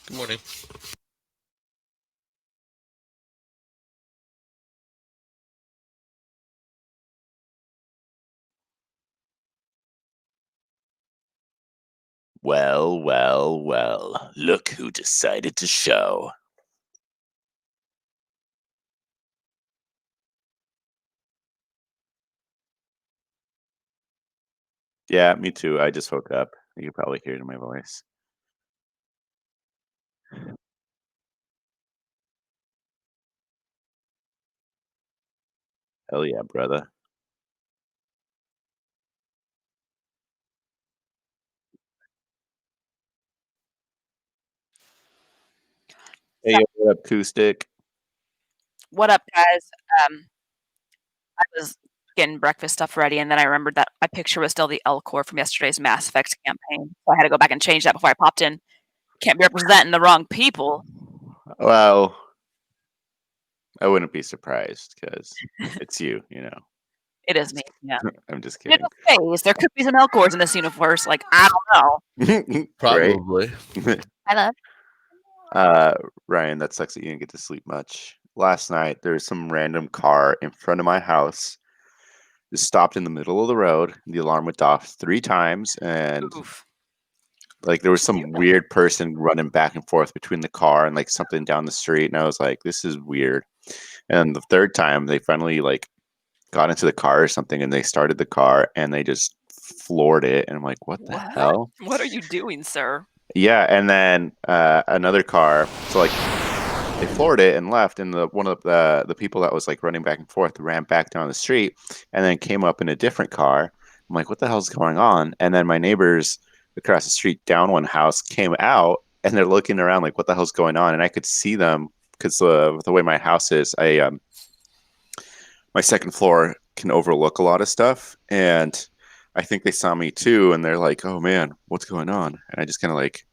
Good morning. Well, well, well, look who decided to show. Yeah, me too. I just woke up. You can probably hear it in my voice. Hell yeah, brother. Hey, So, yo, what up, Acoustic? what up, guys? Um, I was getting breakfast stuff ready, and then I remembered that my picture was still the Elcor from yesterday's Mass Effect campaign, so I had to go back and change that before I popped in. Can't be representing the wrong people. Well, I wouldn't be surprised because it's you. It is me, yeah. I'm just It kidding. is. There could be some Elcors in this universe, like, I don't know. Right? Probably. I love uh, Ryan, that sucks that you didn't get to sleep much. Last night, there was some random car in front of my house. Just stopped in the middle of the road. The alarm went off 3 times, and Oof. like there was some weird person running back and forth between the car and like something down the street, and I was like, this is weird. And the third time they finally like got into the car or something, and they started the car and they just floored it, and I'm like, what the What? hell? What are you doing, sir? Yeah. And then another car, so like they floored it and left, and the one of the people that was like running back and forth ran back down the street and then came up in a different car. I'm like, what the hell's going on? And then my neighbors across the street down one house came out, and they're looking around like, what the hell's going on? And I could see them because the way my house is, I my second floor can overlook a lot of stuff, and I think they saw me too, and they're like, oh man, what's going on? And I just kind of like,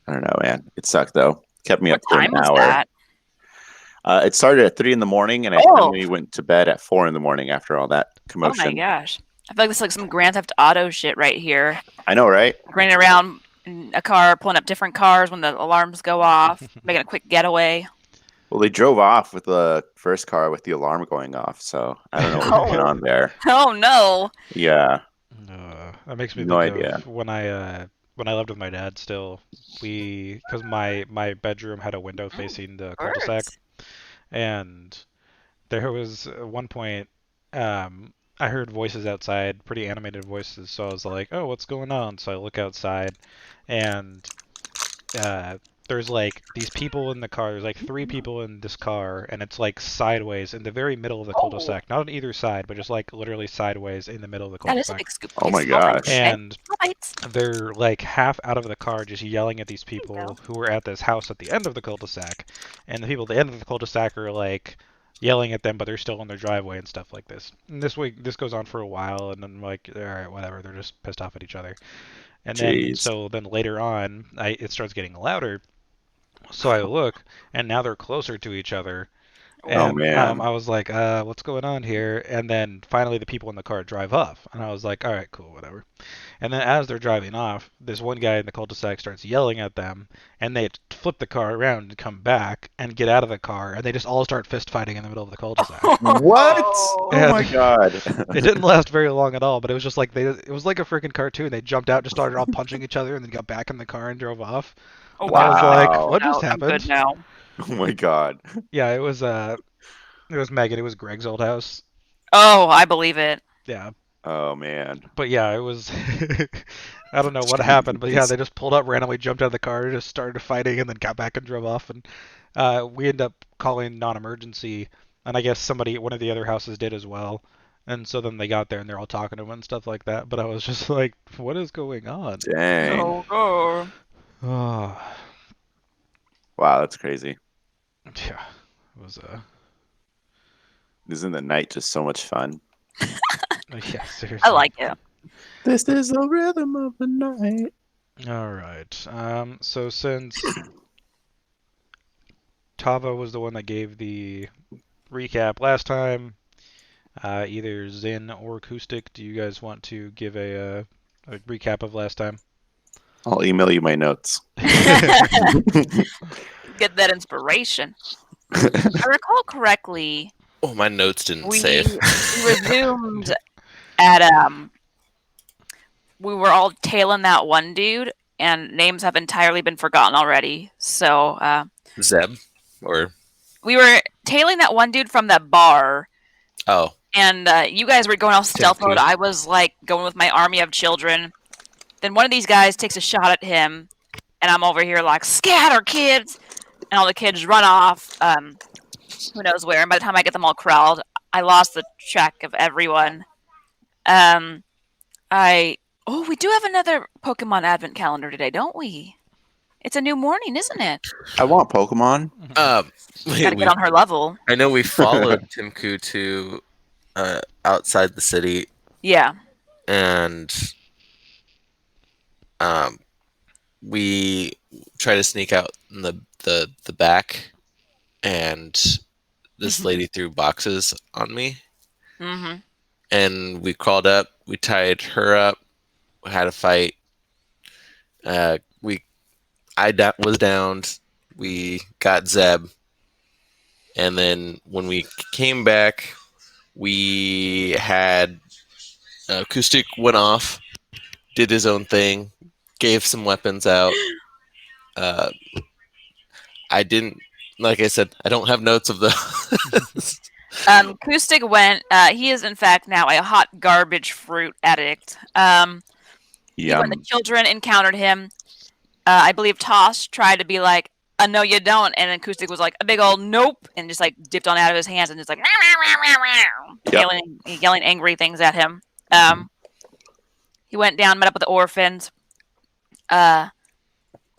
I don't know, man. It sucked though. Kept me What up for an time was hour. that? It started at 3 in the morning, and I Oh, finally went to bed at 4 in the morning after all that oh my commotion. gosh. I feel like this is like some Grand Theft Auto shit right here. I know, right? Running around in a car, pulling up different cars when the alarms go off, making a quick getaway. Well, they drove off with the first car with the alarm going off, so I don't know what's going Oh, on there. oh no. Yeah, That makes me no think of idea. when I lived with my dad still. Because my bedroom had a window Mm, facing the cul-de-sac, birds. and there was one point I heard voices outside, pretty animated voices. So I was like, "Oh, what's going on?" So I look outside, and uh, there's like these people in the car. There's like three people in this car, and it's like sideways in the very middle of the Oh, cul-de-sac, not on either side, but just like literally sideways in the middle of the that is a cul-de-sac. big scoop. Oh Okay, my small bites. gosh. Okay, And small bites. they're like half out of the car just yelling at these There you go. people who were at this house at the end of the cul-de-sac. And the people at the end of the cul-de-sac are like yelling at them, but they're still in their driveway and stuff like this. And this goes on for a while, and then I'm like, all right, whatever. They're just pissed off at each other. And then Jeez. so then later on, it starts getting louder. So I look, and now they're closer to each other, Oh Oh, and man. I was like, what's going on here? And then finally the people in the car drive off. And I was like, all right, cool, whatever. And then as they're driving off, this one guy in the cul-de-sac starts yelling at them, and they flip the car around and come back and get out of the car, and they just all start fist fighting in the middle of the cul-de-sac. What? Oh And my god. it didn't last very long at all, but it was just like it was like a freaking cartoon. They jumped out, just started all punching each other, and then got back in the car and drove off. oh And I was wow. like, Wow. what just Out. I'm good happened? now. Oh my god. Yeah, it was Megan. It was Greg's old house. Oh, I believe it. Yeah, Oh man. but yeah, it was. I don't know what happened, but yeah, Jeez. they just pulled up, randomly jumped out of the car, just started fighting, and then got back and drove off. And we ended up calling non-emergency, and I guess one of the other houses did as well. And so then they got there and they're all talking to him and stuff like that. But I was just like, what is going on? Dang. Oh, oh. Oh, Wow, that's crazy. yeah, it was Isn't the night just so much fun? yeah, I seriously. like it. This is the rhythm of the night. All right. So since Tava was the one that gave the recap last time, either Zin or Acoustic, do you guys want to give a recap of last time? I'll email you my notes. Get that inspiration. I recall correctly, Oh, my notes didn't we save. resumed at we were all tailing that one dude, and names have entirely been forgotten already. So Zeb, or we were tailing that one dude from that bar, oh, and you guys were going all stealth Tim mode. Cook. I was like going with my army of children. Then one of these guys takes a shot at him, and I'm over here like, scatter, kids! And all the kids run off, who knows where. And by the time I get them all corralled, I lost the track of everyone. We do have another Pokemon Advent calendar today, don't we? It's a new morning, isn't it? I want Pokemon. Gotta get on her level. I know we followed Timku to outside the city, Yeah. and we try to sneak out in the back, and this lady threw boxes on me, Mm-hmm. and we crawled up, we tied her up, we had a fight. I was downed. We got Zeb, and then when we came back, we had Acoustic went off, did his own thing, gave some weapons out. I didn't, like I said, I don't have notes of the. Acoustic went. He is in fact now a hot garbage fruit addict. When the children encountered him, I believe Toss tried to be like, no, you don't. And Acoustic was like, a big old nope, and just like dipped on out of his hands and just like, yelling angry things at him. He went down, met up with the orphans,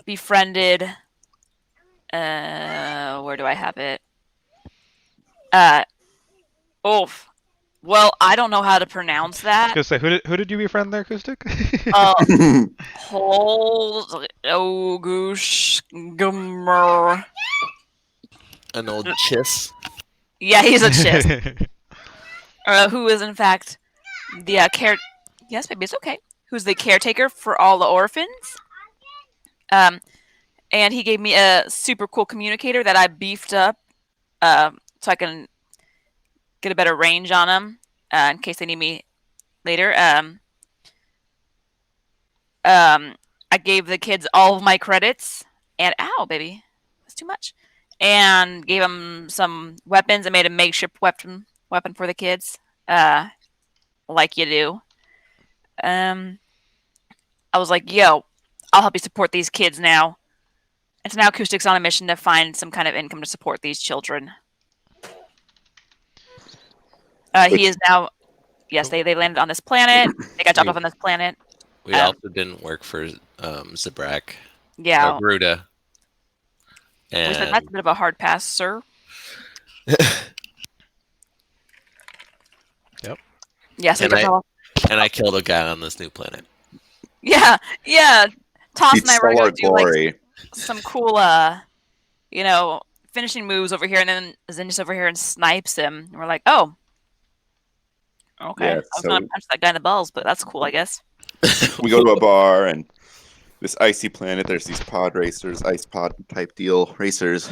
befriended. Where do I have it? Well, I don't know how to pronounce that. Gonna say, who did you befriend there, Acoustic? Gummer. An old chiss. Yeah, he's a chiss. Who is in fact the Yes, baby, it's okay. Who's the caretaker for all the orphans? And he gave me a super cool communicator that I beefed up, so I can get a better range on them in case they need me later. I gave the kids all of my credits, and ow, baby, that's too much. And gave them some weapons. I made a makeshift weapon for the kids, like you do. I was like, yo, I'll help you support these kids now. And so now Acoustic's on a mission to find some kind of income to support these children. He is now, yes, they landed on this planet. They got dropped off on this planet. We also didn't work for Zabrak. Yeah. Ruda. And That's a bit of a hard pass, sir. Yep. Yeah, so and I killed a guy on this new planet. Yeah. Toss and I were going to do glory. like some cool, finishing moves over here, and then Zinni's over here and snipes him. And we're like, oh. Okay. Yeah, I was going to punch that guy in the balls, but that's cool, I guess. We go to a bar and this icy planet, there's these pod racers, ice pod type deal racers.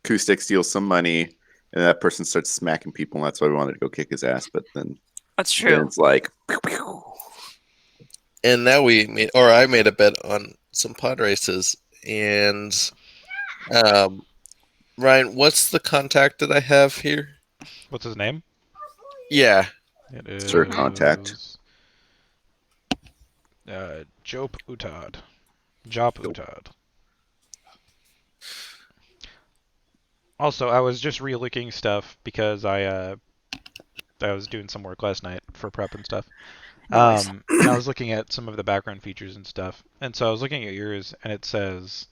Acoustic steals some money, and that person starts smacking people, and that's why we wanted to go kick his ass. But then that's true. It's like, pew, pew. And now I made a bet on some pod races. And Ryan, what's the contact that I have here? What's his name? Yeah. It is Sir Contact. Jope Utad. Jop Utad. Also, I was just re-looking stuff because I was doing some work last night for prep and stuff. And I was looking at some of the background features and stuff. And so I was looking at yours, and it says,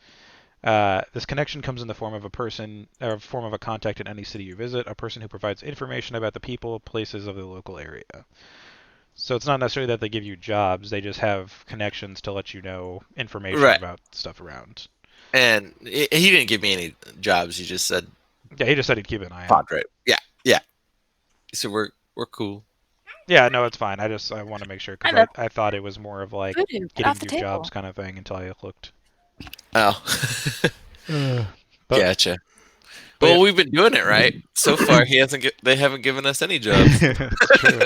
this connection comes in the form of a person, or form of a contact in any city you visit, a person who provides information about the people, places of the local area. So it's not necessarily that they give you jobs, they just have connections to let you know information about stuff around. And he didn't give me any jobs, he just said... Yeah, he just said he'd keep an eye out. Yeah. So we're cool. Yeah, no, it's fine. I want to make sure I because love I thought it was more of like voodoo. Get getting off the you table. jobs kind of thing until I looked. Oh, But gotcha. But Well, yeah. we've been doing it right so far. They haven't given us any jobs. It's true.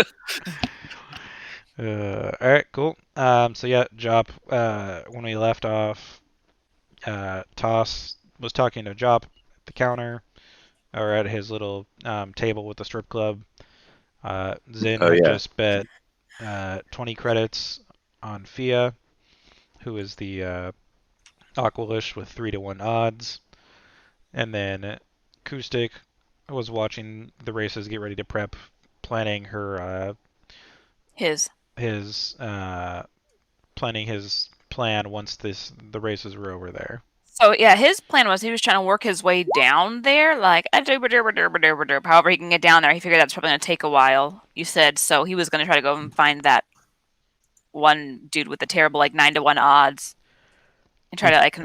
All right, cool. So yeah, Jop. When we left off, Toss was talking to Jop at the counter or at his little table with the strip club. Zin Oh had yeah. just bet 20 credits on Fia, who is the Aqualish with 3-1 odds, and then Acoustic was watching the races get ready to prep, planning her His. his planning his plan once the races were over there. So yeah, his plan was he was trying to work his way down there, like however he can get down there. He figured that's probably gonna take a while. You said so he was gonna try to go and find that one dude with the terrible like 9-1 odds and try to like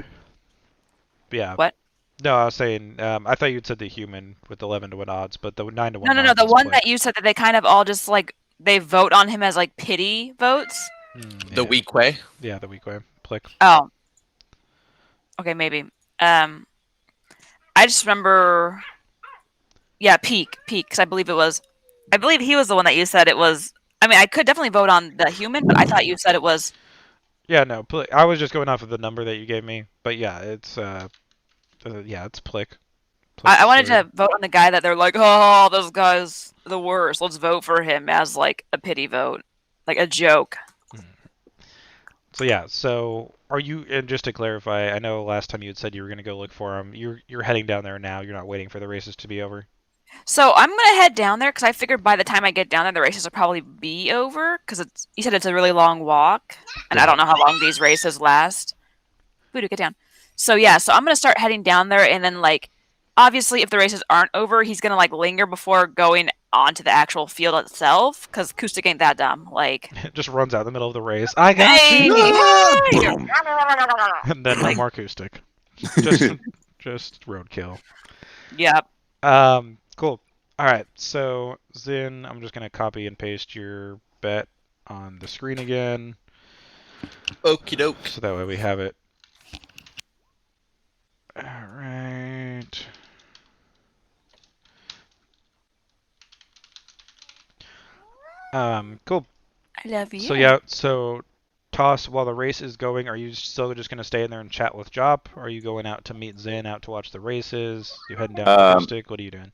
Yeah. what? No, I was saying I thought you'd said the human with 11-1 odds, but the 9-1 No, odds the is one Plick. that you said that they kind of all just like they vote on him as like pity votes. The weak way. Yeah, the weak way. Plick. Oh. Okay, maybe. I just remember. Yeah, Peak, because I believe he was the one that you said it was. I mean, I could definitely vote on the human, but I thought you said it was. Yeah, no, I was just going off of the number that you gave me, but yeah, it's it's Plick. I wanted to vote on the guy that they're like, oh, this guy's the worst. Let's vote for him as like a pity vote, like a joke. So yeah, so are you? And just to clarify, I know last time you had said you were going to go look for him. You're heading down there now. You're not waiting for the races to be over. So I'm gonna head down there because I figured by the time I get down there, the races will probably be over. Because you said it's a really long walk, and I don't know how long these races last. Voodoo, get down. So yeah, so I'm gonna start heading down there, and then like, obviously, if the races aren't over, he's gonna like linger before going onto the actual field itself. Because Acoustic ain't that dumb. Like, just runs out in the middle of the race. I got hey, you. Boom. And then no more Acoustic. Just roadkill. Yep. Cool. All right. So Zin, I'm just gonna copy and paste your bet on the screen again. Okie doke. So that way we have it. All right. Cool. I love you. So yeah, so Toss, while the race is going, are you still just gonna stay in there and chat with Jop? Or are you going out to meet Zin, out to watch the races? You heading down to Acoustic? What are you doing?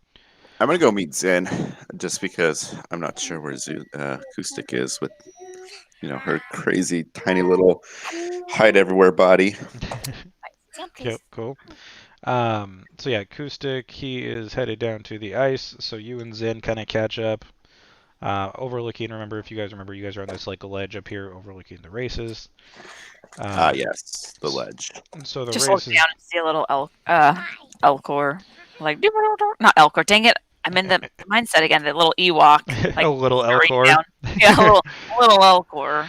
I'm gonna go meet Zen just because I'm not sure where Acoustic is with, her crazy tiny little hide everywhere body. Yep, cool. So yeah, Acoustic, he is headed down to the ice. So you and Zin kind of catch up. Overlooking, if you guys remember, you guys are on this like ledge up here overlooking the races. Yes, the ledge. So the just look races. down and see a little Elcor, like not Elcor. Dang it! I'm in the mindset again. The little Ewok, like a little scurrying Elcor. down. Yeah, a little Elcor.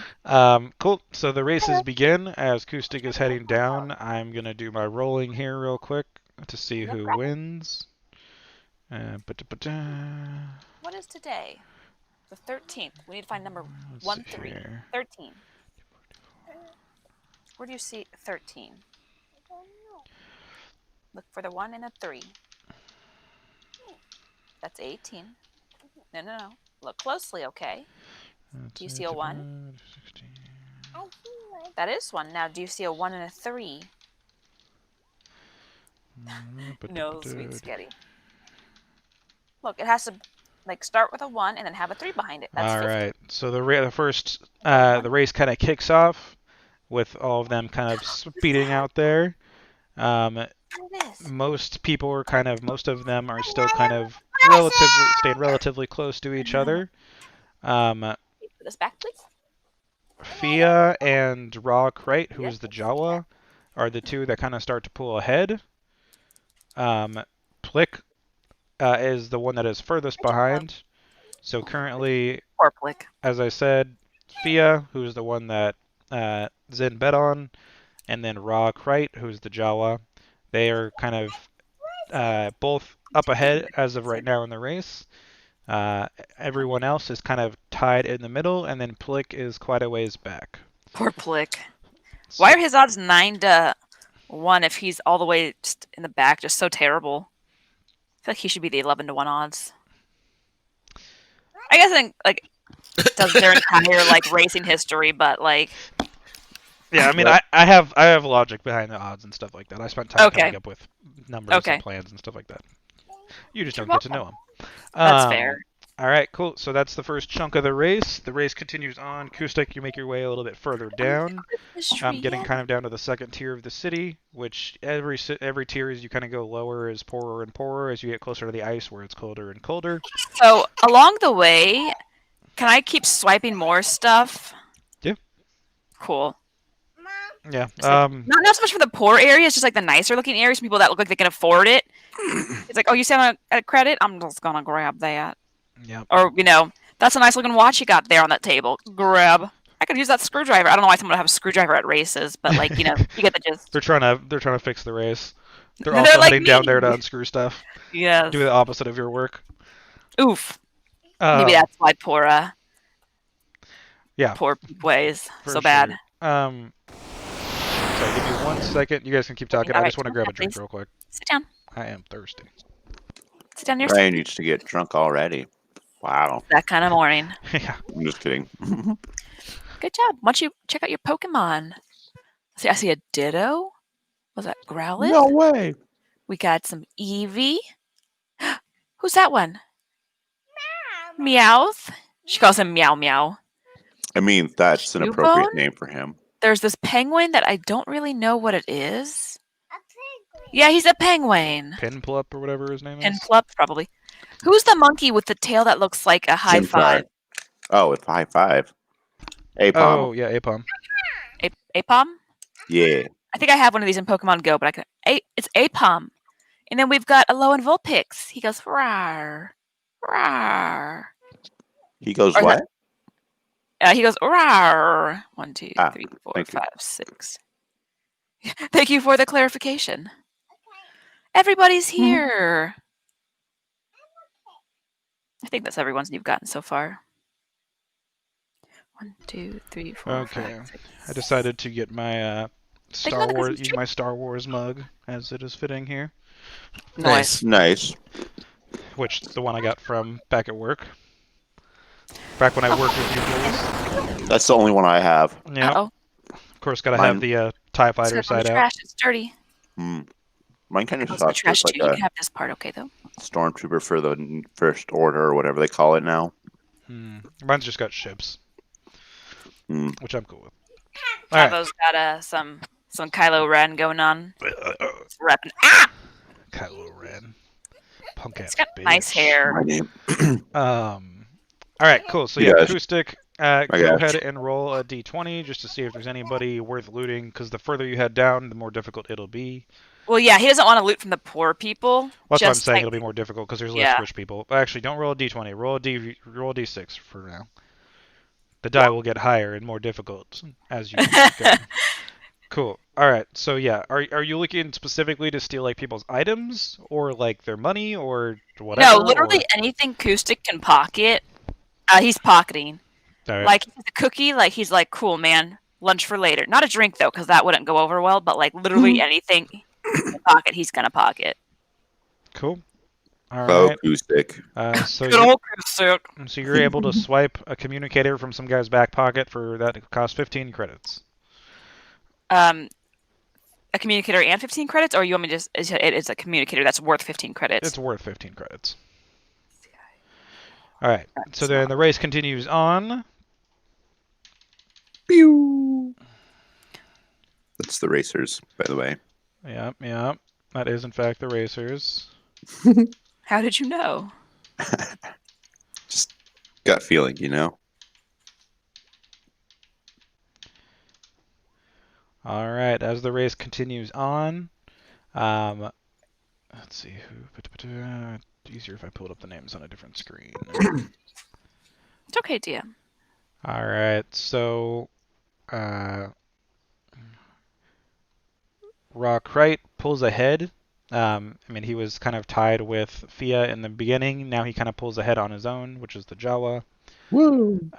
Cool. So the races begin as Acoustic is heading down. I'm gonna do my rolling here real quick to see who wins. What is today? The 13th. We need to find number Let's 1, see 3. here. 13. Where do you see 13? Look for the 1 and a 3. That's 18. No. Look closely, okay? Do you see a 1? That is 1. Now, do you see a 1 and a 3? No, sweet sketty. Look, it has to start with a 1 and then have a 3 behind it. That's All 50. right. So the race kind of kicks off with all of them kind of speeding out there. Most of them are still kind of staying relatively close to each other. Put this back, please. Fia and Raw Crate, who is the Jawa, are the two that kind of start to pull ahead. Plick is the one that is furthest behind. So currently, Poor Plick. as I said, Fia, who is the one that Zin bet on, and then Raw Crate, who's the Jawa. They are kind of both up ahead as of right now in the race. Everyone else is kind of tied in the middle, and then Plick is quite a ways back. Poor Plick. Why are his odds 9-1 if he's all the way just in the back? Just so terrible. I feel like he should be the 11-1 odds. I guess I think like does their entire like racing history, but like Yeah, I mean, I have logic behind the odds and stuff like that. I spent time Okay. coming up with numbers Okay. and plans and stuff like that. You just don't You're get to know them. that's fair. All right, cool. So that's the first chunk of the race. The race continues on. Kustik, you make your way a little bit further down, getting kind of down to the second tier of the city, which every tier as you kind of go lower is poorer and poorer as you get closer to the ice where it's colder and colder. So along the way, can I keep swiping more stuff? Yeah. Cool. Yeah. Not so much for the poor areas, just like the nicer looking areas, people that look like they can afford it. It's like, oh, you stand a credit? I'm just gonna grab that. Yeah. Or, that's a nice looking watch you got there on that table. Grab. I could use that screwdriver. I don't know why someone would have a screwdriver at races, but like, you get the gist. They're trying to fix the race. They're They're also like heading down me. there to unscrew stuff. Yes. Do the opposite of your work. Oof. Maybe that's why poor ways for so bad. Sure. Sorry, give me 1 second. You guys can keep talking. I just want to grab a drink real quick. Sit down. I am thirsty. Sit down. Your Ryan needs to get drunk already. Wow. that kind of morning. Yeah. I'm just kidding. Good job. Why don't you check out your Pokemon? I see a Ditto. Was that Growlithe? No way. We got some Eevee. Who's that one? Meowth. She calls him Meow Meow. I mean, that's an Cubone? appropriate name for him. There's this penguin that I don't really know what it is. Yeah, he's a penguin. Pinplup or whatever his name is. Pinplup, probably. Who's the monkey with the tail that looks like a high Jimkar. five? Oh, it's high five. Apom. Oh yeah, Apom. Apom? Yeah. I think I have one of these in Pokemon Go, but it's Apom. And then we've got Alolan Vulpix. He goes rawr, rawr. He goes Or what? He goes rawr. 1, 2, 3, 4, thank you. 5, 6. Thank you for the clarification. Everybody's here. I think that's everyone's you've gotten so far. 1, 2, 3, 4, Okay. 5, 6. I decided to get my Star another Wars, Christmas use tree. my Star Wars mug as it is fitting here, Nice. Nice. which the one I got from back at work. Back when I worked with you boys. That's the only one I have. Yeah. Uh-oh. Of course, gotta Mine- have the TIE It's Fighter got side out. trash. It's dirty. Mine kind of It's the sucks. trash It's too. like You a can have this part, okay, though. stormtrooper for the first order or whatever they call it now. Mine's just got ships, Hmm. which I'm cool with. All right. Bravo's got some Kylo Ren going on. Repping. Kylo Ren. Punk ass It's got bitch. nice hair. My name. All right, cool. So You yeah, guys- Acoustic. Go guys. ahead and roll a d20 just to see if there's anybody worth looting, because the further you head down, the more difficult it'll be. Well, yeah, he doesn't want to loot from the poor people. Well, that's what I'm just saying. like- It'll be more difficult because there's less Yeah. rich people. Actually, don't roll a d20. Roll a d6 for now. The die will get higher and more difficult as you keep going. Cool. All right. So yeah, are you looking specifically to steal like people's items or like their money or whatever? No, literally anything Acoustic can pocket, he's pocketing. All right. Like a cookie, like he's like, cool, man. Lunch for later. Not a drink though, because that wouldn't go over well. But like literally anything in the pocket, he's gonna pocket. Cool. All Oh, right. acoustic. So Good old Acoustic. So you're able to swipe a communicator from some guy's back pocket for that costs 15 credits. A communicator and 15 credits, or you want me to just? It is a communicator that's worth 15 credits. It's worth 15 credits. All right. So then the race continues on. Pew. That's the racers, by the way. Yep. That is in fact the racers. How did you know? Just gut feeling, you know? All right. As the race continues on, let's see who. Easier if I pulled up the names on a different screen. It's okay, DM. All right. So, Rock Wright pulls ahead I mean, he was kind of tied with Fia in the beginning. Now he kind of pulls ahead on his own, which is the Jawa. Woo!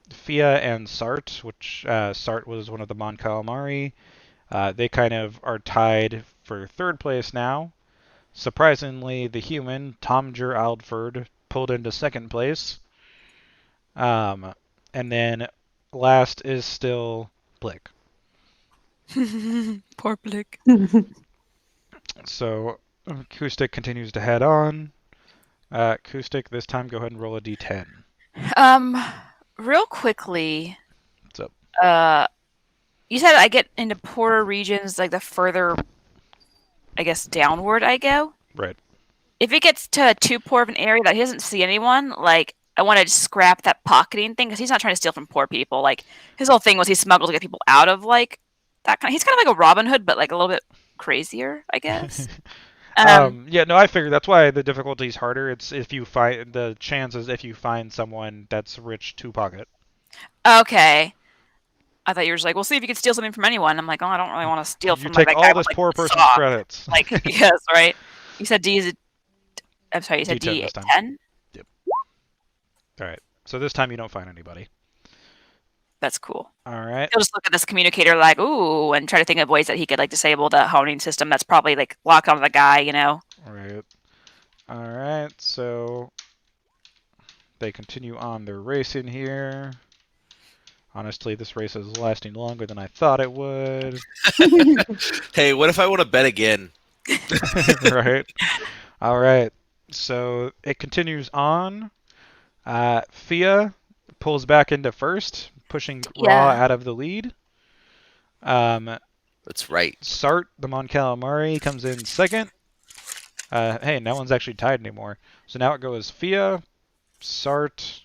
Fia and Sart, which Sart was one of the Mon Calamari. They kind of are tied for third place now. Surprisingly, the human, Tomger Aldford, pulled into second place. And then last is still Blick. Poor Blick. So Acoustic continues to head on. Acoustic, this time go ahead and roll a d10. Real quickly. What's up? You said I get into poorer regions, like the further, I guess, downward I go. Right. If it gets to too poor of an area that he doesn't see anyone, like I want to scrap that pocketing thing because he's not trying to steal from poor people. Like his whole thing was he smuggled to get people out of like that kind. He's kind of like a Robin Hood, but like a little bit crazier, I guess. Yeah, no, I figured that's why the difficulty is harder. It's if you find the chances if you find someone that's rich to pocket. Okay. I thought you were just like, we'll see if you can steal something from anyone. I'm like, oh, I don't really want to steal You from take like, that all guy this with, like, poor the person's sock. credits. Like, yes, right. You said D is. I'm sorry. You said D10 this time. D10. Yep. All right. So this time you don't find anybody. That's cool. All right. He'll just look at this communicator like, ooh, and try to think of ways that he could like disable the honing system that's probably like locked onto the guy, you know. Right. All right. So they continue on their racing here. Honestly, this race is lasting longer than I thought it would. Hey, what if I want to bet again? Right. All right. So it continues on. Fia pulls back into first, pushing Raw Yeah. out of the lead. That's right. Sart, the Mon Calamari, comes in second. Hey, no one's actually tied anymore. So now it goes Fia, Sart,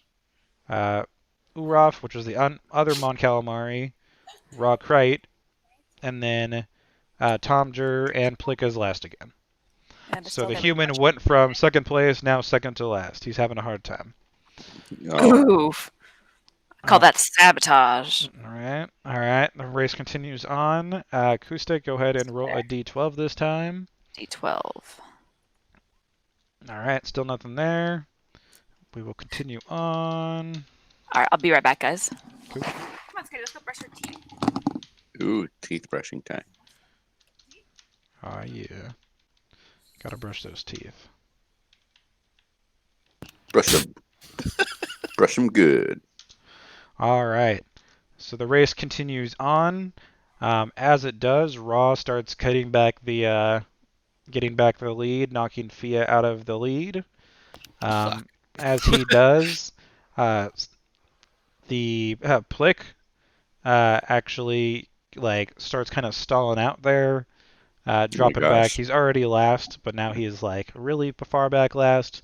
Uraf, which is the other Mon Calamari, Raw Krite, and then Tomger and Plika's last again. Yeah, So the human went from second place, now second to last. He's having a hard time. Oh, Oof. Call that sabotage. All right. The race continues on. Acoustic, go ahead and roll a d12 this time. D12. All right, still nothing there. We will continue on. All right, I'll be right back, guys. Cool. Come on, Scotty, let's go brush your teeth. ooh, teeth brushing time. Oh, yeah. Gotta brush those teeth. Brush them. Brush them good. All right. So the race continues on. As it does, Raw starts getting back the lead, knocking Fia out of the lead. As he does, the Plick actually like starts kind of stalling out there, dropping back. gosh. He's already last, but now he is like really far back last.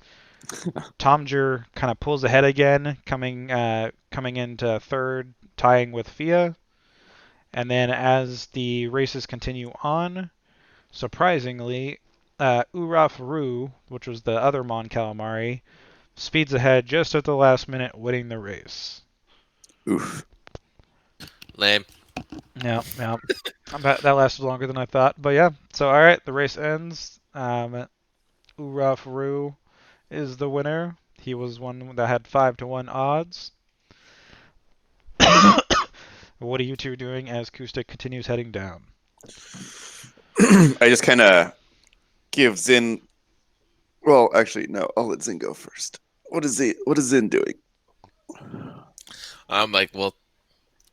Tomger kind of pulls ahead again, coming into third, tying with Fia. And then as the races continue on, surprisingly, Uraf Ru, which was the other Mon Calamari, speeds ahead just at the last minute, winning the race. Oof. Lame. Yeah. That lasted longer than I thought. But yeah, so all right, the race ends. Uraf Ru is the winner. He was one that had 5-1 odds. What are you two doing as Acoustic continues heading down? I just kind of give Zin. Well, actually, no. I'll let Zin go first. What is Zin doing? I'm like, well,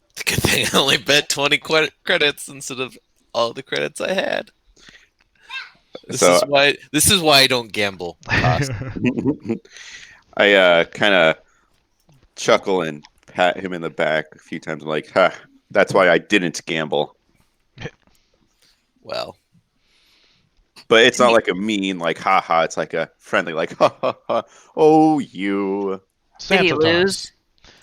it's a good thing I only bet 20 credits instead of all the credits I had. This is why I don't gamble. I kind of chuckle and pat him in the back a few times. I'm like, huh, that's why I didn't gamble. Well, but it's not like a mean, like, haha. It's like a friendly, like, ha ha ha. Oh, you. Did he Santa lose?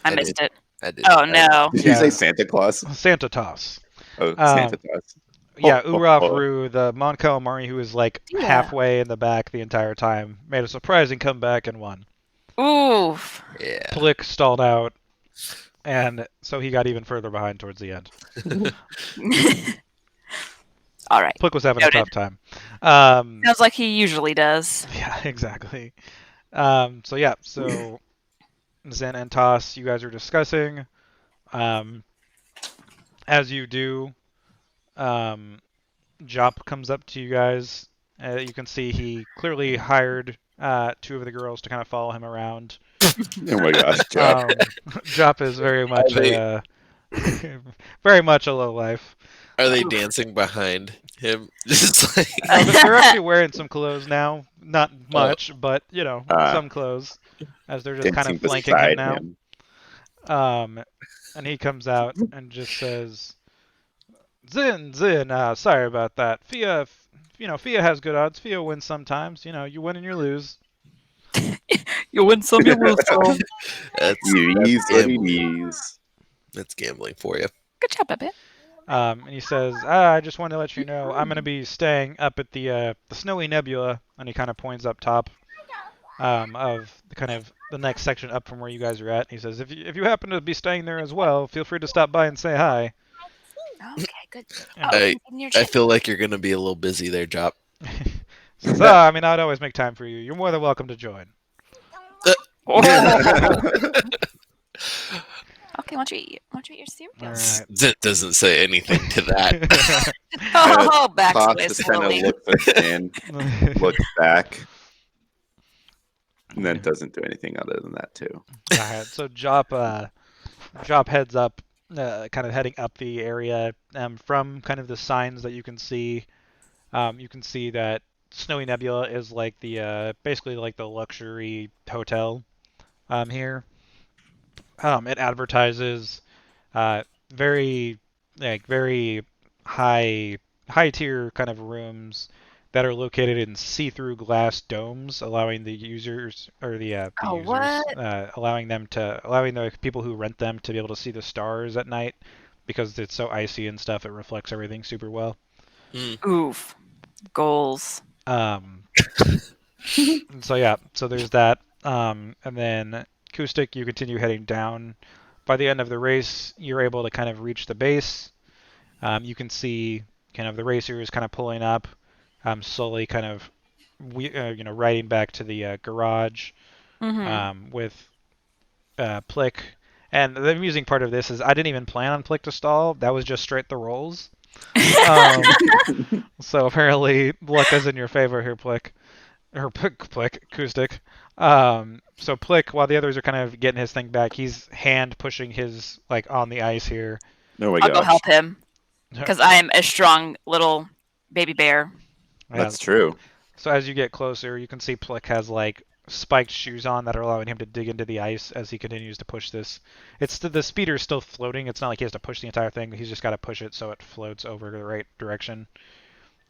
I I missed it. I did. Oh no. Did you say Santa Claus? Santa Toss. Oh, Santa Claus. Yeah, Oh, Uraf oh. Ru, the Mon Calamari, who was like Yeah. halfway in the back the entire time, made a surprising comeback and won. Oof. Yeah. Plick stalled out, and so he got even further behind towards the end. All right. Plick was having Noted. a tough time. Sounds like he usually does. Yeah, exactly. So yeah, so Zen and Toss, you guys are discussing. As you do, Jop comes up to you guys. You can see he clearly hired 2 of the girls to kind of follow him around. Oh my gosh, Joe. Jop is very much a very much a low life. Are they dancing behind him? Just like They're actually wearing some clothes now. Not much, but you know, some clothes, as they're just kind of Dancing flanking him beside now. him. And he comes out and just says, Zin, sorry about that. Fia, Fia has good odds. Fia wins sometimes. You know, you win and you lose. You win some, you lose some. That's gambling for you. Good job, Pepe. And he says, I just wanted to let you know I'm going to be staying up at the Snowy Nebula, and he kind of points up top of the next section up from where you guys are at. He says, if you happen to be staying there as well, feel free to stop by and say hi. Okay, good. I feel like you're gonna be a little busy there, Jop. Says, I mean, I'd always make time for you. You're more than welcome to join. Okay, why don't you eat your cereal? Right. Zit doesn't say anything to that. Oh, back Toss away just kind of slowly. looks at Finn, looks back, and then doesn't do anything other than that too. Alright, so Jop heads up, kind of heading up the area. From kind of the signs that you can see that Snowy Nebula is like the basically like the luxury hotel here. It advertises very high tier kind of rooms that are located in see-through glass domes, allowing the users or allowing the people who rent them to be able to see the stars at night because it's so icy and stuff. It reflects everything super well. Oof, goals. So yeah, so there's that, and then Acoustic, you continue heading down. By the end of the race, you're able to kind of reach the base. You can see kind of the racers kind of pulling up, slowly kind of riding back to the garage with Plick. And the amusing part of this is I didn't even plan on Plick to stall. That was just straight the rolls. So apparently luck is in your favor here, Plick. Or Plick, Acoustic. So Plick, while the others are kind of getting his thing back, he's hand pushing his on the ice here. Oh my I'll gosh. go help him because I am a strong little baby bear. That's true. So as you get closer, you can see Plick has spiked shoes on that are allowing him to dig into the ice as he continues to push this. It's the speeder's still floating. It's not like he has to push the entire thing. He's just got to push it so it floats over the right direction.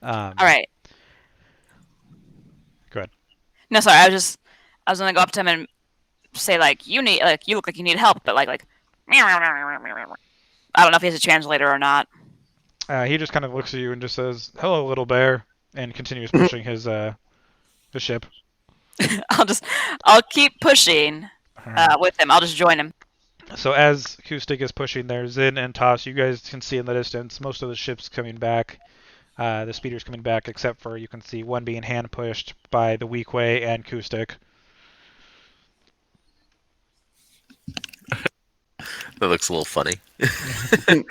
All right. Go ahead. No, sorry. I was gonna go up to him and say you look like you need help, but I don't know if he has a translator or not. He just kind of looks at you and just says, "Hello, little bear," and continues pushing his ship. I'll keep pushing with him. I'll just join him. So as Acoustic is pushing there, Zin and Toss, you guys can see in the distance most of the ships coming back. The speeder's coming back, except for you can see one being hand pushed by the Weequay and Acoustic. That looks a little funny. I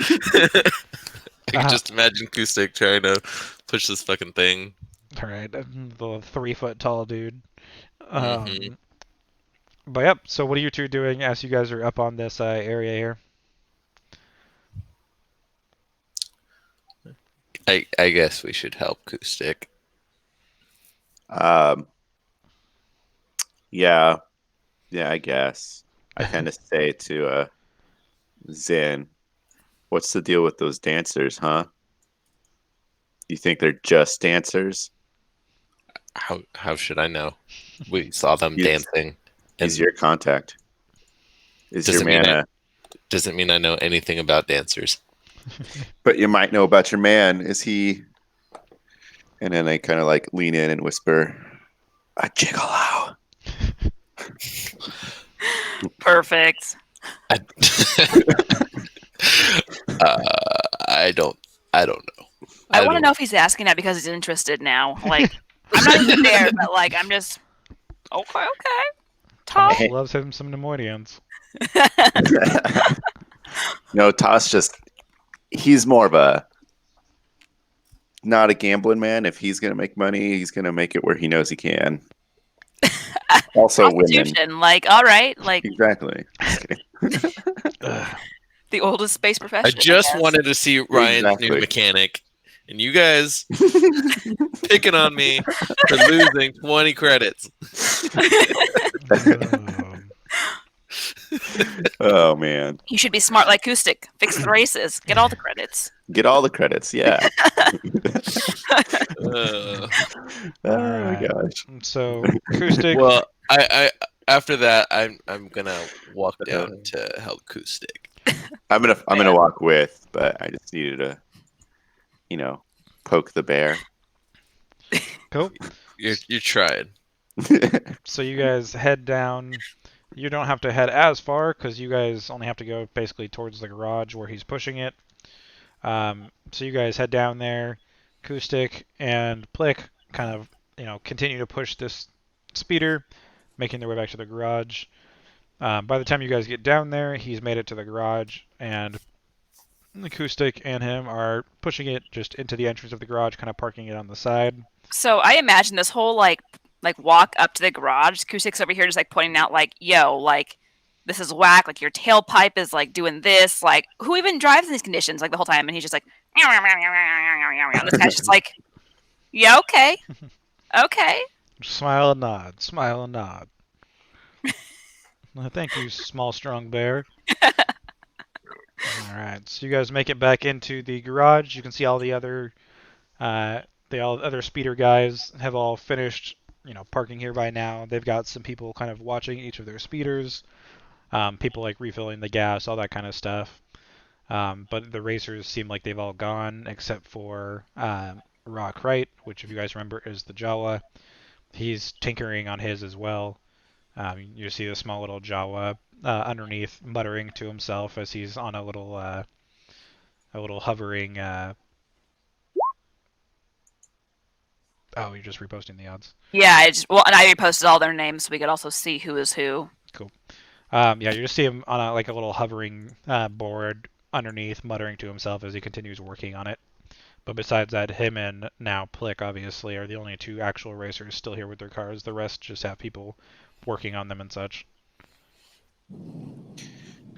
can just imagine Acoustic trying to push this fucking thing. All right, the 3-foot tall dude. But yep. So what are you two doing as you guys are up on this area here? I guess we should help Acoustic. Yeah, I guess. I kind of say to Zin, what's the deal with those dancers, huh? You think they're just dancers? How should I know? We saw them dancing. He's your contact. Is your man doesn't mean I know anything about dancers. But you might know about your man. Is he? And then they kind of lean in and whisper, "A gigolo." Perfect. I don't know. I want to don't- know if he's asking that because he's interested now. Like, I'm not even there, but like, I'm just okay. Tom. Toss loves him some Nemoidians. No, Toss he's more of a not a gambling man. If he's gonna make money, he's gonna make it where he knows he can. Also, women. Prostitution, like, all right, like Exactly. Just kidding. Ugh. the oldest space I profession. just guess. wanted to see Ryan's new Exactly. mechanic, and you guys picking on me for losing 20 credits. Oh man, You should be smart like Acoustic. Fix the races. Get all the credits. get all the credits. Yeah. Uh, Oh my Alright. gosh. So Acoustic. well, I after that, I'm gonna walk down to help Acoustic. I'm gonna Man. walk with, but I just needed to, poke the bear. Cool. You tried. So you guys head down. You don't have to head as far because you guys only have to go basically towards the garage where he's pushing it. So you guys head down there. Acoustic and Plick kind of continue to push this speeder, making their way back to the garage. By the time you guys get down there, he's made it to the garage, and Acoustic and him are pushing it just into the entrance of the garage, kind of parking it on the side. So I imagine this whole like walk up to the garage. Acoustic's over here just like pointing out like, yo, like this is whack. Like your tailpipe is like doing this. Like who even drives in these conditions like the whole time? And he's just like, and this guy's just like, yeah, okay, okay. Smile and nod. Smile and nod. Thank you, small, strong bear. All right, so you guys make it back into the garage. You can see all the other speeder guys have all finished, parking here by now. They've got some people kind of watching each of their speeders. People like refilling the gas, all that kind of stuff. But the racers seem like they've all gone except for Rock Wright, which if you guys remember is the Jawa. He's tinkering on his as well. You see the small little Jawa underneath muttering to himself as he's on a little hovering. Oh, you're just reposting the odds. Yeah, and I reposted all their names so we could also see who is who. Yeah, you just see him on a little hovering board underneath, muttering to himself as he continues working on it. But besides that, him and now Plick obviously are the only two actual racers still here with their cars. The rest just have people working on them and such.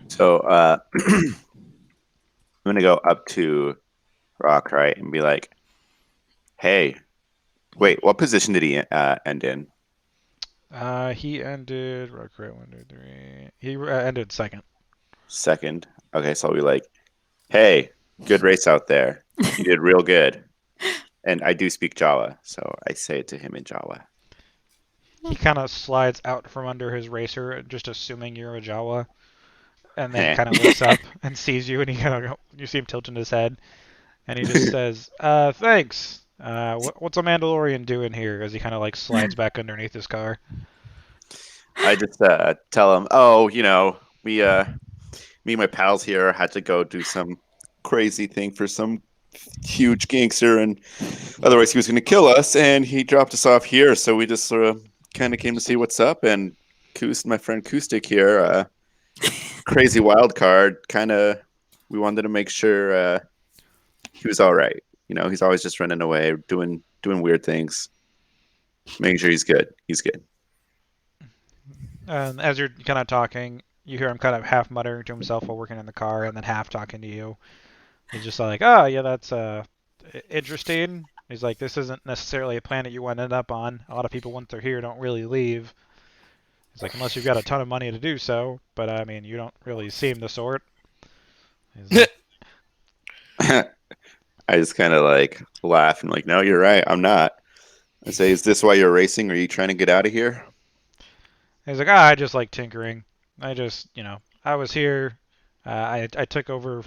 So I'm gonna go up to Rock, right, and be like, "Hey, wait, what position did he end in?" He ended. Rock right, 1, 2, 3. He ended second. Second. Okay, so I'll be like, "Hey, good race out there. You did real good." And I do speak Jawa, so I say it to him in Jawa. He kind of slides out from under his racer, just assuming you're a Jawa, and then kind of looks up and sees you, and you see him tilting his head, and he just says, "Thanks. What's a Mandalorian doing here?" As he kind of like slides back underneath his car. I just tell him, "Oh, me and my pals here had to go do some crazy thing for some huge gangster, and otherwise he was going to kill us, and he dropped us off here, so we just sort of kind of came to see what's up, and my friend Acoustic here, crazy wild card, we wanted to make sure he was all right. He's always just running away, doing weird things, making sure he's good. He's good." As you're kind of talking, you hear him kind of half muttering to himself while working in the car, and then half talking to you. He's just like, "Oh, yeah, that's interesting." He's like, "This isn't necessarily a planet you want to end up on. A lot of people, once they're here, don't really leave." He's like, "Unless you've got a ton of money to do so, but I mean, you don't really seem the sort." He's like, I just kind of like laugh and like, "No, you're right. I'm not." I say, "Is this why you're racing? Are you trying to get out of here?" He's like, "I just like tinkering. I just, I was here. I took over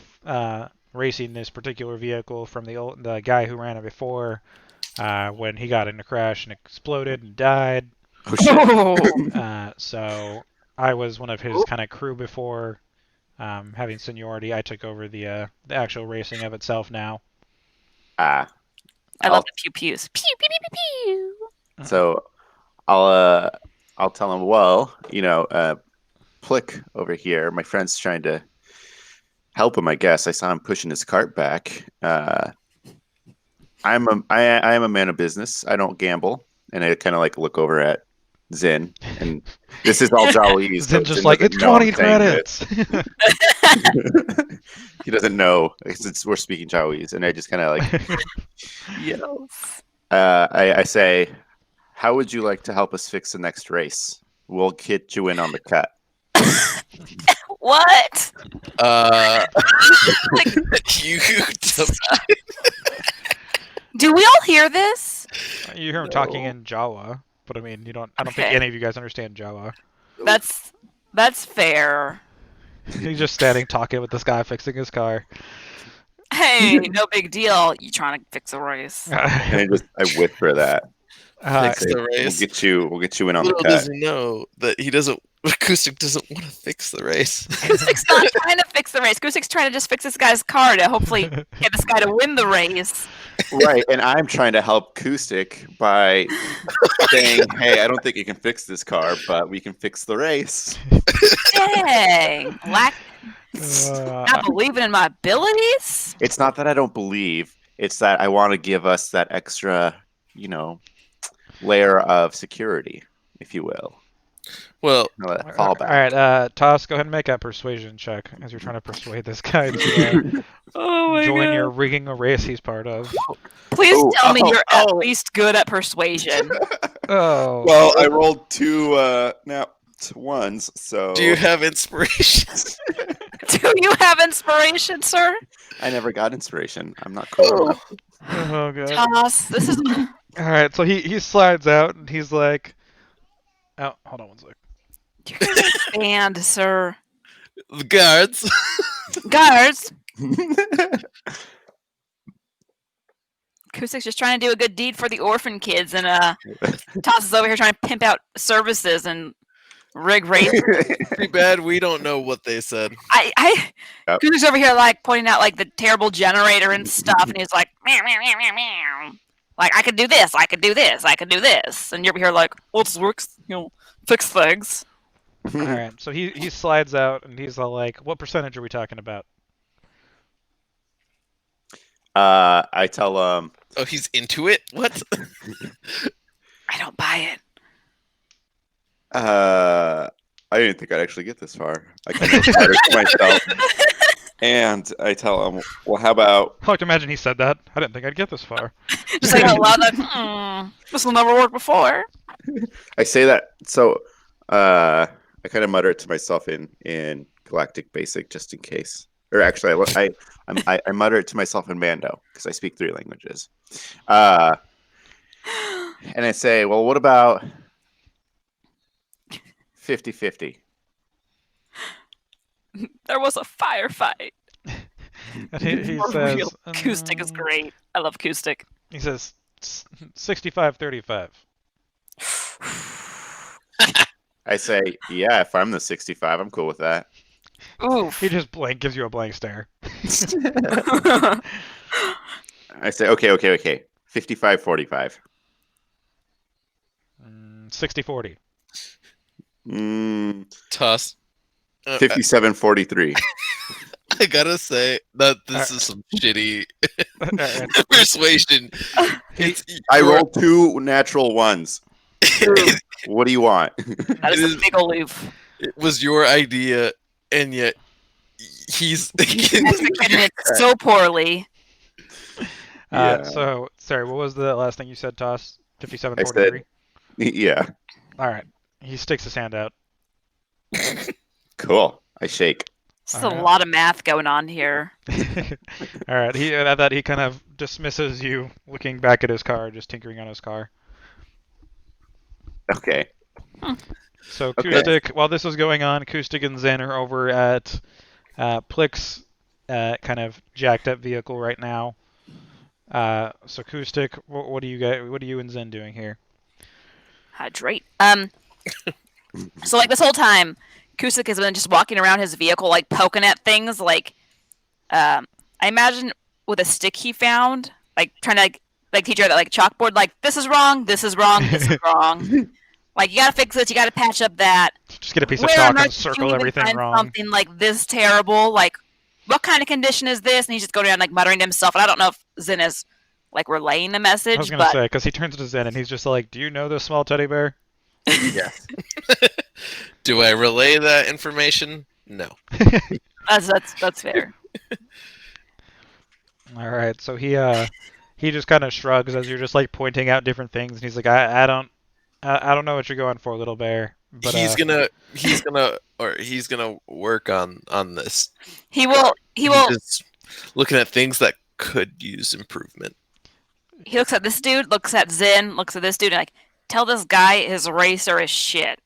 racing this particular vehicle from the guy who ran it before when he got in a crash and exploded and died. Oh, shit. So I was one of his kind of crew before. Having seniority, I took over the actual racing of itself now." I love the pew pews. Pew pew pew pew pew. So I'll tell him, well, Plick over here, my friend's trying to help him, I guess. I saw him pushing his cart back. I am a man of business. I don't gamble. And I kind of like look over at Zin, and this is all Jawese. Zin just like, it's 20 credits. He doesn't know since we're speaking Jawese, and I just kind of like, Yes. I say, how would you like to help us fix the next race? We'll get you in on the cut. What? You Do we all hear this? You hear him talking in Jawa, but I mean, I don't think Okay. any of you guys understand Jawa. That's fair. He's just standing talking with this guy fixing his car. Hey, no big deal. You trying to fix a race? And I whisper that. Fix the We'll race. get you in on the Little cut. does he know that Acoustic doesn't want to fix the race. Acoustic's not trying to fix the race. Acoustic's trying to just fix this guy's car to hopefully get this guy to win the race. Right, and I'm trying to help Acoustic by saying, hey, I don't think you can fix this car, but we can fix the race. Dang. Black Uh, not believing in my abilities? It's not that I don't believe, it's that I want to give us that extra, layer of security, if you will. Well, That all fallback. right, Toss, go ahead and make a persuasion check as you're trying to persuade this guy to Oh join your rigging a race he's part of. Please tell me you're at oh. least good at persuasion. Oh. Well, I rolled two ones, so do you have inspiration? Do you have inspiration, sir? I never got inspiration. I'm not cool enough. Oh god. Toss, this is All right, so he slides out and he's like, "Oh, hold on one sec." banned, sir. The guards. Guards, Acoustic's just trying to do a good deed for the orphan kids, and Toss is over here trying to pimp out services and rig races. Too bad we don't know what they said. I Yep. Acoustic's over here like pointing out like the terrible generator and stuff, and he's like, meow, meow, meow, meow, meow. Like I could do this, I could do this, I could do this, and you're over here like, well, this works, fix things. All right, so he slides out and he's all like, "What percentage are we talking about?" I tell Oh, he's into it? What? I don't buy it. I didn't think I'd actually get this far. I kind of started to myself, and I tell him, well, how about I like to imagine he said that. I didn't think I'd get this far. Just like out loud, like, this will never work before. I say that? So, I kind of mutter it to myself in Galactic Basic just in case. Or actually, I mutter it to myself in Mando because I speak 3 languages. And I say, well, what about 50-50? There was a firefight. And he For says, real. Acoustic is great. I love Acoustic. He says 65-35. I say, yeah, if I'm the 65, I'm cool with that. Oof. He just gives you a blank stare. I say, okay. 55-45. 60-40. Toss. 57-43. I gotta say that this is some shitty All right. persuasion. I rolled 2 natural ones. What do you want? That is a big aloof. It was your idea, and yet he's Executing it so poorly. Yeah. So, sorry, what was the last thing you said, Toss? 57-43? I said- Yeah. All right. He sticks his hand out. Cool. I shake. This is a lot of math going on here. All right. At that, he kind of dismisses you, looking back at his car, just tinkering on his car. Okay. So Okay. Acoustic, while this is going on, Acoustic and Zen are over at Plick's kind of jacked up vehicle right now. So Acoustic, what are you and Zen doing here? Hydrate. So like this whole time, Acoustic has been just walking around his vehicle, like poking at things, like I imagine with a stick he found, like trying to teacher that like chalkboard, like this is wrong, this is wrong, this is wrong. Like you gotta fix this, you gotta patch up that. Just get a piece of Where chalk on earth and did circle you even everything find wrong. something like this terrible? Like, what kind of condition is this? And he's just going around like muttering to himself. And I don't know if Zen is like relaying the message, I was gonna but say, because he turns to Zen and he's just like, "Do you know this small teddy bear?" Yes. Do I relay that information? No. that's fair. All right, so he just kind of shrugs as you're just like pointing out different things, and he's like, I don't know what you're going for, little bear. But he's gonna work on this. He will. He's just looking at things that could use improvement. He looks at this dude, looks at Zen, looks at this dude, and like, tell this guy his racer is shit.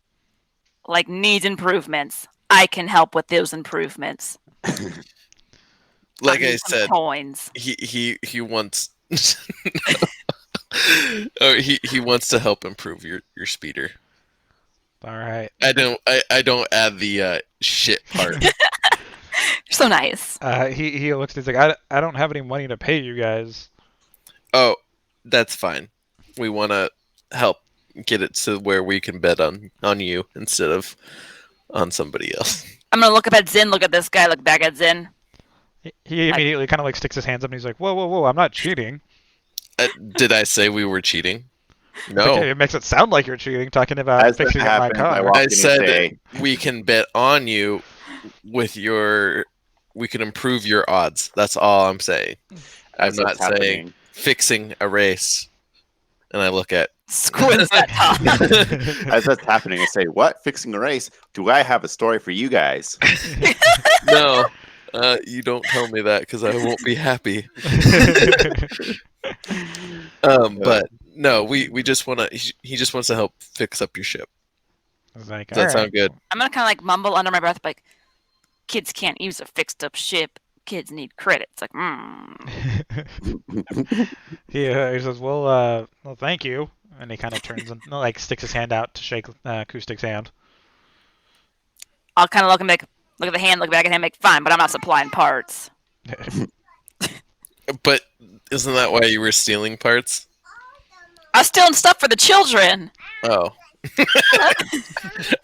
Like, needs improvements. I can help with those improvements. Like I need some said, coins. he wants or he wants to help improve your speeder. all right, I don't add the shit part. You're so nice. he looks. He's like, I don't have any money to pay you guys. Oh, that's fine. We want to help get it to where we can bet on you instead of on somebody else. I'm gonna look up at Zen, look at this guy, look back at Zen. He immediately kind of like sticks his hands up and he's like, whoa, I'm not cheating. Did I say we were cheating? No. Okay, it makes it sound like you're cheating, talking about As that fixing up my happens, I car. walk I in and said say, we can bet on you with your. We can improve your odds. That's all I'm saying. I'm as not that's saying happening, fixing a race. And I look at. Squints at Tom. as that's happening, I say, "What? Fixing a race? Do I have a story for you guys?" No, you don't tell me that because I won't be happy. But no, we just want to. He just wants to help fix up your ship. I was like, Does that "All sound right." good? I'm gonna kind of like mumble under my breath, like, kids can't use a fixed up ship. Kids need credit. It's like, he says, well, thank you. And he kind of turns and like sticks his hand out to shake Acoustic's hand. I'll kind of look and like, look at the hand, look back at him, like, fine, but I'm not supplying parts. But isn't that why you were stealing parts? I was stealing stuff for the children. Oh. I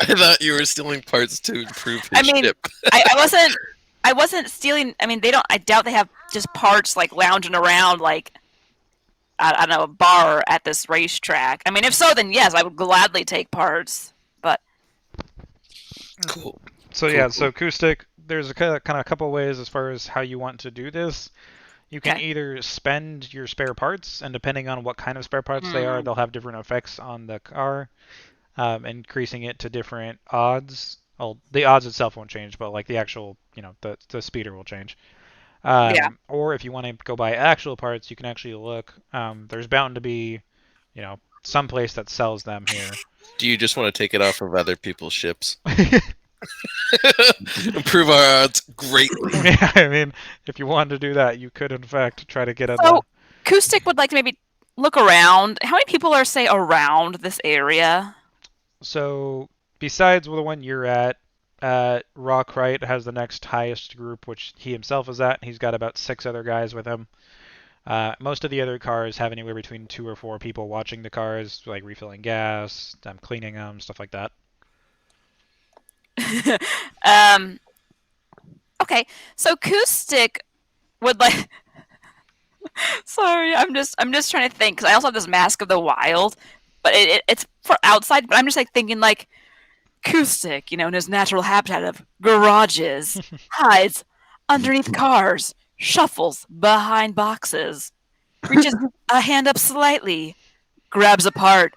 thought you were stealing parts to improve his I mean, ship. I wasn't stealing. I mean, I doubt they have just parts like lounging around like, I don't know, a bar at this racetrack. I mean, if so, then yes, I would gladly take parts. But Cool. So yeah, so Acoustic, there's a kind of a couple ways as far as how you want to do this. You can Okay. either spend your spare parts, and depending on what kind of spare parts they are, they'll have different effects on the car, increasing it to different odds. Well, the odds itself won't change, but like the actual, the speeder will change. Yeah. Or if you want to go buy actual parts, you can actually look. There's bound to be, some place that sells them here. Do you just want to take it off of other people's ships? Improve our odds greatly. Yeah, I mean, if you wanted to do that, you could in fact try to get at so, Acoustic would like to maybe look around. How many people are, say, around this area? So, besides the one you're at, Rockrite has the next highest group, which he himself is at. He's got about 6 other guys with him. Most of the other cars have anywhere between 2 or 4 people watching the cars, like refilling gas, cleaning them, stuff like that. Okay, so Acoustic would like. Sorry, I'm just trying to think because I also have this Mask of the Wild, but it's for outside. But I'm just like thinking like Acoustic, in his natural habitat of garages, hides underneath cars, shuffles behind boxes, reaches a hand up slightly, grabs a part,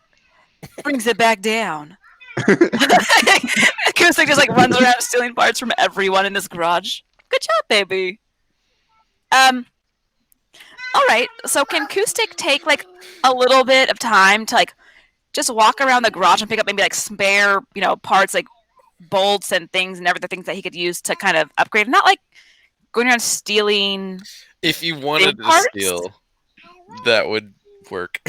brings it back down. Acoustic just like runs around stealing parts from everyone in this garage. Good job, baby. All right. So can Acoustic take like a little bit of time to like just walk around the garage and pick up maybe like spare, parts like bolts and things and other things that he could use to kind of upgrade? Not like going around stealing. If you wanted to parts? steal, that would work.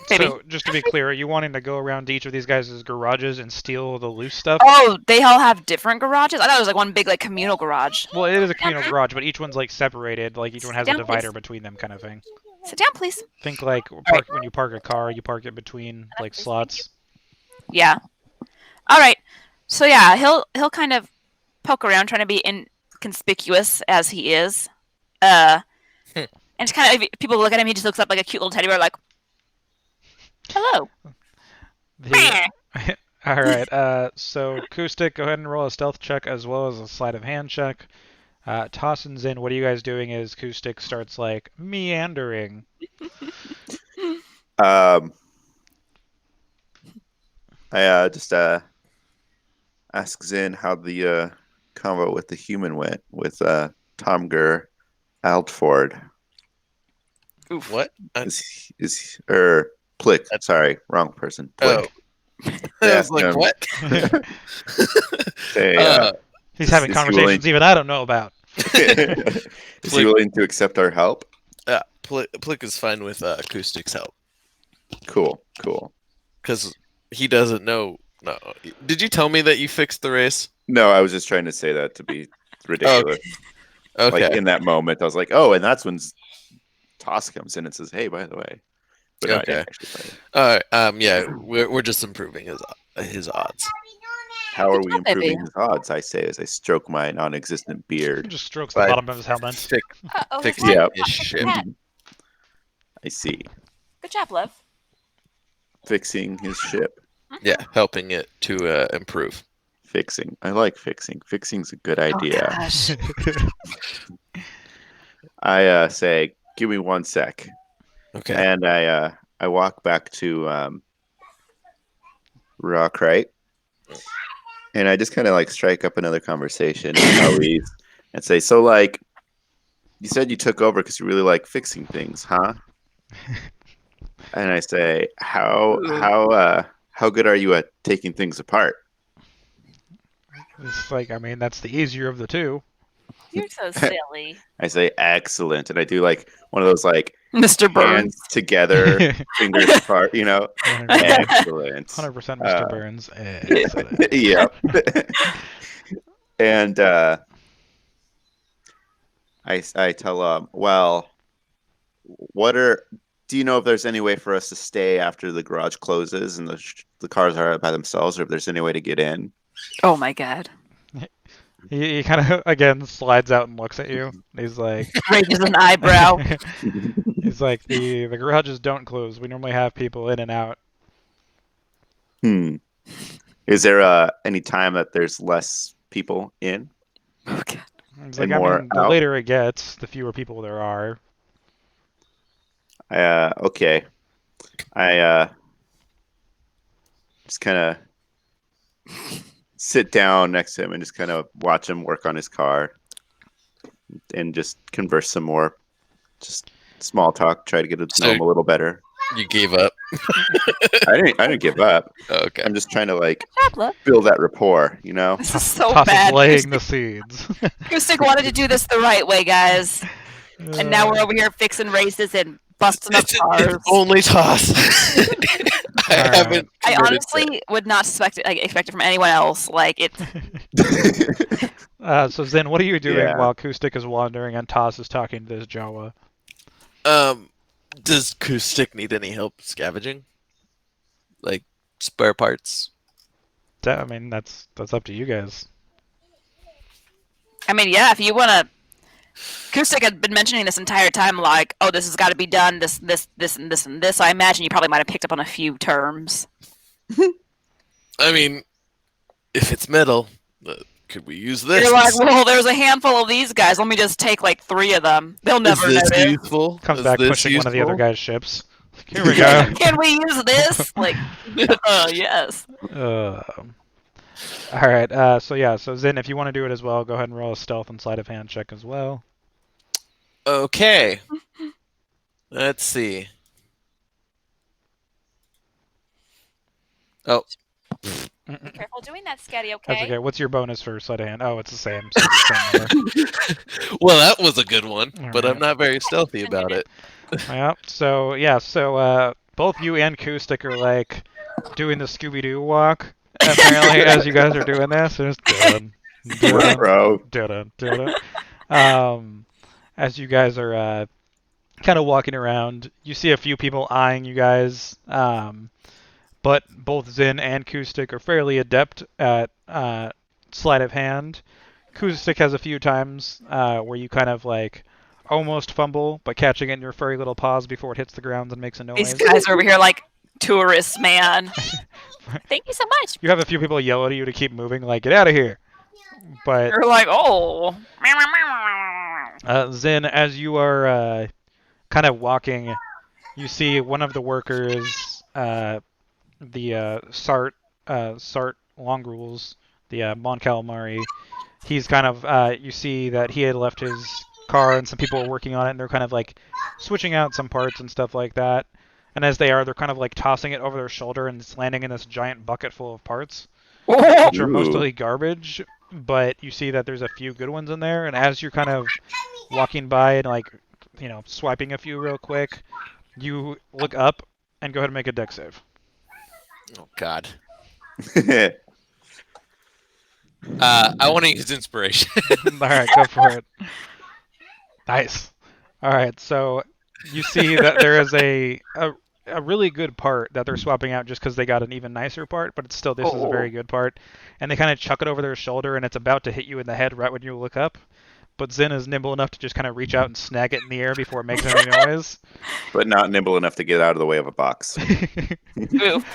Maybe. So, just to be clear, are you wanting to go around to each of these guys' garages and steal the loose stuff? Oh, they all have different garages? I thought it was like one big like communal garage. Well, it is a communal garage, but each one's like separated, like each one has a Yeah, divider it's- between them, kind of thing. Sit down, please. Think like when you park a car, you park it between like Please, thank slots. Yeah. All right. So yeah, he'll kind of poke around, trying to be inconspicuous as he is. And just kind of, if people look at him, he just looks up like a cute little teddy bear, like, "Hello." All right. So Acoustic, go ahead and roll a stealth check as well as a sleight of hand check. Toss and Zin, what are you guys doing as Acoustic starts like meandering? I just ask Zin how the convo with the human went with Tomger Altford. Oof. What? Is Plick? Sorry, wrong person. Plick. I was like, what? Hey, He's having is he conversations even I don't know about. is he willing to accept our help? Plick is fine with Acoustic's help Cool. because he doesn't know. No, did you tell me that you fixed the race? No, I was just trying to say that to be ridiculous. Okay. Like in that moment, I was like, oh, and that's when Toss comes in and says, hey, by the way. But no, I didn't actually say it. All right. Yeah, we're just improving his odds. How are Good we job, baby. improving his odds? I say as I stroke my non-existent He beard. just strokes the Right. bottom of his helmet. Fixing Yeah. his ship. I see. Good job, love. Fixing his ship. Yeah, helping it to improve. Fixing. I like fixing. Fixing's a good idea. Oh, gosh. I say, give me 1 sec. Okay. And I walk back to Rock, right? And I just kind of like strike up another conversation with Eloise and say, so like, you said you took over because you really like fixing things, huh? And I say, how good are you at taking things apart? It's like, I mean, that's the easier of the two. You're so silly. I say, excellent. And I do like one of those like Mr. Burns. hands together, fingers apart, you know? 100%, Excellent. 100% Mr. Burns. Excellent. Yeah. And I tell well, do you know if there's any way for us to stay after the garage closes and the cars are by themselves, or if there's any way to get in? Oh my god. He kind of again slides out and looks at you. He's like, Raises an eyebrow. he's like, the garages don't close. We normally have people in and out. Is there any time that there's less people in? Okay. He's like, And I more mean, the out? later it gets, the fewer people there are. Okay. I just kind of sit down next to him and just kind of watch him work on his car and just converse some more. Just small talk, try to get to know him a little better. You gave up. I didn't give up. Okay. I'm just trying to like Good job, love. build that rapport, you know? This is so Toss is bad. laying the seeds. Acoustic wanted to do this the right way, guys. And now we're over here fixing races and busting up cars. It's only Toss. I haven't. I converted honestly would not expect it from anyone else. Like it. So Zen, what are you doing Yeah. while Acoustic is wandering and Toss is talking to this Jawa? Does Acoustic need any help scavenging? Like spare parts? I mean, that's up to you guys. I mean, yeah. If you want to. Acoustic had been mentioning this entire time, like, oh, this has got to be done, this, and this, and this. So I imagine you probably might have picked up on a few terms. I mean, if it's metal, could we use this? You're like, well, there's a handful of these guys. Let me just take like 3 of them. They'll never Is this notice. useful? Comes Is back this pushing one of the other useful? guy's ships. Here we go. Can we use this? Like, yes. All right. So Zen, if you want to do it as well, go ahead and roll a stealth and sleight of hand check as well. Okay. Let's see. Oh, Be careful doing that, Scatty, That's okay? okay. What's your bonus for sleight of hand? Oh, it's the same. So it's the same number. well, that was a good one, but I'm Alright. not very stealthy about it. Yeah. So both you and Acoustic are like doing the Scooby Doo walk. Apparently, as you guys are doing this, there's Bro. as you guys are kind of walking around. You see a few people eyeing you guys, but both Zin and Kustik are fairly adept at sleight of hand. Kustik has a few times where you kind of like almost fumble, but catching it in your furry little paws before it hits the ground and makes a These noise. guys are over here like tourists, man. Thank you so much. You have a few people yell at you to keep moving, like get out of here. But They're like, oh. Zin, as you are kind of walking, you see one of the workers, the Sart Longrules, the Mon Calamari. He's kind of, you see that he had left his car and some people were working on it and they're kind of like switching out some parts and stuff like that. And as they are, they're kind of like tossing it over their shoulder and it's landing in this giant bucket full of parts, which are Ooh. mostly garbage. But you see that there's a few good ones in there. And as you're kind of walking by and like, you know, swiping a few real quick, you look up and go ahead and make a dex save. Oh God. I want to use inspiration. All right, go for it. Nice. All right, so you see that there is a really good part that they're swapping out just because they got an even nicer part, but it's still this is a very good part. And they kind of chuck it over their shoulder, and it's about to hit you in the head right when you look up. But Zin is nimble enough to just kind of reach out and snag it in the air before it makes any noise. But not nimble enough to get out of the way of a box. It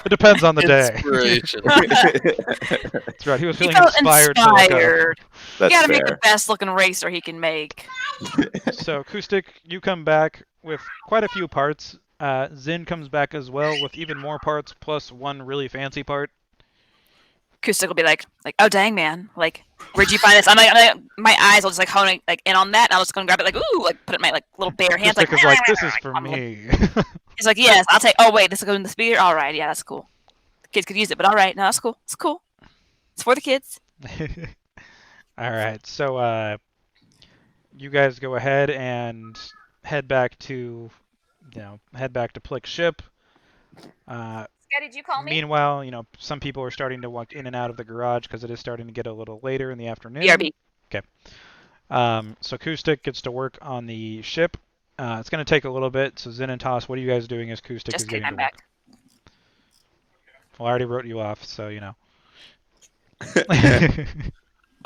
depends on the day. Inspiration. That's right. He was He feeling felt inspired to look up. inspired. You That's gotta make fair. the best looking racer he can make. So, Kustik, you come back with quite a few parts. Zin comes back as well with even more parts, plus one really fancy part. Kustik will be like, oh dang man, like where'd you find this? I'm like, my eyes will just like hone like in on that, and I'm just gonna grab it like ooh, like put it in my like little bare hands. Kustik Like, is like, this is for me. He's like, yes, I'll take. Oh wait, this will go in the speeder. All right, yeah, that's cool. The kids could use it, but all right, no, that's cool. It's cool. It's for the kids. All right, so you guys go ahead and head back to, Plick's ship. Scotty, did you call Meanwhile, some people are starting to walk in and out of the garage because it is starting to get a little later in the afternoon. BRB. So Kustik gets to work on the ship. It's going to take a little bit. So Zin and Toss, what are you guys doing as Kustik is Just getting kidding, I'm to work? back. Well, I already wrote you off, so I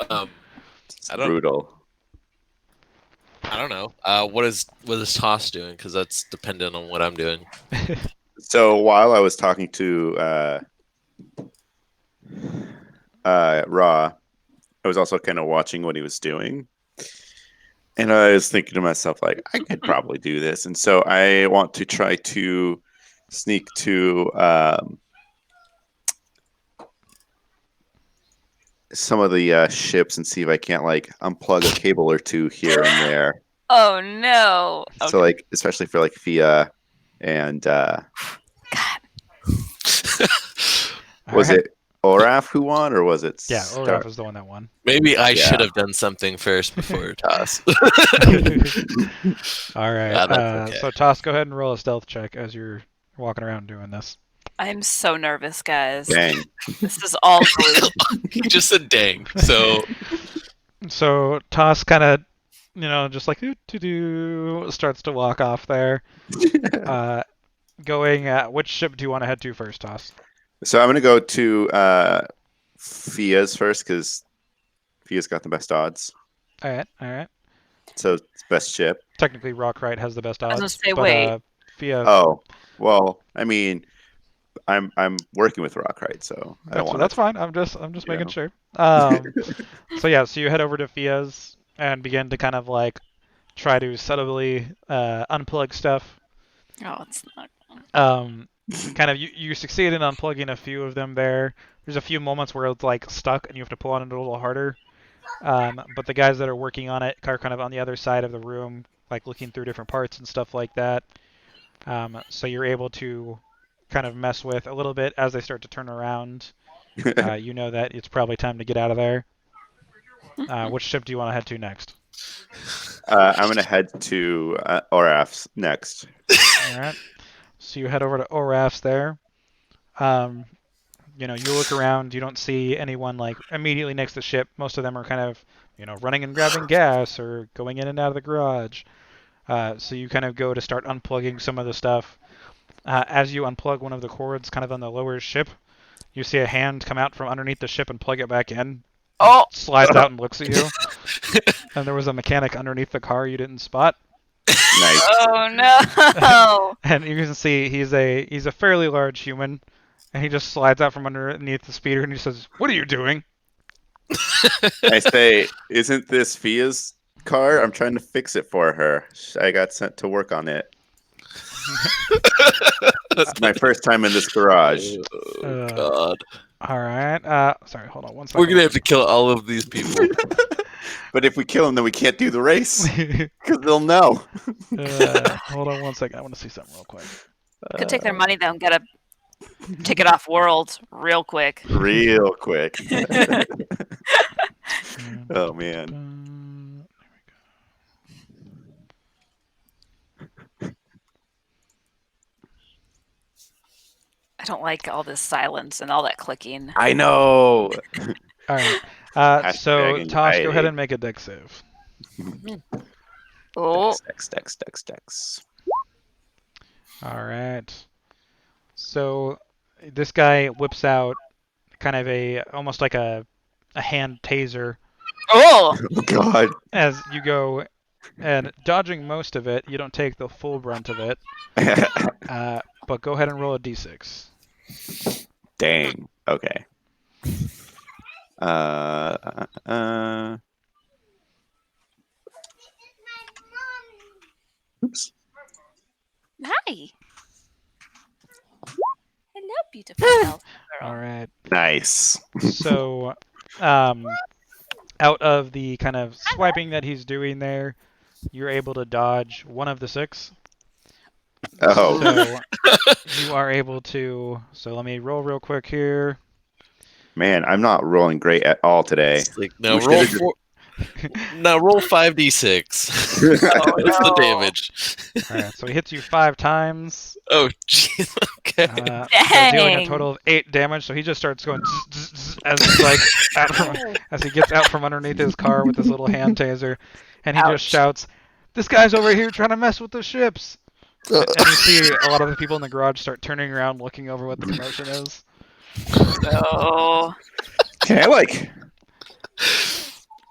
don't. Brutal. I don't know. What is Toss doing? Because that's dependent on what I'm doing. So while I was talking to Raw, I was also kind of watching what he was doing. And I was thinking to myself, like, I could probably do this. And so I want to try to sneak to some of the ships and see if I can't, like, unplug a cable or two here and there. Oh no. Okay. So, like, especially for, like, Fia and God. was it Oraf who won, or was it? Yeah, Star- Olaf is the one that won. Maybe I Yeah. should have done something first before Toss. All right. Yeah, that's okay. So Toss, go ahead and roll a stealth check as you're walking around doing this. I'm so nervous, guys. Dang. This is all blue. He just said dang. So So Toss kind of, just like starts to walk off there. Which ship do you want to head to first, Toss? So I'm gonna go to Fia's first because Fia's got the best odds. All right. So it's best ship. Technically, Rockrite has the best was odds. gonna say, but, wait. Fia, Oh, well, I mean, I'm working with Rockrite, so I don't want. that's fine. I'm just making Yeah. sure. So you head over to Fia's and begin to kind of like try to subtly unplug stuff. Oh, it's not. Kind of you succeed in unplugging a few of them there. There's a few moments where it's like stuck and you have to pull on it a little harder. But the guys that are working on it are kind of on the other side of the room, like looking through different parts and stuff like that. So you're able to kind of mess with a little bit as they start to turn around. You know that it's probably time to get out of there. Which ship do you want to head to next? I'm gonna head to Oraf's next. All right. So you head over to Oraf's there. You look around. You don't see anyone like immediately next to the ship. Most of them are kind of, running and grabbing gas or going in and out of the garage. So you kind of go to start unplugging some of the stuff. As you unplug one of the cords kind of on the lower ship, you see a hand come out from underneath the ship and plug it back in. Oh, Slides out and looks at you. And there was a mechanic underneath the car you didn't spot. Nice. oh no! And you can see he's a fairly large human, and he just slides out from underneath the speeder and he says, "What are you doing?" I say, isn't this Fia's car? I'm trying to fix it for her. I got sent to work on it. It's my first time in this garage. Oh, God. All right. Sorry, hold on one second. We're gonna have to kill all of these people. But if we kill them, then we can't do the race because they'll know. Hold on one second. I want to see something real quick. Could take their money though and get a ticket off Worlds real quick. Real quick. Mm, Oh man. I don't like all this silence and all that clicking. I know. All right. So Hashtag Tosh, go ahead anxiety. and make a deck save. Oh, Dex. All right. So this guy whips out kind of almost like a hand taser oh! Oh God. as you go, and dodging most of it, you don't take the full brunt of it. But go ahead and roll a d6. Dang. Okay. Oops. Hi. Hello, beautiful elf girl. All right. Nice. So, out of the kind of swiping that he's doing there, you're able to dodge one of the 6. Oh. So you are able to. So let me roll real quick here. Man, I'm not rolling great at all today. It's like, now We roll should've now roll 5d6. That's the no. damage. All right. So he hits you 5 times, Oh, jeez. Okay. so dealing a Dang. total of 8 damage. So he just starts going zzz, zzz, zzz, as he's like as he gets out from underneath his car with his little hand taser, and he Ouch. just shouts, "This guy's over here trying to mess with the ships!" And you see a lot of the people in the garage start turning around, looking over what the commotion is. No. Can I like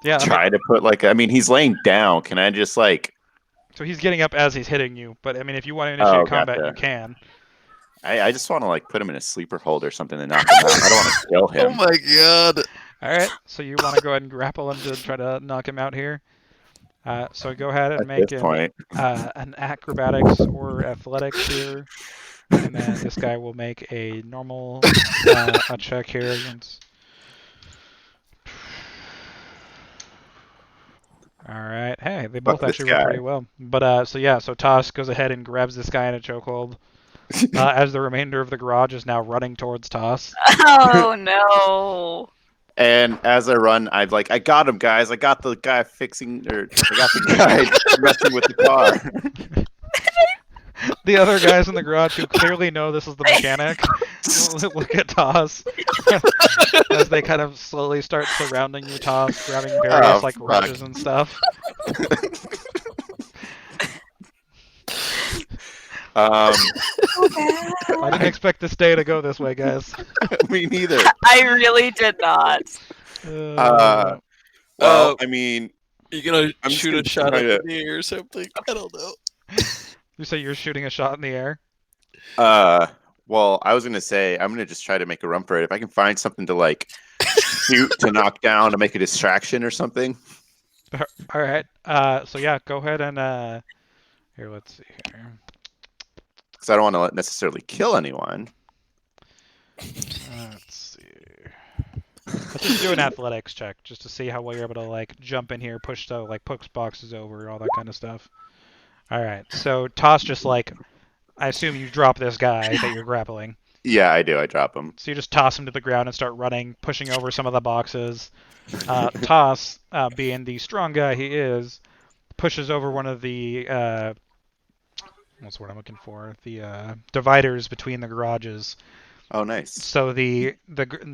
Yeah. I mean, try to put like? I mean, he's laying down. Can I just like? so he's getting up as he's hitting you, but I mean, if you want to initiate Oh, combat, gotcha. you can. I just want to like put him in a sleeper hold or something and knock him out. I don't want to kill Oh him. my God. All right. So you want to go ahead and grapple him to try to knock him out here. So go ahead and At make this point, an acrobatics or athletics here, and then this guy will make a normal a check here against. All right. Hey, they both Fuck this actually rolled guy. pretty well. But so Toss goes ahead and grabs this guy in a chokehold. As the remainder of the garage is now running towards Toss. Oh no. and as I run, I got him, guys. I got the guy fixing, or I got the guy messing with the car. The other guys in the garage who clearly know this is the mechanic look at Toss as they kind of slowly start surrounding you, Toss, grabbing various Oh, like fuck. wrenches and stuff. I didn't expect this day to go this way, guys. Me neither. I really did not. Well, I mean, You gonna I'm just shoot gonna a shot try up to- in the air or something? I don't know. You say you're shooting a shot in the air? well, I was gonna say I'm gonna just try to make a run for it. If I can find something to like shoot to knock down to make a distraction or something. All right. So yeah, go ahead and here. Let's see here. Because I don't want to necessarily kill anyone. Let's see. Let's just do an athletics check just to see how well you're able to like jump in here, push boxes over, all that kind of stuff. All right. So Toss just like, I assume you drop this guy that you're grappling. Yeah, I do. I drop him. So you just toss him to the ground and start running, pushing over some of the boxes. Toss, being the strong guy he is, pushes over one of the what's the word I'm looking for? The dividers between the garages. Oh, nice. So the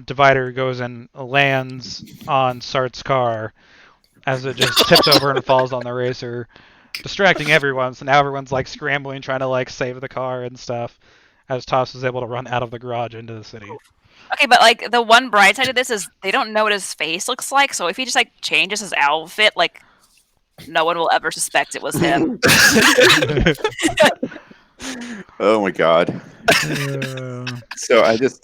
divider goes and lands on Sart's car as it just tips over and falls on the racer. distracting everyone. So now everyone's like scrambling, trying to like save the car and stuff, as Toss is able to run out of the garage into the city. Okay, but like the one bright side of this is they don't know what his face looks like. So if he just like changes his outfit, like no one will ever suspect it was him. Oh my god. So I just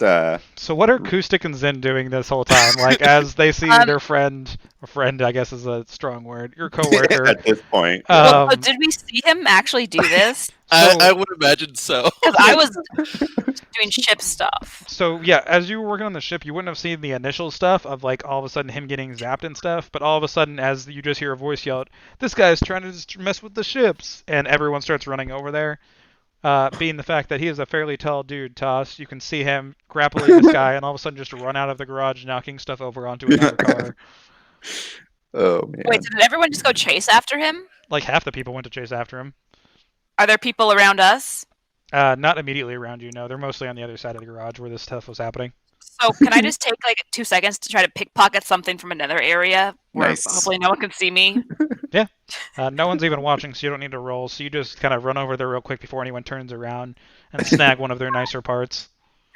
So what are Acoustic and Zen doing this whole time? Like as they see their friend I guess is a strong word, your coworker. at this point. Well, did we see him actually do this? I would imagine so. Because I was doing ship stuff. So yeah, as you were working on the ship, you wouldn't have seen the initial stuff of like all of a sudden him getting zapped and stuff, but all of a sudden as you just hear a voice yelled, "This guy's trying to just mess with the ships," and everyone starts running over there. Being the fact that he is a fairly tall dude, Toss, you can see him grappling this guy and all of a sudden just run out of the garage, knocking stuff over onto another car. Oh man. Wait, so did everyone just go chase after him? Like half the people went to chase after him. Are there people around us? Not immediately around you, no. They're mostly on the other side of the garage where this stuff was happening. So can I just take like 2 seconds to try to pickpocket something from another area where Nice. hopefully no one can see me? No one's even watching, so you don't need to roll. So you just kind of run over there real quick before anyone turns around and snag one of their nicer parts.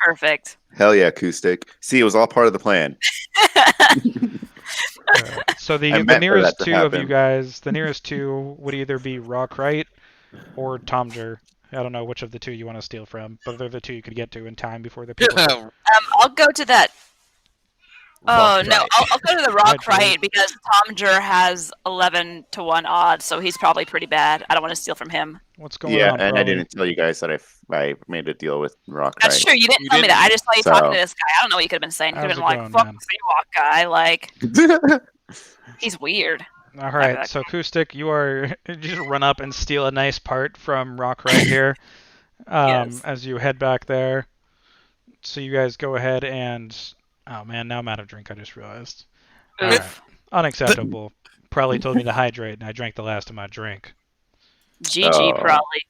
Perfect. Hell yeah, Acoustic. See, it was all part of the plan. So the meant for nearest that to two of you happen. guys, the nearest two would either be Rawkrite or Tomger. I don't know which of the two you want to steal from, but they're the two you could get to in time before the people. I'll go to that. Oh no, Right. I'll go to the rock Right. right because Tomger has 11-1 odds, so he's probably pretty bad. I don't want to steal from him. What's going Yeah, on? and I Probably? didn't tell you guys that I made a deal with Rock. That's Right? true. You didn't You tell me that. I just saw you So- talking to this guy. I don't know what you could have been saying. You could How's have been it like, going, "Fuck man? the Seawalk guy." Like he's weird. All right, Okay. so Acoustic, you just run up and steal a nice part from Rock right here. Yes. As you head back there. So you guys go ahead and oh man, now I'm out of drink. I just realized. All Oof. right. Unacceptable. Probably told me to hydrate, and I drank the last of my drink. GG Oh. probably.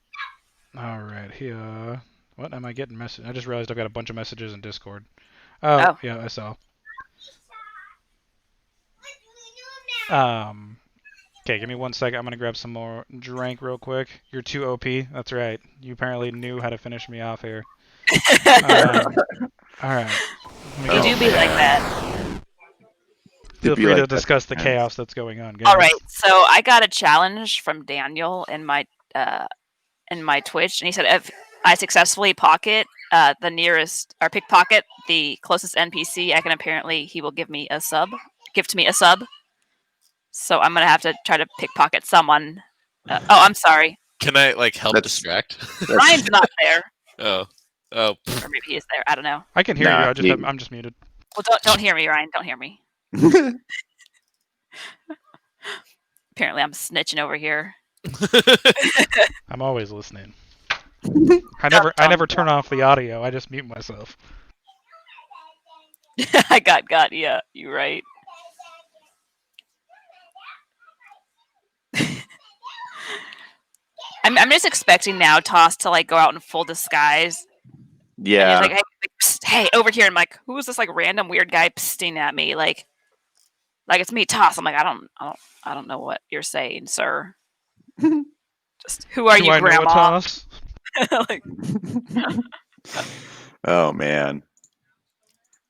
All right, here. What am I getting? Message? I just realized I've got a bunch of messages in Discord. Oh. Yeah, I saw. Okay, give me 1 second. I'm gonna grab some more drink real quick. You're too OP. That's right. You apparently knew how to finish me off here. All right. Let me You go. do be like that. Feel You'd be free to like that, discuss the man. chaos that's going on. Guys. All right, so I got a challenge from Daniel in my Twitch, and he said if I successfully pocket the nearest or pickpocket the closest NPC, he will give me a sub. Gift me a sub. So I'm gonna have to try to pickpocket someone. Oh, I'm sorry, Can I like help That's- distract? Ryan's not there, Oh, or maybe he is there. I don't know. I can hear Nah, you. I'm just muted. Well, don't hear me, Ryan. Don't hear me. Apparently, I'm snitching over here. I'm always listening. I never turn off the audio. I just mute myself. I got yeah, you're right. I'm just expecting now Toss to like go out in full disguise. And Yeah. he's like, hey, psst, hey, over here. I'm like, who's this like random weird guy psting at me? Like it's me, Toss. I'm like, I don't know what you're saying, sir. Just who are Do you, I know a Grandma? toss? Like, Oh man.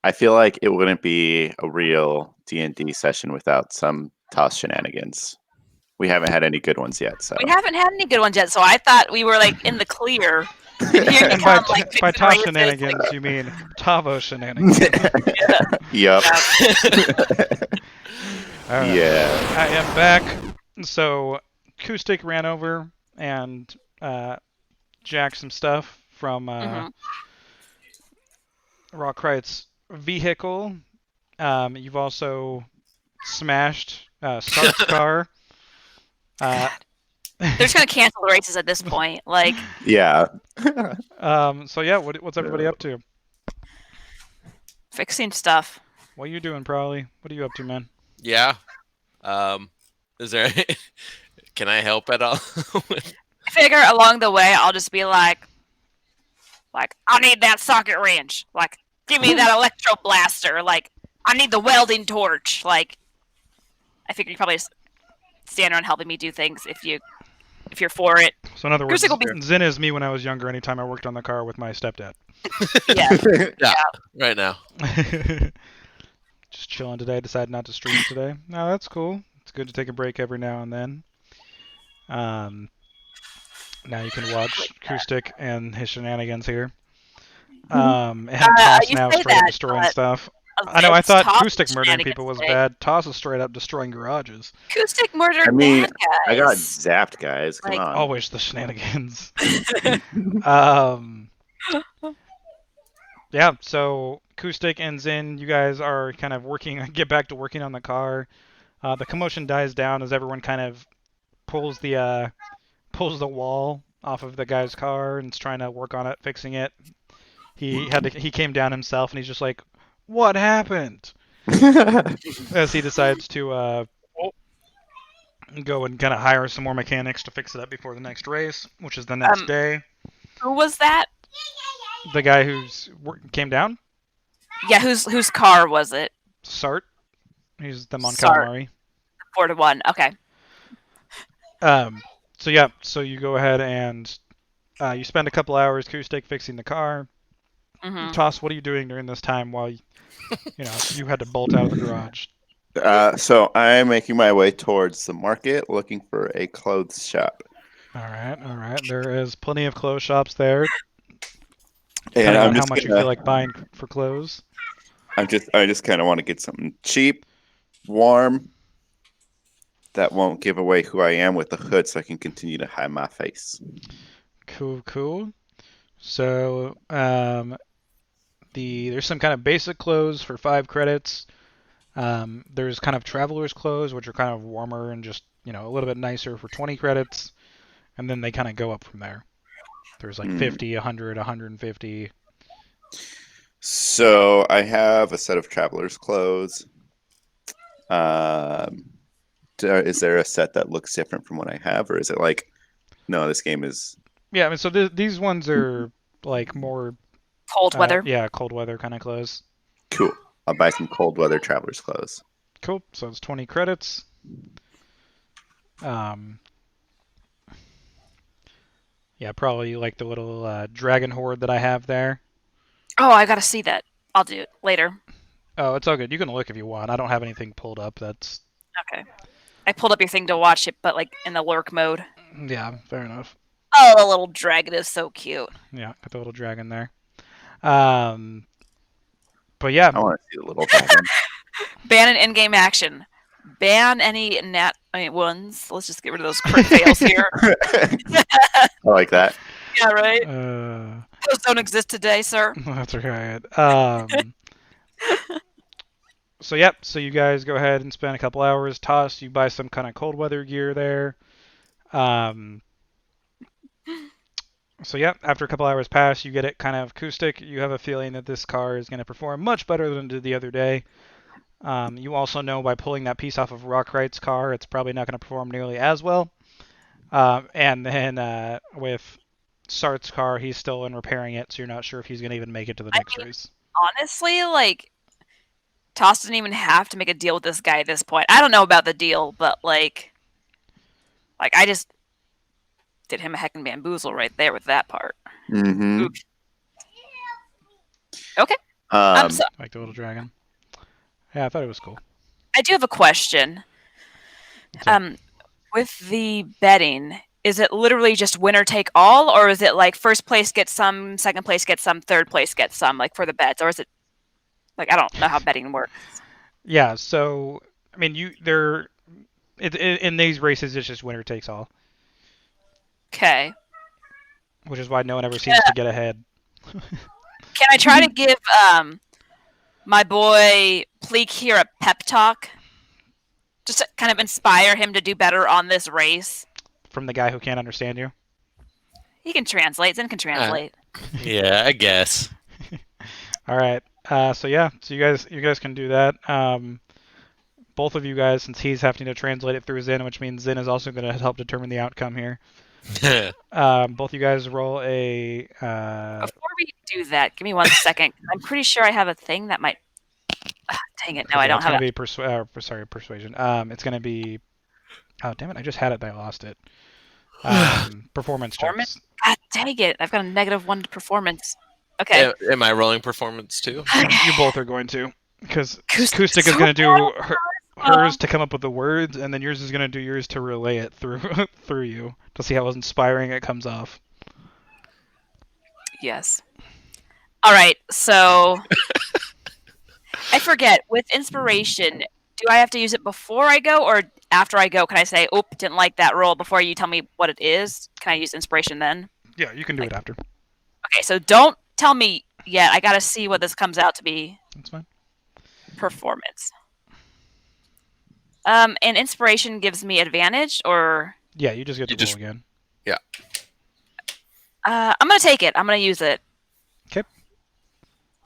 I feel like it wouldn't be a real D&D session without some toss shenanigans. We haven't had any good ones yet, so we haven't had any good ones yet, so I thought we were like in the clear. And here you And by, come, like by fixing toss races, shenanigans, like, you mean Tavo shenanigans. Yep. All right. Yeah. I am back. So, Acoustic ran over and jacked some stuff from Mhm. Rawkrite's vehicle. You've also smashed Sark's car. They're just gonna cancel the races at this point. Like, Yeah. So yeah, what's everybody up to? fixing stuff. What are you doing, Probably? What are you up to, man? yeah. Is there? Can I help at all? I figure along the way, I'll just be like, I need that socket wrench. Like, give me that electro blaster. Like, I need the welding torch. Like, I figure you probably just stand around helping me do things if you if you're for it. So in other words, Acoustic will be Zin is me when I was younger. Anytime I worked on the car with my stepdad. yeah. Right now. Just chilling today. Decided not to stream today. No, that's cool. It's good to take a break every now and then. Now you can watch Acoustic and his shenanigans here. And Toss you now say straight up that, destroying but stuff. I know. I it's thought Toss Acoustic murdering shenanigans people was today. bad. Toss is straight up destroying garages. Acoustic murdered I mean, bad guys. I got zapped, guys. Come Like- on. Always the shenanigans. Yeah, so Acoustic and Zin, you guys are kind of get back to working on the car. The commotion dies down as everyone kind of pulls the wall off of the guy's car and is trying to work on it, fixing it. He came down himself and he's just like, "What happened?" As he decides to go and kind of hire some more mechanics to fix it up before the next race, which is the next day. Who was that? The guy who's came down, Yeah, whose car was it? Sart. He's the Mon Sart. Calamari. 4-1. Okay. So you go ahead and you spend a couple hours Acoustic fixing the car. hmm Toss, what are you doing during this time while you had to bolt out of the garage? So I'm making my way towards the market looking for a clothes shop. All right. There is plenty of clothes shops there. And Depending I'm on how just much you gonna- feel like buying for clothes. I just kind of want to get something cheap, warm, that won't give away who I am with the hood, so I can continue to hide my face. Cool. So there's some kind of basic clothes for 5 credits. There's kind of traveler's clothes, which are kind of warmer and just a little bit nicer for 20 credits, and then they kind of go up from there. There's like 50, 100, 150. So I have a set of traveler's clothes. Is there a set that looks different from what I have, or is it like, no, this game is... Yeah, I mean, so these ones are like more Cold weather. Yeah, cold weather kind of clothes. Cool. I'll buy some cold weather traveler's clothes. Cool. So it's 20 credits. Yeah, probably like the little dragon horde that I have there. Oh, I gotta see that. I'll do it later. Oh, it's all good. You can look if you want. I don't have anything pulled up. That's Okay. I pulled up your thing to watch it, but like in the lurk mode. yeah, fair enough. Oh, the little dragon is so cute. Yeah, got the little dragon there. But yeah, I want to see the little dragon. Ban an in-game action. Ban any ones. Let's just get rid of those crit fails here. I like that. Yeah, right. Those don't exist today, sir. that's right. So you guys go ahead and spend a couple hours. Toss, you buy some kind of cold weather gear there. So yeah, after a couple hours pass, you get it kind of acoustic. You have a feeling that this car is going to perform much better than it did the other day. You also know by pulling that piece off of Rockright's car, it's probably not going to perform nearly as well. And then with Sart's car, he's still in repairing it, so you're not sure if he's going to even make it to the next race. Honestly, like, Toss doesn't even have to make a deal with this guy at this point. I don't know about the deal, but like I just did him a heckin' bamboozle right there with that part. Mm-hmm. Oops. Okay. I'm so- Like the little dragon. Yeah, I thought it was cool. I do have a question. With the betting, is it literally just winner take all, or is it like first place gets some, second place gets some, third place gets some, like for the bets, or is it like I don't know how betting works? Yeah, so I mean, in these races, it's just winner takes all, Okay. which is why no one ever seems to get ahead. Can I try to give my boy Pleek here a pep talk? Just to kind of inspire him to do better on this race. From the guy who can't understand you. He can translate. Zen can translate. Yeah, I guess. All right. So you guys can do that. Both of you guys, since he's having to translate it through Zen, which means Zen is also going to help determine the outcome here. Both you guys roll a. Before we do that, give me 1 second. I'm pretty sure I have a thing that might. Dang it! No, I don't have it. It's going to be persuasion. It's going to be. Oh damn it! I just had it, but I lost it. Performance Performance? checks. God dang it! I've got a -1 to performance. Okay. Am I rolling performance too? You both are going to, because Acoustic's Acoustic is so going to do hers charisma. to come up with the words, and then yours is going to do yours to relay it through through you to see how inspiring it comes off. Yes. All right. So I forget. With inspiration, do I have to use it before I go or after I go? Can I say, "Oop, didn't like that roll" before you tell me what it is? Can I use inspiration then? Yeah, you can do it after. Okay. So don't tell me yet. I got to see what this comes out to be. That's fine. Performance. And inspiration gives me advantage, or Yeah, you just get to You roll just- again. I'm gonna take it. I'm gonna use it.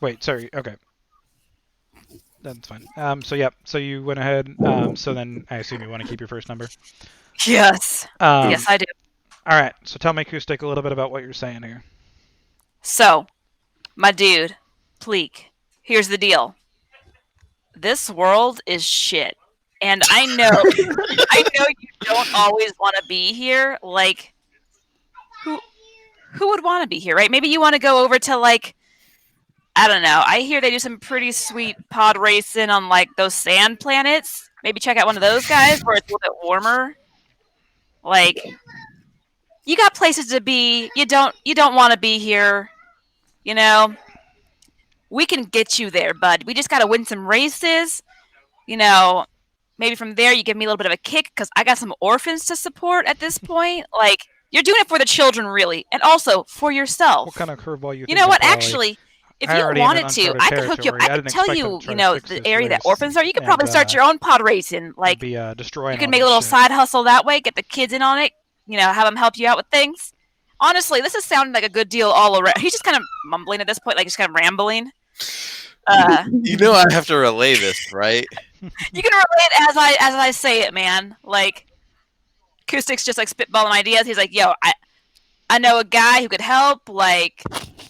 Wait, sorry. Okay. That's fine. So yep. So you went ahead. So then I assume you want to keep your first number. Yes. Yes, I do. All right. So tell me, Acoustic, a little bit about what you're saying here. So, my dude, Pleek, here's the deal. This world is shit. And I know you don't always want to be here. Like, who would want to be here, right? Maybe you want to go over to, like, I don't know. I hear they do some pretty sweet pod racing on, like, those sand planets. Maybe check out one of those guys where it's a little bit warmer. Like, you got places to be. You don't want to be here. You know, we can get you there, bud. We just got to win some races. You know, maybe from there you give me a little bit of a kick because I got some orphans to support at this point. Like, you're doing it for the children, really, and also for yourself. What kind of curveball you? You think know is what? probably- Actually, if I you already am in wanted to, uncharted I could hook you up. territory. I I didn't could tell expect them you, to try you to know, fix the this area that race orphans are. You could probably and, start your own pod racing. Like, be destroying. you could all make a this little shit. side hustle that way, get the kids in on it. You know, have them help you out with things. Honestly, this is sounding like a good deal all around. He's just kind of mumbling at this point, like just kind of rambling. You know I have to relay this, right? You can relate as I say it, man. Like, Acoustic's just like spitballing ideas. He's like, "Yo, I know a guy who could help. Like,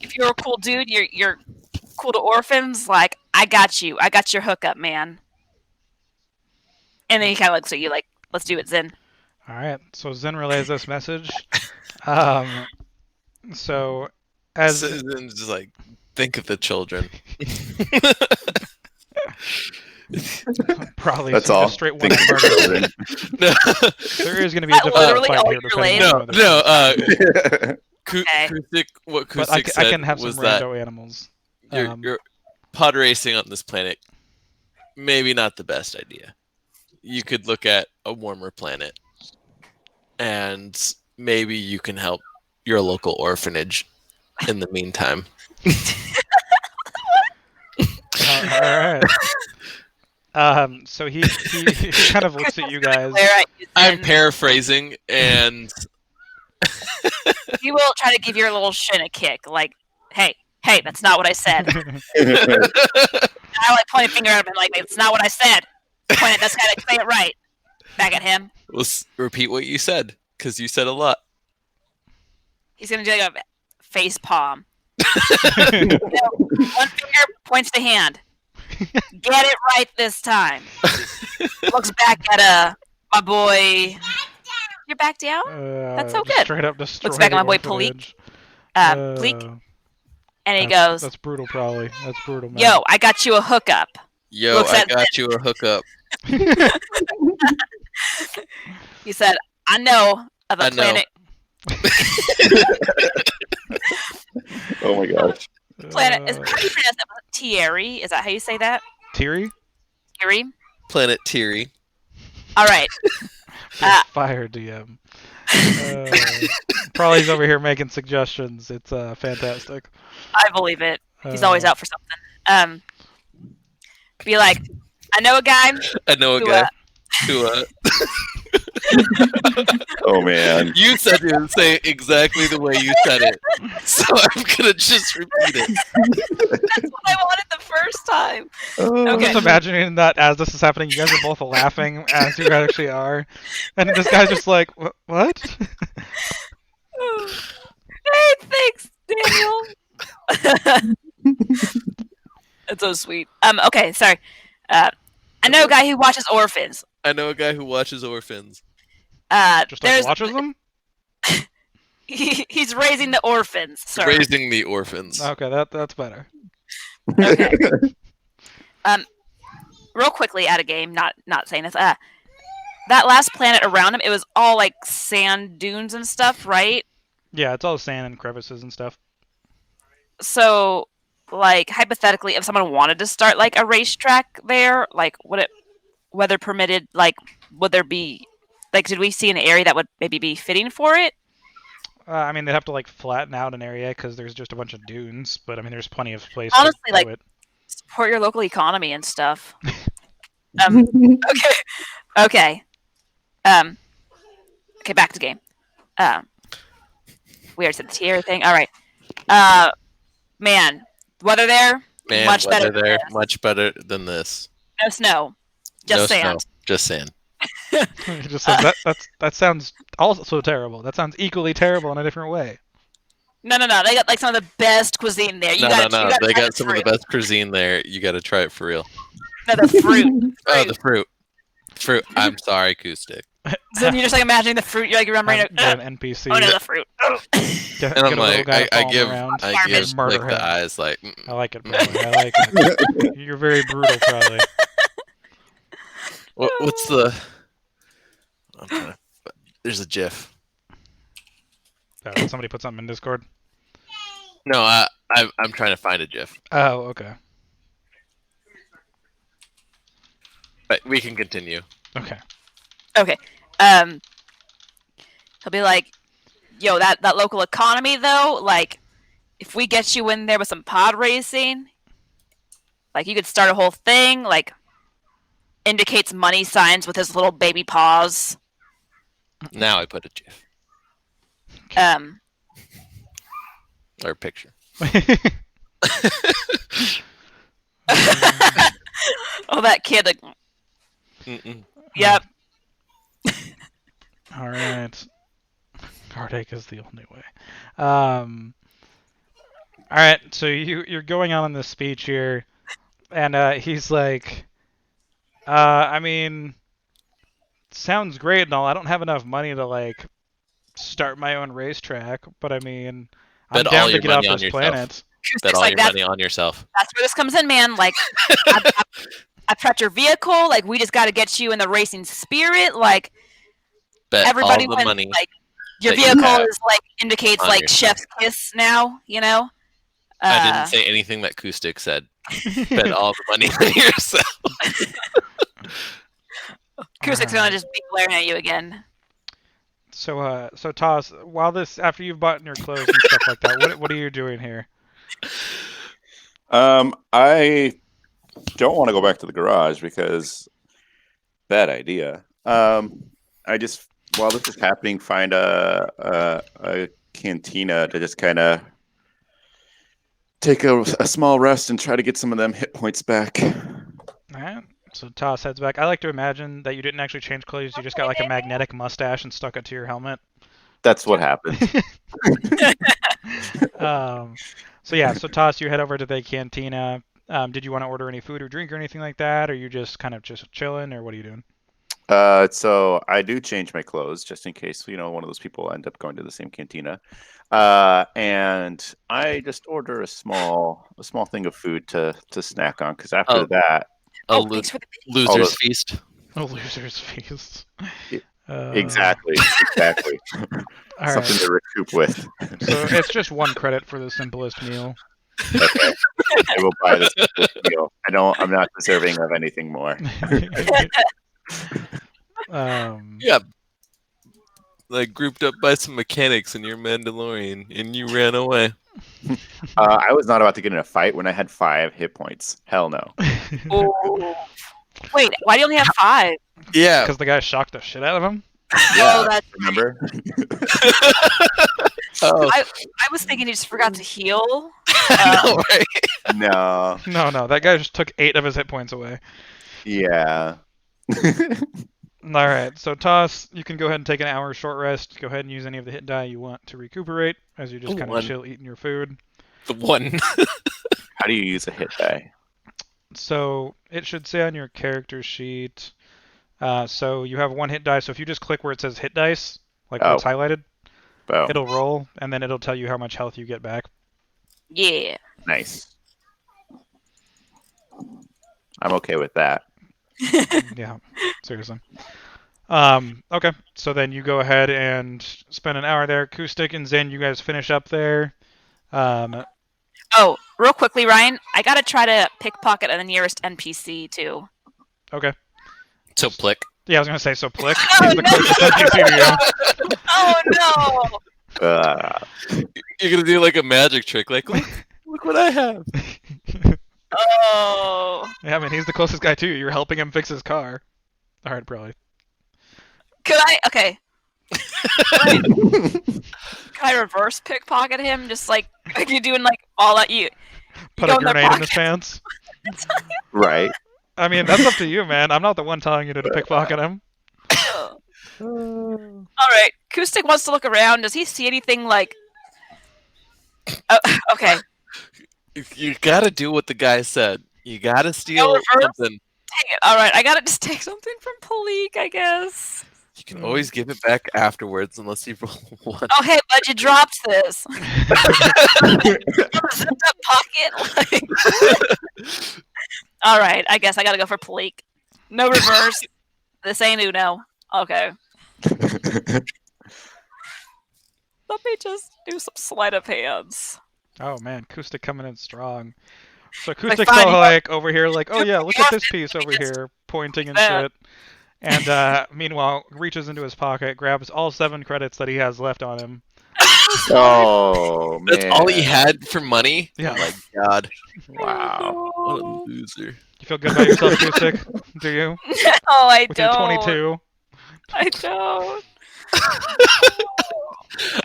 if you're a cool dude, you're cool to orphans. Like, I got you. I got your hookup, man." And then he kind of looks at you like, "Let's do it, Zen." All right. So Zen relays this message. So as So then just like think of the children. probably That's just all. straight one Think of murder. children. No, There is going to be Is a that difficult literally fight all here you depending relayed? on no, whether- no. Okay. Acoustic, what But Acoustic I said can have was some that rando animals. you're pod racing on this planet. Maybe not the best idea. You could look at a warmer planet, and maybe you can help your local orphanage in the meantime. All right. So he kind of looks at you guys. Glare at you, I'm Zen. paraphrasing, and He will try to give your little shin a kick. Like, hey, that's not what I said. And I like point a finger at him and like, it's not what I said. Point at this guy, like, say it right. Back at him. we'll repeat what you said because you said a lot. He's gonna do like a face palm. You know, one finger points to hand. Get it right this time. Looks back at my boy. You're back down? That's so good. Straight up destroyed. back at my the boy Pleek. orphanage. Bleak. And he that's- goes, That's brutal, probably. That's brutal, man. "Yo, I got you a hookup." Yo, Looks I at got you a hookup. He said, "I know of a I know. planet Oh my gosh. planet is how do you pronounce that? Thierry? Is that how you say that? Thierry? Thierry? Planet Teary. All right. Fire DM. Probably's over here making suggestions. It's fantastic. I believe it. He's always out for something. Be like, I know a guy I know a who, guy who Oh man. you said to say it exactly the way you said it. So I'm gonna just repeat it. that's what I wanted the first time. Oh. Okay. Just imagining that as this is happening, you guys are both laughing as you actually are, and this guy's just like, "What?" Hey, thanks, Daniel. That's so sweet. Okay, sorry. I know a guy who watches orphans. I know a guy who watches orphans. Just like There's watches them. He's raising the orphans, sir. Raising the orphans. Okay, that's better. Okay. Real quickly, out of game, not saying this. That last planet around him, it was all like sand dunes and stuff, right? Yeah, it's all sand and crevices and stuff. So, like hypothetically, if someone wanted to start like a racetrack there, like would it, weather permitted, like would there be, like did we see an area that would maybe be fitting for it? I mean, they'd have to like flatten out an area because there's just a bunch of dunes. But I mean, there's plenty of place Honestly, to like do it. support your local economy and stuff. Okay. Okay. Okay, back to game. We already said the tier thing. All right. Man, weather there, Man, much better weather than there, this. much better than this. No snow, just No sand. snow, just sand. He just says that sounds also terrible. That sounds equally terrible in a different way. No. They got like some of the best cuisine there. You No. gotta They try got some of the fruit. best cuisine there. You got to try it for real. No, the fruit. Oh, the fruit. Fruit. I'm sorry, Acoustic. So you're just like imagining the fruit. You're like remembering. Get an NPC. Oh no, the fruit. Get, And get I'm a little like, guy to I follow give, him around. I give Murder like the him. eyes, like. I like it, probably. I like it. You're very brutal, probably. What's the? I'm trying to, there's a GIF. Did somebody put something in Discord? No, I'm trying to find a GIF. Oh, okay. But we can continue. Okay. Okay. He'll be like, yo, that local economy though, like, if we get you in there with some pod racing, like you could start a whole thing, like indicates money signs with his little baby paws. Now I put a GIF or a picture. Oh, that kid, like, Mm-mm. yep. All right. Heartache is the only way. All right. So you're going on in this speech here, and he's like, I mean, sounds great and all. I don't have enough money to like start my own racetrack, but I mean, I'm Bet all down to your get off money on this yourself. planet. Bet all Like, your that's money on yourself. where this comes in, man. Like, I prepped your vehicle. Like, we just got to get you in the racing spirit. Like, Bet everybody all the wins. money. Like, your that you vehicle have is like indicates on like yourself. chef's kiss now. You know. I didn't say anything that Acoustic said. Bet all the money on yourself. Acoustic's gonna just be glaring at you again. So Toss, while this, after you've bought your clothes and stuff like that, what are you doing here? I don't want to go back to the garage because bad idea. I just, while this is happening, find a cantina to just kind of take a small rest and try to get some of them hit points back. All right. So Toss heads back. I like to imagine that you didn't actually change clothes. You just got like a magnetic mustache and stuck it to your helmet. That's what happened. So yeah, so Toss, you head over to the cantina. Did you want to order any food or drink or anything like that, or you just kind of just chilling, or what are you doing? So I do change my clothes just in case, one of those people end up going to the same cantina. And I just order a small thing of food to snack on because after Oh. that, Thanks for the Loser's feast. A loser's feast. exactly. All Something right. to recoup with. So it's just 1 credit for the simplest meal. Okay. I will buy this meal. I'm not deserving of anything more. Yeah. Like grouped up by some mechanics in your Mandalorian, and you ran away. I was not about to get in a fight when I had 5 hit points. Hell no. Oh. Wait, why do you only have 5? Yeah. Because the guy shocked the shit out of him. Yeah, Oh, that's. remember? Oh, I was thinking he just forgot to heal. I know, right? No. No, that guy just took 8 of his hit points away. Yeah. All right, so Toss, you can go ahead and take an hour short rest. Go ahead and use any of the hit die you want to recuperate as you just kind of One. chill eating your food. The one. How do you use a hit die? So it should say on your character sheet. So you have 1 hit die. So if you just click where it says hit dice, like where it's highlighted, Boom. It'll roll, and then it'll tell you how much health you get back. Yeah. Nice. I'm okay with that. Yeah, seriously. Okay, so then you go ahead and spend an hour there. Acoustic and Zen, you guys finish up there. Oh, real quickly, Ryan, I gotta try to pickpocket the nearest NPC too. Okay. So Plick. Yeah, I was gonna say, so Plick Oh, is the closest NPC to you. Oh no! You're gonna do like a magic trick, like look what I have. Oh, Yeah, I mean, he's the closest guy to you. You're helping him fix his car. Alright, probably. could I? Okay. Can I reverse pickpocket him? Just like you doing like all that you Put go a in their grenade in his pockets. pants. Right. I mean, that's up to you, man. I'm not the one telling you to pickpocket him. All right, Acoustic wants to look around. Does he see anything like? Okay. You gotta do what the guy said. You gotta steal reverse? something. Dang it. All right, I gotta just take something from Palik, I guess. You can always give it back afterwards, unless you roll one. Oh, hey, bud, you dropped this. Zipped up pocket. Like... All right, I guess I gotta go for Palik. No reverse. This ain't Uno. Okay. Let me just do some sleight of hands. Oh man, Acoustic coming in strong. So Like, Acoustic's fine, all you- like over here, like, oh yeah, look at this Yeah, piece let me over just- here, pointing and that. shit. And meanwhile, reaches into his pocket, grabs all 7 credits that he has left on him. Oh man. That's all he had for money. Yeah. Oh my god. Wow. What a loser. You feel good about yourself, Acoustic? Do you? No, I With your don't. 22. I don't.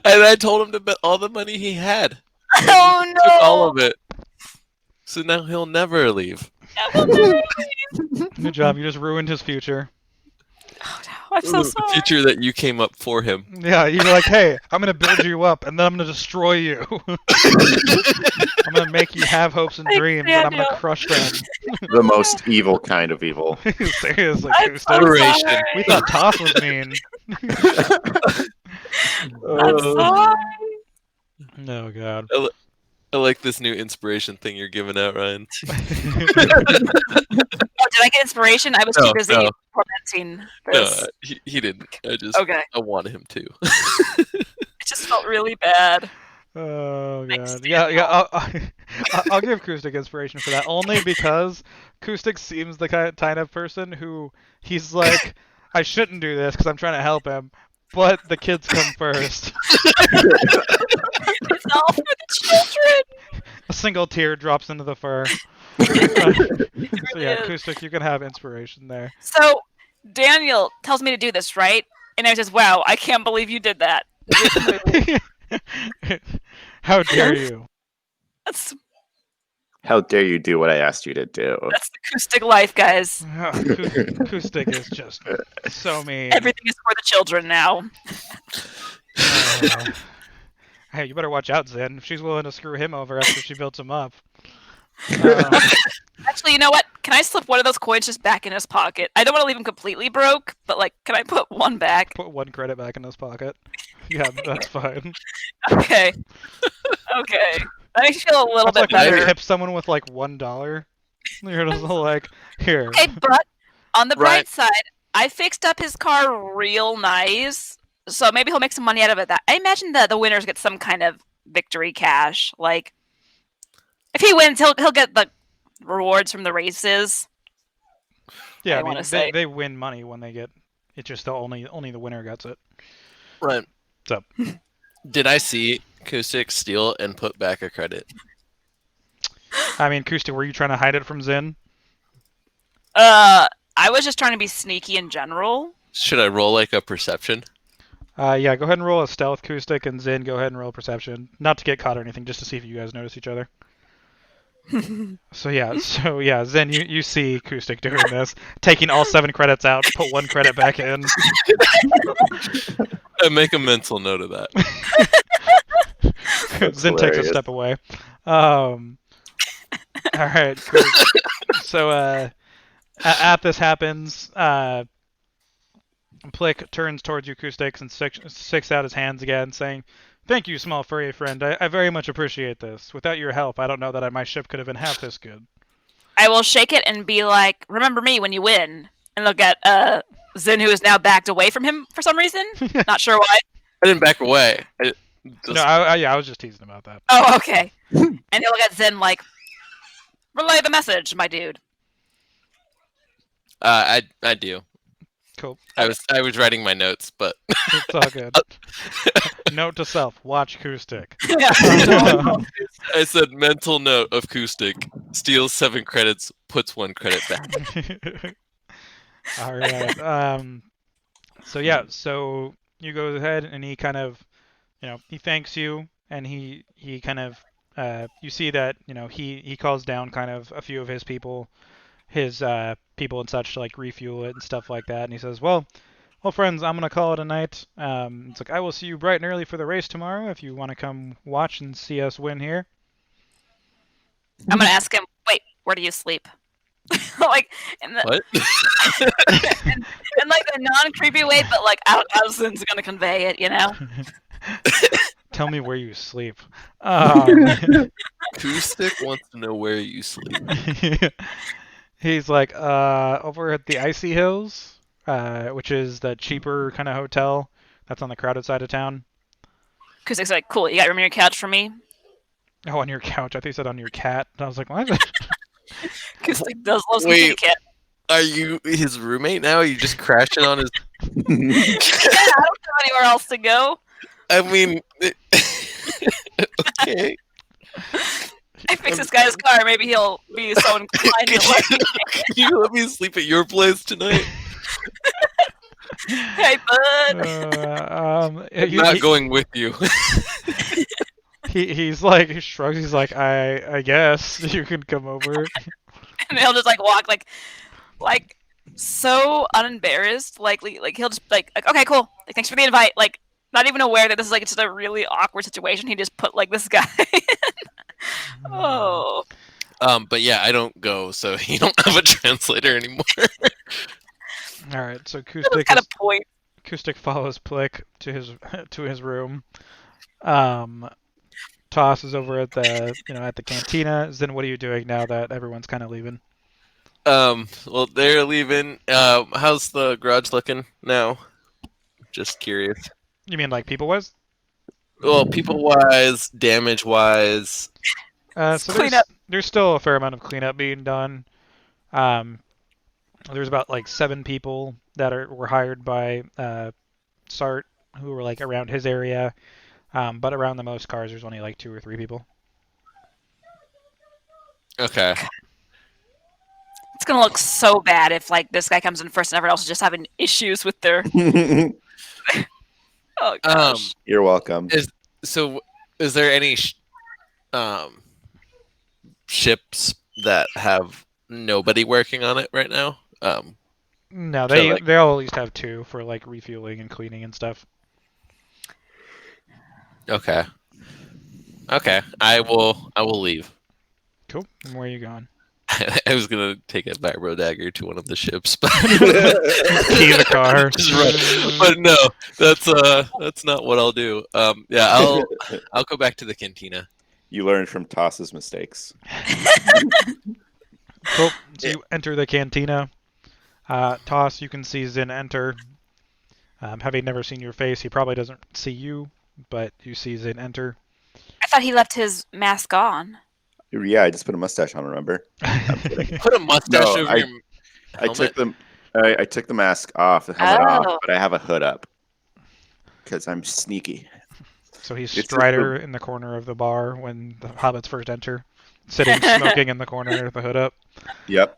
And I told him to bet all the money he had. Oh no! Took all of it. So now he'll never leave. Good job, you just ruined his future. Oh, no, I'm so The sorry. future that you came up for him. Yeah, you're like, hey, I'm gonna build you up, and then I'm gonna destroy you. I'm gonna make you have hopes and Thanks, dreams, and I'm gonna Daniel. crush them. The most evil kind of evil. Seriously, I'm Acoustic. so Liberation. sorry. We thought Toss was mean. I'm sorry. No, God. I like this new inspiration thing you're giving out, Ryan. Oh, did I get inspiration? I was too No, busy no. tormenting No, this. he didn't. Okay. I wanted him to. It just felt really bad. Oh Thanks, god, yeah, Daniel. I'll give Acoustic inspiration for that only because Acoustic seems the kind of person who he's like, I shouldn't do this because I'm trying to help him, but the kids come first. It's all for the children. A single tear drops into the fur. It So really yeah, is. Acoustic, you can have inspiration there. So Daniel tells me to do this, right? And I says, "Wow, I can't believe you did that." How dare you? That's How dare you do what I asked you to do? the Acoustic life, guys. Acoustic is just so mean. Everything is for the children now. Uh, hey, you better watch out, Zen. If she's willing to screw him over after she builds him up. Actually, you know what? Can I slip one of those coins just back in his pocket? I don't want to leave him completely broke, but like, can I put one back? Put 1 credit back in his pocket. Yeah, that's fine. Okay. Okay. That makes me feel a little That's bit like when you better. tip someone with like $1. You're just like, here. Okay, but on the Right. bright side, I fixed up his car real nice, so maybe he'll make some money out of it. That I imagine that the winners get some kind of victory cash. Like, if he wins, he'll get the rewards from the races. Yeah, I I mean, wanna say- they win money when they get. It's just the only the winner gets it. Ryan. What's up? Did I see Acoustic steal and put back a credit? I mean, Kusta, were you trying to hide it from Zen? I was just trying to be sneaky in general. Should I roll like a perception? Yeah, go ahead and roll a stealth acoustic, and Zen, go ahead and roll a perception. Not to get caught or anything, just to see if you guys notice each other. So yeah, Zen, you see acoustic doing this, taking all 7 credits out, put 1 credit back in. I make a mental note of that. Zen takes a hilarious. step away. All right, cool. So at this happens, Plick turns towards you, Acoustic, and sticks out his hands again, saying, "Thank you, small furry friend. I very much appreciate this. Without your help, I don't know that my ship could have been half this good." I will shake it and be like, "Remember me when you win." And look at Zin, who is now backed away from him for some reason. Not sure why. I didn't back away. No, I was just teasing about that. Oh, okay. And he'll look at Zin like, "Relay the message, my dude." I do. Cool. I was writing my notes, but It's all good. Note to self: watch Acoustic. I said mental note of Acoustic. Steals 7 credits, puts 1 credit back. All right. So yeah. So you go ahead, and he kind of, he thanks you, and he kind of, you see that, he calls down kind of a few of his people, people and such to like refuel it and stuff like that, and he says, well, friends, I'm gonna call it a night. It's like, I will see you bright and early for the race tomorrow if you want to come watch and see us win here. I'm gonna ask him, "Wait, where do you sleep?" Like in the What? in like the non-creepy way, but like I don't know how Zin's gonna convey it, Tell me where you sleep. Acoustic wants to know where you sleep. He's like, over at the Icy Hills, which is the cheaper kind of hotel that's on the crowded side of town. Acoustic's like, "Cool, you got room on your couch for me?" Oh, on your couch. I think you said on your cat. And I was like, what? Acoustic does love some Wait. kitty cat. Are you his roommate now? Are you just crashing on his? Yeah, I don't have anywhere else to go. I mean, okay. I fix this guy's car. Maybe he'll be so inclined to let me. Can you let me sleep at your place tonight? Hey, bud. I'm not going with you. He's like, he shrugs. He's like, I guess you can come over. And he'll just like walk like so unembarrassed. Like he'll just like, okay, cool. Like, thanks for the invite. Like, not even aware that this is like just a really awkward situation. He just put like this guy. Oh. But yeah, I don't go, so you don't have a translator anymore. All right, so That was kind of point. Acoustic follows Plick to his room. Toss is over at the at the cantina. Zen, what are you doing now that everyone's kind of leaving? Well, they're leaving. How's the garage looking now? Just curious. You mean like people wise? Well, people-wise, damage-wise. So Cleanup. there's still a fair amount of cleanup being done. There's about like 7 people that were hired by Sart, who were like around his area. But around the most cars, there's only like 2 or 3 people. Okay. It's gonna look so bad if like this guy comes in first and everyone else is just having issues with their. Oh gosh. You're welcome. So, is there any ships that have nobody working on it right now? No, So, like- they'll at least have 2 for like refueling and cleaning and stuff. Okay. Okay. I will leave. Cool. And where are you going? I was gonna take a vibro dagger to one of the ships, but Key the car. Just run. But no, that's not what I'll do. Yeah, I'll go back to the cantina. You learn from Toss's mistakes. Cool. So you enter the cantina. Toss, you can see Zin enter. Having never seen your face, he probably doesn't see you, but you see Zin enter. I thought he left his mask on. Yeah, I just put a mustache on. Remember? Put a mustache No, over your helmet. I took the mask off, the helmet Oh. off, but I have a hood up because I'm sneaky. So he's It's Strider in the corner of the bar when the hobbits first enter, sitting smoking in the corner with the hood up. Yep.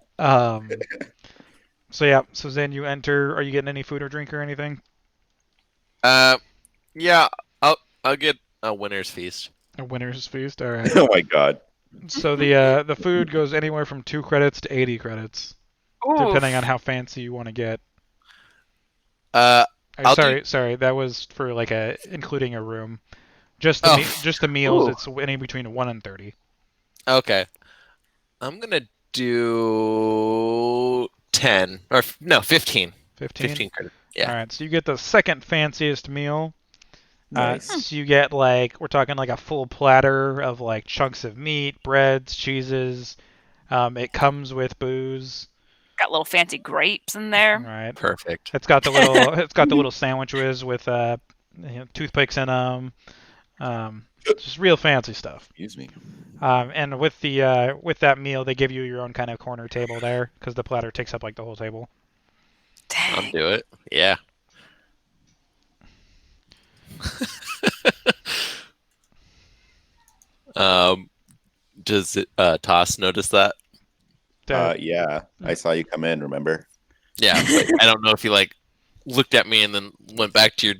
So yeah, so Zin, you enter. Are you getting any food or drink or anything? Yeah, I'll get a winner's feast. A winner's feast. All right. Oh my god. So the food goes anywhere from 2 credits to 80 credits, depending on how fancy you want to get. I'll Sorry, that was for like including a room. Just the meals, Ooh. it's any between 1 and 30. Okay. I'm gonna do 10 or no 15. 15. 15 credits. Yeah. All right, so you get the second fanciest meal. Nice. So you get like we're talking like a full platter of like chunks of meat, breads, cheeses. It comes with booze. Got little fancy grapes in there. Right. Perfect. It's got the little sandwiches with toothpicks in them. Just real fancy stuff. Excuse me. And with that meal, they give you your own kind of corner table there because the platter takes up like the whole table. I'll Dang. do it. Yeah. Does it Toss notice that? Yeah, I saw you come in. Remember? Yeah. But I don't know if you like looked at me and then went back to your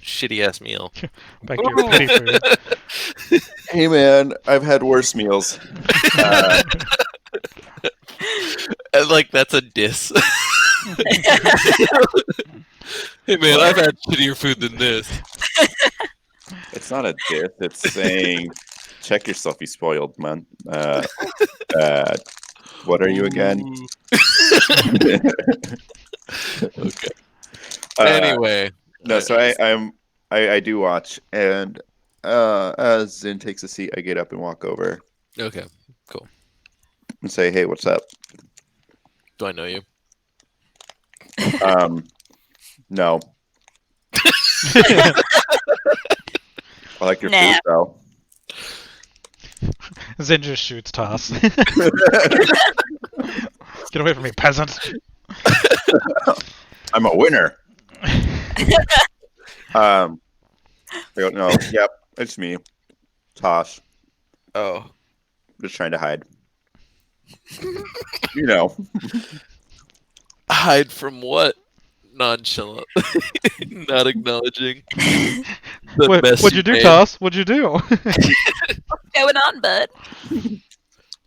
shitty ass meal. Back to your pity food. Hey, man, I've had worse meals. And, like that's a diss. Hey man, I've had shittier food than this. It's not a diss. It's saying, check yourself, you spoiled man. What are you again? Okay. Uh, Anyway. No, so I do watch, and as Zin takes a seat, I get up and walk over Okay. and say, "Hey, what's up?" Do I know you? No. I like your Nah. food, though. Zin just shoots Toss. Get away from me, peasant. I'm a winner. I go, no, yep, it's me, Tosh. Oh. Just trying to hide. You know, Hide from what? Nonchalant. Not acknowledging. The mess What'd you do, made. Toss? What'd you do? What's going on, bud?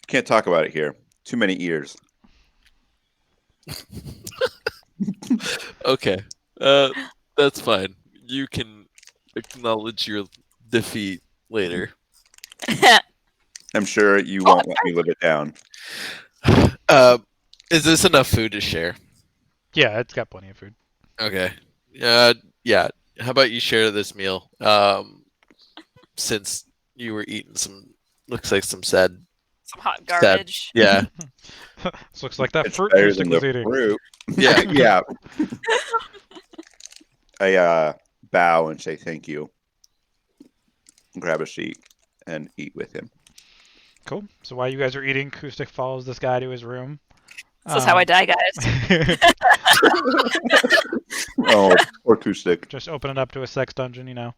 can't talk about it here. Too many ears. Okay. That's fine. You can acknowledge your defeat later. I'm sure you won't let me live it down. Is this enough food to share? Yeah, it's got plenty of food. Okay. Yeah. How about you share this meal? Since you were eating looks like some sad. Some hot garbage. Yeah. This looks like that It's fruit better Acoustic than was the eating. fruit. Yeah. Yeah. I bow and say thank you. Grab a sheet and eat with him. Cool. So while you guys are eating, Acoustic follows this guy to his room. This is how I die, guys. Oh, poor acoustic. Just open it up to a sex dungeon, you know.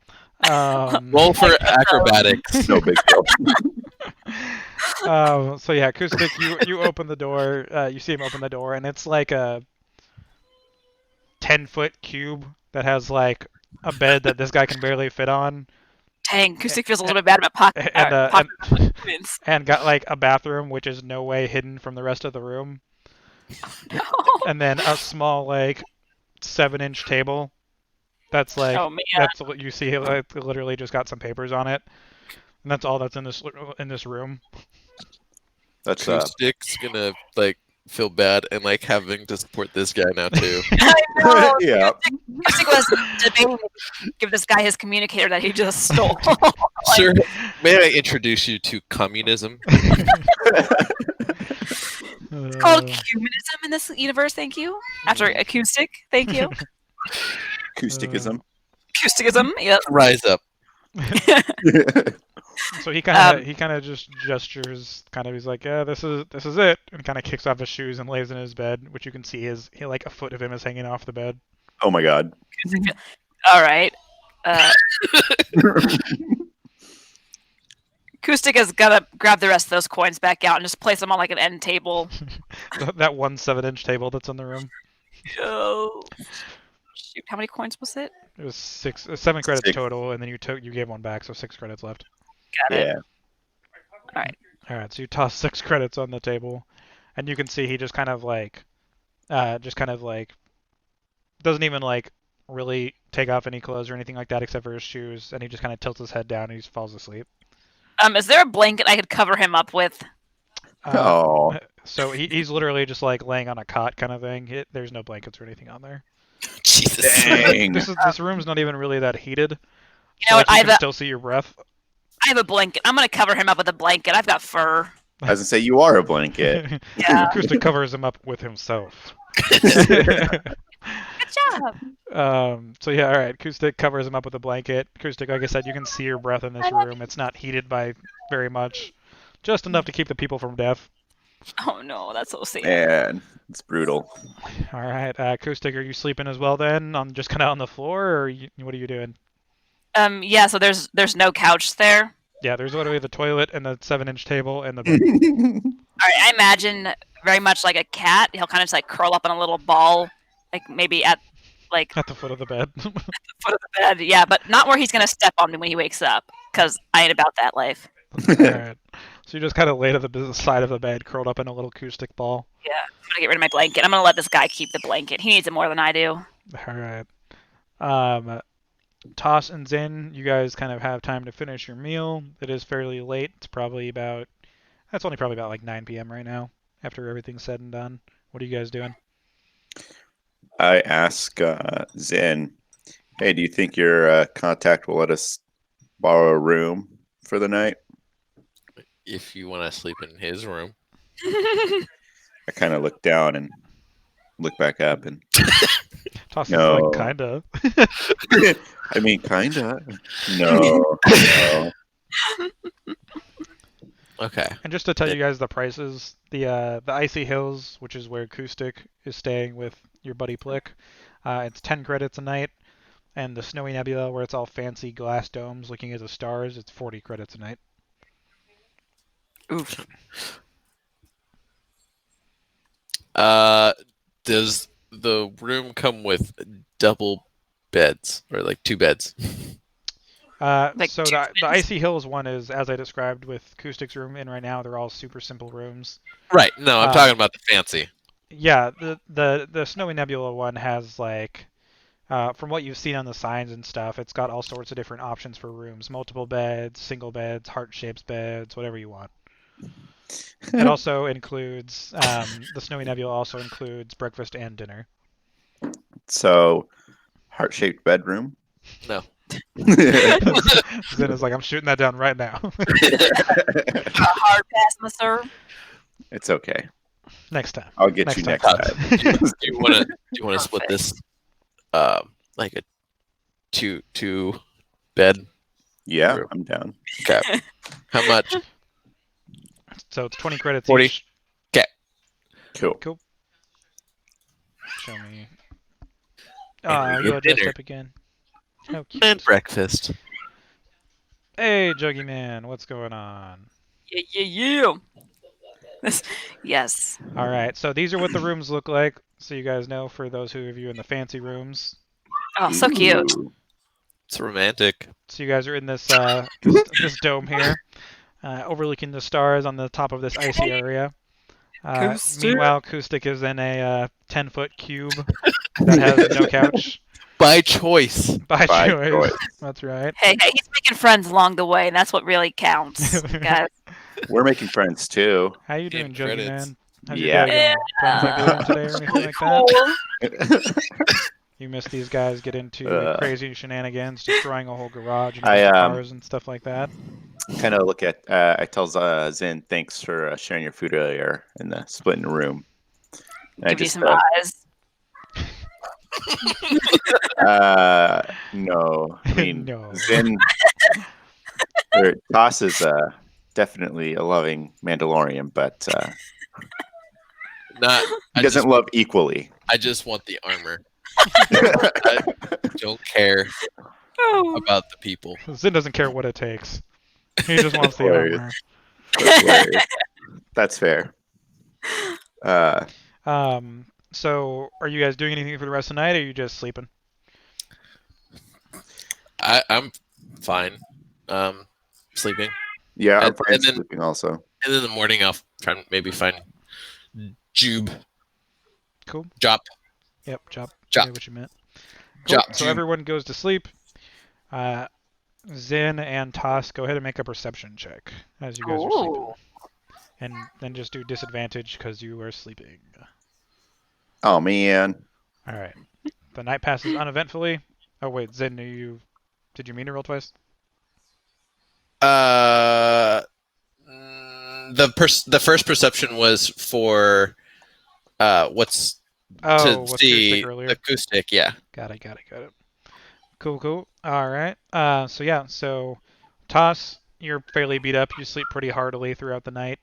Roll for acrobatics. No big deal. So yeah, Acoustic, you open the door. You see him open the door, and it's like a 10-foot cube that has like a bed that this guy can barely fit on, Dang, Acoustic feels a little bit bad about pocket. and got like a bathroom which is no way hidden from the rest of the room, No. and then a small like 7-inch table. That's like Oh man. that's what you see. Like, literally just got some papers on it, and that's all that's in this room. That's Acoustic's gonna like feel bad and like having to support this guy now too. I know. yeah. Acoustic was debating to give this guy his communicator that he just stole. Sir, may I introduce you to communism? It's called Cumanism in this universe, thank you. After Acoustic, thank you. Acousticism. Acousticism, yep. Rise up. So he kind of just gestures, kind of. He's like, yeah, this is it, and kind of kicks off his shoes and lays in his bed, which you can see is like a foot of him is hanging off the bed. Oh my god. All right. Acoustic has got to grab the rest of those coins back out and just place them on like an end table. That one 7-inch table that's in the room. Oh. Shoot, how many coins was it? It was 7 credits 6. total, and then you gave one back, so 6 credits left. Got it. Yeah. All right, so you toss 6 credits on the table, and you can see he just kind of like doesn't even like really take off any clothes or anything like that except for his shoes, and he just kind of tilts his head down and he just falls asleep. Is there a blanket I could cover him up with? Oh. So he's literally just like laying on a cot kind of thing. There's no blankets or anything on there. Jesus. Dang. This room's not even really that heated. You know what? like I you have, can a, still see your breath. I have a blanket. I'm going to cover him up with a blanket. I've got fur. I was gonna say you are a blanket. Yeah. Acoustic covers him up with himself. Good job. So yeah, all right. Acoustic covers him up with a blanket. Acoustic, like I said, you can see your breath in this room. It's not heated by very much, just enough to keep the people from death. Oh no, that's so sad. Man, it's brutal. All right, Acoustic, are you sleeping as well then? On just kind of on the floor, or what are you doing? Yeah. So there's no couch there. Yeah, there's literally the toilet and the 7-inch table and the bed. All right. I imagine very much like a cat. He'll kind of just like curl up in a little ball, like maybe at like At the foot of the bed. foot of the bed. Yeah, but not where he's gonna step on me when he wakes up, because I ain't about that life. All right. So you just kind of lay to the side of the bed, curled up in a little acoustic ball. Yeah. I'm gonna get rid of my blanket. I'm gonna let this guy keep the blanket. He needs it more than I do. All right. Toss and Zin, you guys kind of have time to finish your meal. It is fairly late. That's only probably about like 9 p.m. right now, after everything's said and done. What are you guys doing? I ask Zen, hey, do you think your contact will let us borrow a room for the night? If you want to sleep in his room. I kind of look down and look back up and Toss No. is like, kinda. I mean, kinda. No. Okay. And just to tell you guys the prices, the Icy Hills, which is where Acoustic is staying with your buddy Plick, it's 10 credits a night. And the Snowy Nebula, where it's all fancy glass domes looking at the stars, it's 40 credits a night. Oof. Does the room come with double beds or like 2 beds? Like So two the beds? Icy Hills one is, as I described with Acoustic's room in right now, they're all super simple rooms. Right. No, I'm Uh, talking about the fancy. Yeah, the Snowy Nebula one has like, from what you've seen on the signs and stuff, it's got all sorts of different options for rooms: multiple beds, single beds, heart-shaped beds, whatever you want. It also includes the Snowy Nebula also includes breakfast and dinner. So, heart-shaped bedroom. No. Zen is like, I'm shooting that down right now. A hard pass, Mister. It's okay. Next time. I'll get Next you time. next time. Do you want to split this like a two bed? Yeah, I'm down. Okay. How much? So it's 20 credits 40. each. Cool. Show me. And we You get dressed dinner. up again. How And cute. breakfast. Hey, Juggy Man, what's going on? Yeah. Yes. All right, so these are what the rooms look like, so you guys know, for those of you in the fancy rooms. Oh, so cute. Ooh. It's romantic. So you guys are in this dome here, overlooking the stars on the top of this icy area. Acoustic. Meanwhile, Acoustic is in a 10-foot cube that has no couch. By choice. By By choice. choice. That's right. Hey, he's making friends along the way, and that's what really counts, guys. We're making friends too. How you Getting doing, Juggy credits. Man? How's Yeah. your day going? Plans on Yeah. going today or anything like that? You missed these guys get into crazy shenanigans, destroying a whole garage and I, cars and stuff like that. Kind of look at. I tell Zen, thanks for sharing your food earlier and splitting the room. And I Give you just, some eyes. no, I mean No. Zen. Toss is definitely a loving Mandalorian, but Not. he doesn't love equally. I just want the armor. I don't care Oh. about the people. Zin doesn't care what it takes. He just wants the Hilarious. armor. That's hilarious. That's fair. So are you guys doing anything for the rest of the night, or are you just sleeping? I'm fine. Sleeping. Yeah, I'm And- fine and then- sleeping also. And in the morning, I'll try and maybe find Jube. Cool. Drop. Yep, chop. Chop. I knew what you meant. Cool. Chop. So everyone goes to sleep. Zin and Toss, go ahead and make a perception check as you guys are sleeping. Ooh. And then just do disadvantage because you are sleeping. Oh man. All right. The night passes uneventfully. Oh wait, Zin, did you mean to roll twice? The first perception was for what's Oh, to with see acoustic earlier. the acoustic. Yeah. Got it. Cool. All right. So Toss, you're fairly beat up. You sleep pretty heartily throughout the night.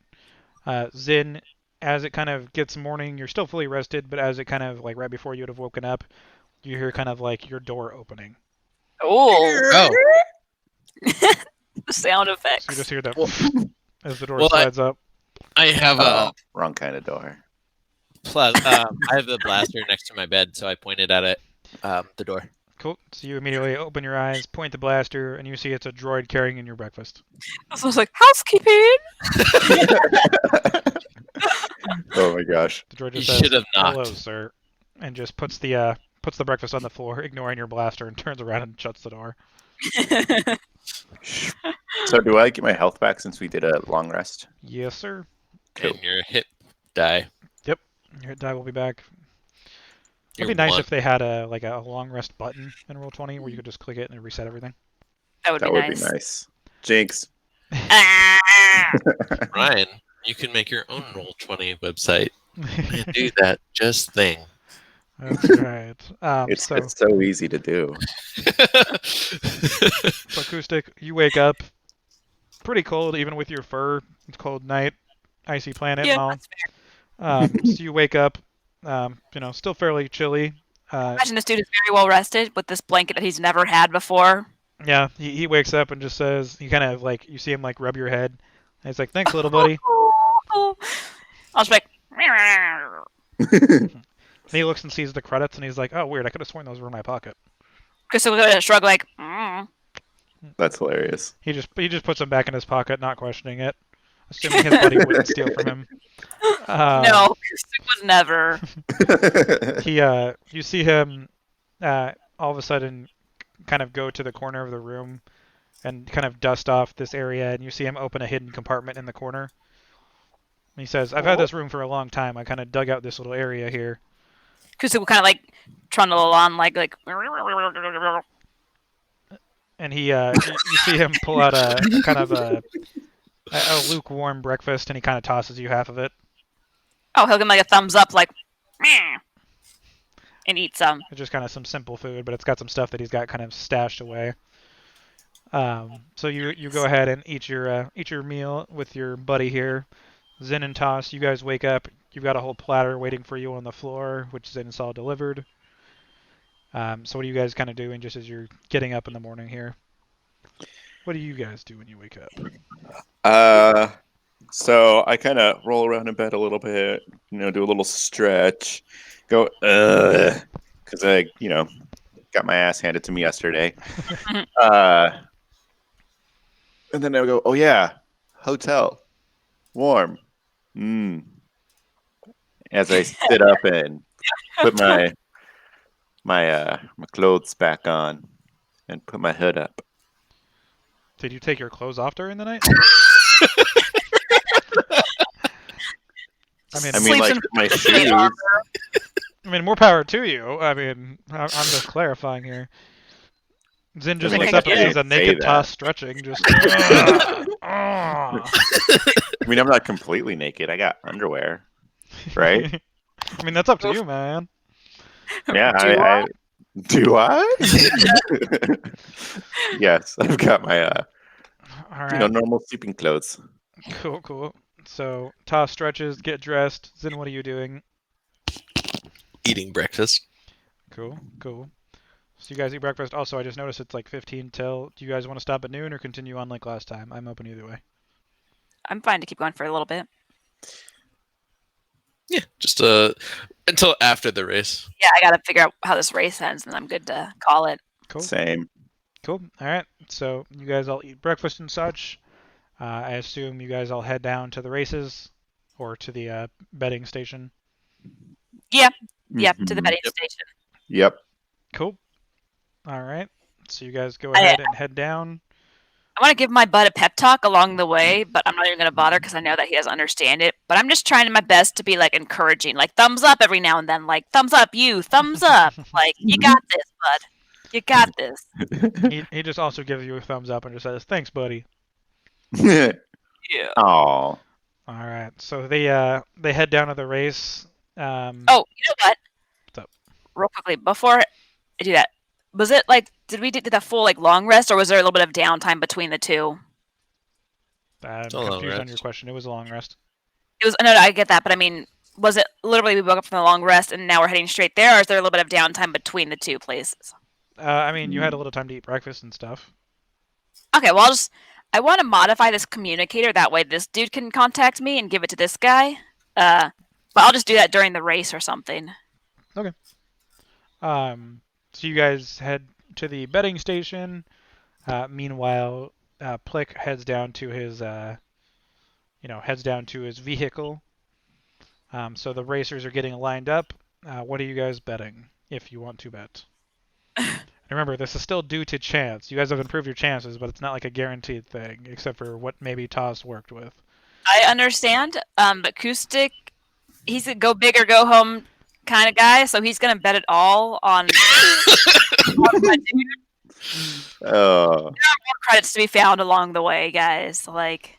Zin, as it kind of gets morning, you're still fully rested, but as it kind of like right before you would have woken up, you hear kind of like your door opening. Oh, Oh, the sound So effects. you just hear that Well- as the door well, slides up. I have Oh, wrong kind of door. I have the blaster next to my bed, so I pointed at it, the door. Cool. So you immediately open your eyes, point the blaster, and you see it's a droid carrying in your breakfast. So I was like, housekeeping. Oh my gosh. The droid You just says, should have "Hello, knocked. sir," and just puts the breakfast on the floor, ignoring your blaster, and turns around and shuts the door. So do I get my health back since we did a long rest? Yes, sir. Cool. And your hit die. Your hit die will be back. It'd Your be nice one. if they had a long rest button in Roll20 where you could just click it and reset everything. That would That be would nice. be nice. Jinx. Ah! Ryan, you can make your own Roll20 website and do that just thing. That's right. It's So so easy to do. Acoustic, you wake up pretty cold, even with your fur. It's cold night, icy planet Yeah, and all. that's fair. So you wake up, still fairly chilly. Imagine this dude is very well rested with this blanket that he's never had before. Yeah, he wakes up and just says, he kind of like, you see him like rub your head. And he's like, "Thanks, little buddy." I was like, And he looks and sees the credits and he's like, "Oh, weird. I could have sworn those were in my pocket." Chris will shrug like, mm. That's hilarious. He just puts them back in his pocket, not questioning it, assuming his buddy wouldn't steal from him. No, Chris would never. You see him all of a sudden kind of go to the corner of the room and kind of dust off this area, and you see him open a hidden compartment in the corner. And he says, "I've had this room for a long time. I kind of dug out this little area here." Chris will kind of like trundle along like. And you see him pull out a kind of a lukewarm breakfast, and he kind of tosses you half of it. Oh, he'll give him like a thumbs up, like, meh, and eat some. It's just kind of some simple food, but it's got some stuff that he's got kind of stashed away. So you go ahead and eat your meal with your buddy here, Zin and Toss. You guys wake up. You've got a whole platter waiting for you on the floor, which Zin saw delivered. So what are you guys kind of doing just as you're getting up in the morning here? What do you guys do when you wake up? So I kind of roll around in bed a little bit, do a little stretch, go, because I, got my ass handed to me yesterday. And then I go, oh yeah, hotel, warm. As I sit up and put my clothes back on and put my hood up. Did you take your clothes off during the night? I mean, like my shoes. more power to you. I mean, I'm just clarifying here. Zin just I mean, looks I up and can't sees a say naked that. Toss stretching. Just. I mean, I'm not completely naked. I got underwear, right? I mean, that's up to you, man. Yeah, do I? Yes, I've got my All right. normal sleeping clothes. Cool. So Toss stretches, get dressed. Zin, what are you doing? Eating breakfast. Cool. So you guys eat breakfast. Also, I just noticed it's like 15 till. Do you guys want to stop at noon or continue on like last time? I'm open either way. I'm fine to keep going for a little bit. Yeah, just until after the race. Yeah, I gotta figure out how this race ends, and I'm good to call it. Cool. Same. All right. So you guys all eat breakfast and such. I assume you guys all head down to the races or to the betting station. Yep, to the Mhm. betting Yep. station. Yep. Cool. All right. So you guys go ahead and head down. I want to give my bud a pep talk along the way, but I'm not even going to bother because I know that he doesn't understand it. But I'm just trying my best to be like encouraging, like thumbs up every now and then, like thumbs up, you, thumbs up, like you got this, bud, you got this. He just also gives you a thumbs up and just says, "Thanks, buddy." Yeah. Oh, All right, so they head down to the race. Oh, you know what? What's up? Real quickly before I do that, was it like did we do that full like long rest, or was there a little bit of downtime between the two? I'm a long confused on your rest. question. It was a long rest. It was. No, I get that, but I mean, was it literally we woke up from the long rest and now we're heading straight there, or is there a little bit of downtime between the two places? I mean, you had a little time to eat breakfast and stuff. Okay, well, I want to modify this communicator that way this dude can contact me and give it to this guy. But I'll just do that during the race or something. So you guys head to the betting station. Meanwhile, Plick heads down to his vehicle. So the racers are getting lined up. What are you guys betting, if you want to bet? Remember, this is still due to chance. You guys have improved your chances, but it's not like a guaranteed thing, except for what maybe Toss worked with. I understand, but Acoustic, he's a go big or go home kind of guy, so he's gonna bet it all on. More oh, credits to be found along the way, guys. Like,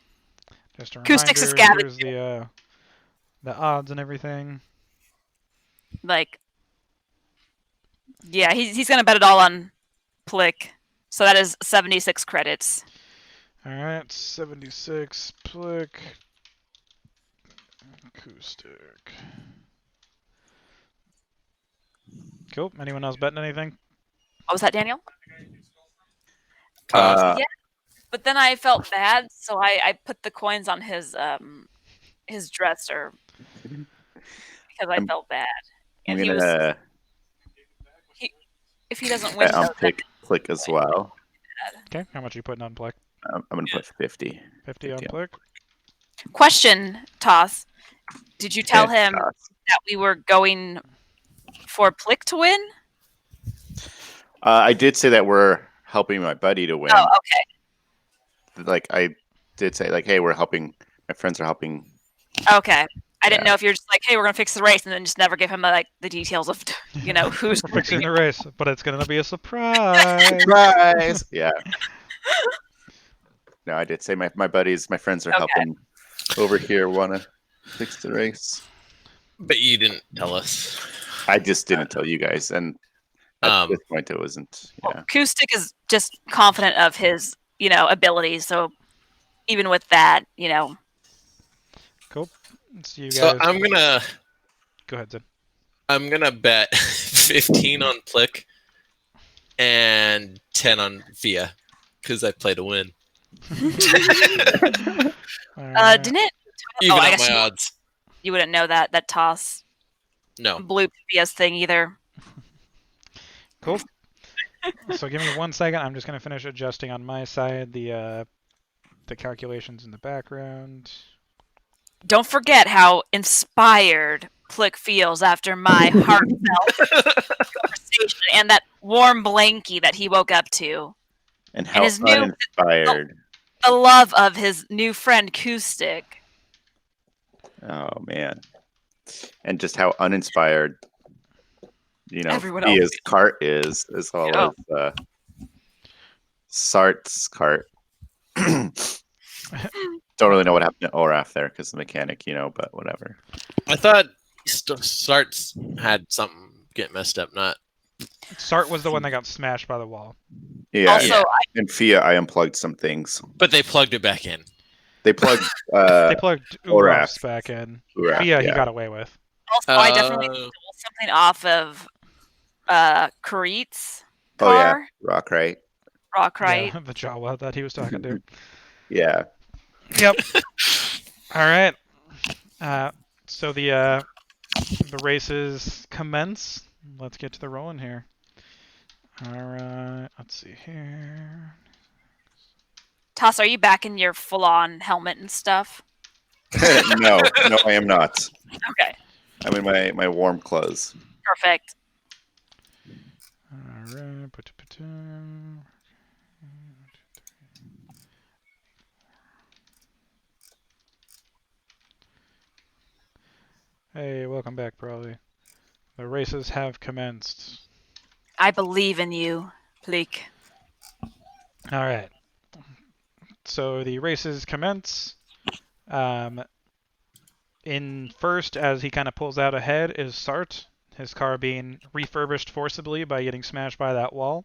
Just a Acoustic's a reminder, scavenger. here's the odds and everything. like, yeah, he's gonna bet it all on Plick. So that is 76 credits. All right, 76 Plick. Acoustic. Cool. Anyone else betting anything? What was that, Daniel? uh, Yeah, but then I felt bad, so I put the coins on his dresser because I I'm- felt bad. I'm And he gonna if he doesn't win, bet on Plick as well. Okay. How much are you putting on Plick? I'm gonna put 50. 50 on 50 on Plick. Question, Toss. Did you tell Yeah, him Toss. that we were going for Plick to win? I did say that we're helping my buddy to win. Oh, okay. Like I did say, like, hey, we're helping. My friends are helping. Okay. I didn't Yeah. know if you're just like, hey, we're gonna fix the race, and then just never give him like the details of, who's We're fixing the race, but it's gonna be a surprise. Surprise! Yeah. No, I did say my buddies, my friends are Okay. helping over here. Want to fix the race? But you didn't tell us. I just didn't tell you guys, and at this point, it wasn't. Yeah. Acoustic is just confident of his, abilities. So even with that, Cool. So you guys. So I'm gonna Go ahead, Zed. bet 15 on Plick and 10 on Via because I play to win. All right. didn't it? Even I on guess my odds. you wouldn't know that Toss No. blew Via's thing either. Cool. So give me 1 second. I'm just gonna finish adjusting on my side the calculations in the background. Don't forget how inspired Plick feels after my heartfelt conversation and that warm blankie that he woke up to. And how his new- uninspired. The love of his new friend Acoustic. Oh man. And just how uninspired, Everyone Via's else. cart is, as well Yeah. as Sart's cart. Don't really know what happened to Oraf there because the mechanic, but whatever. I thought Starts had something get messed up, not. Sart was the one that got smashed by the wall. Yeah. Also, And Fia, I unplugged some things. But they plugged it back in. They plugged They plugged Uraf. Uraf's back in. Uraf, Fia, he yeah. got away with. I definitely stole something off of Karit's Oh yeah, car. Rock, right? Rock, right? Yeah, the Jawa that he was talking to. Yeah. Yep. All right. So the races commence. Let's get to the rolling here. All right. Let's see here. Toss, are you back in your full-on helmet and stuff? no, I am not. Okay, I'm in my warm clothes. perfect. All right. Hey, welcome back, Probably. The races have commenced. I believe in you, Pleek. All right. So the races commence. In first, as he kind of pulls out ahead, is Sart. His car being refurbished forcibly by getting smashed by that wall.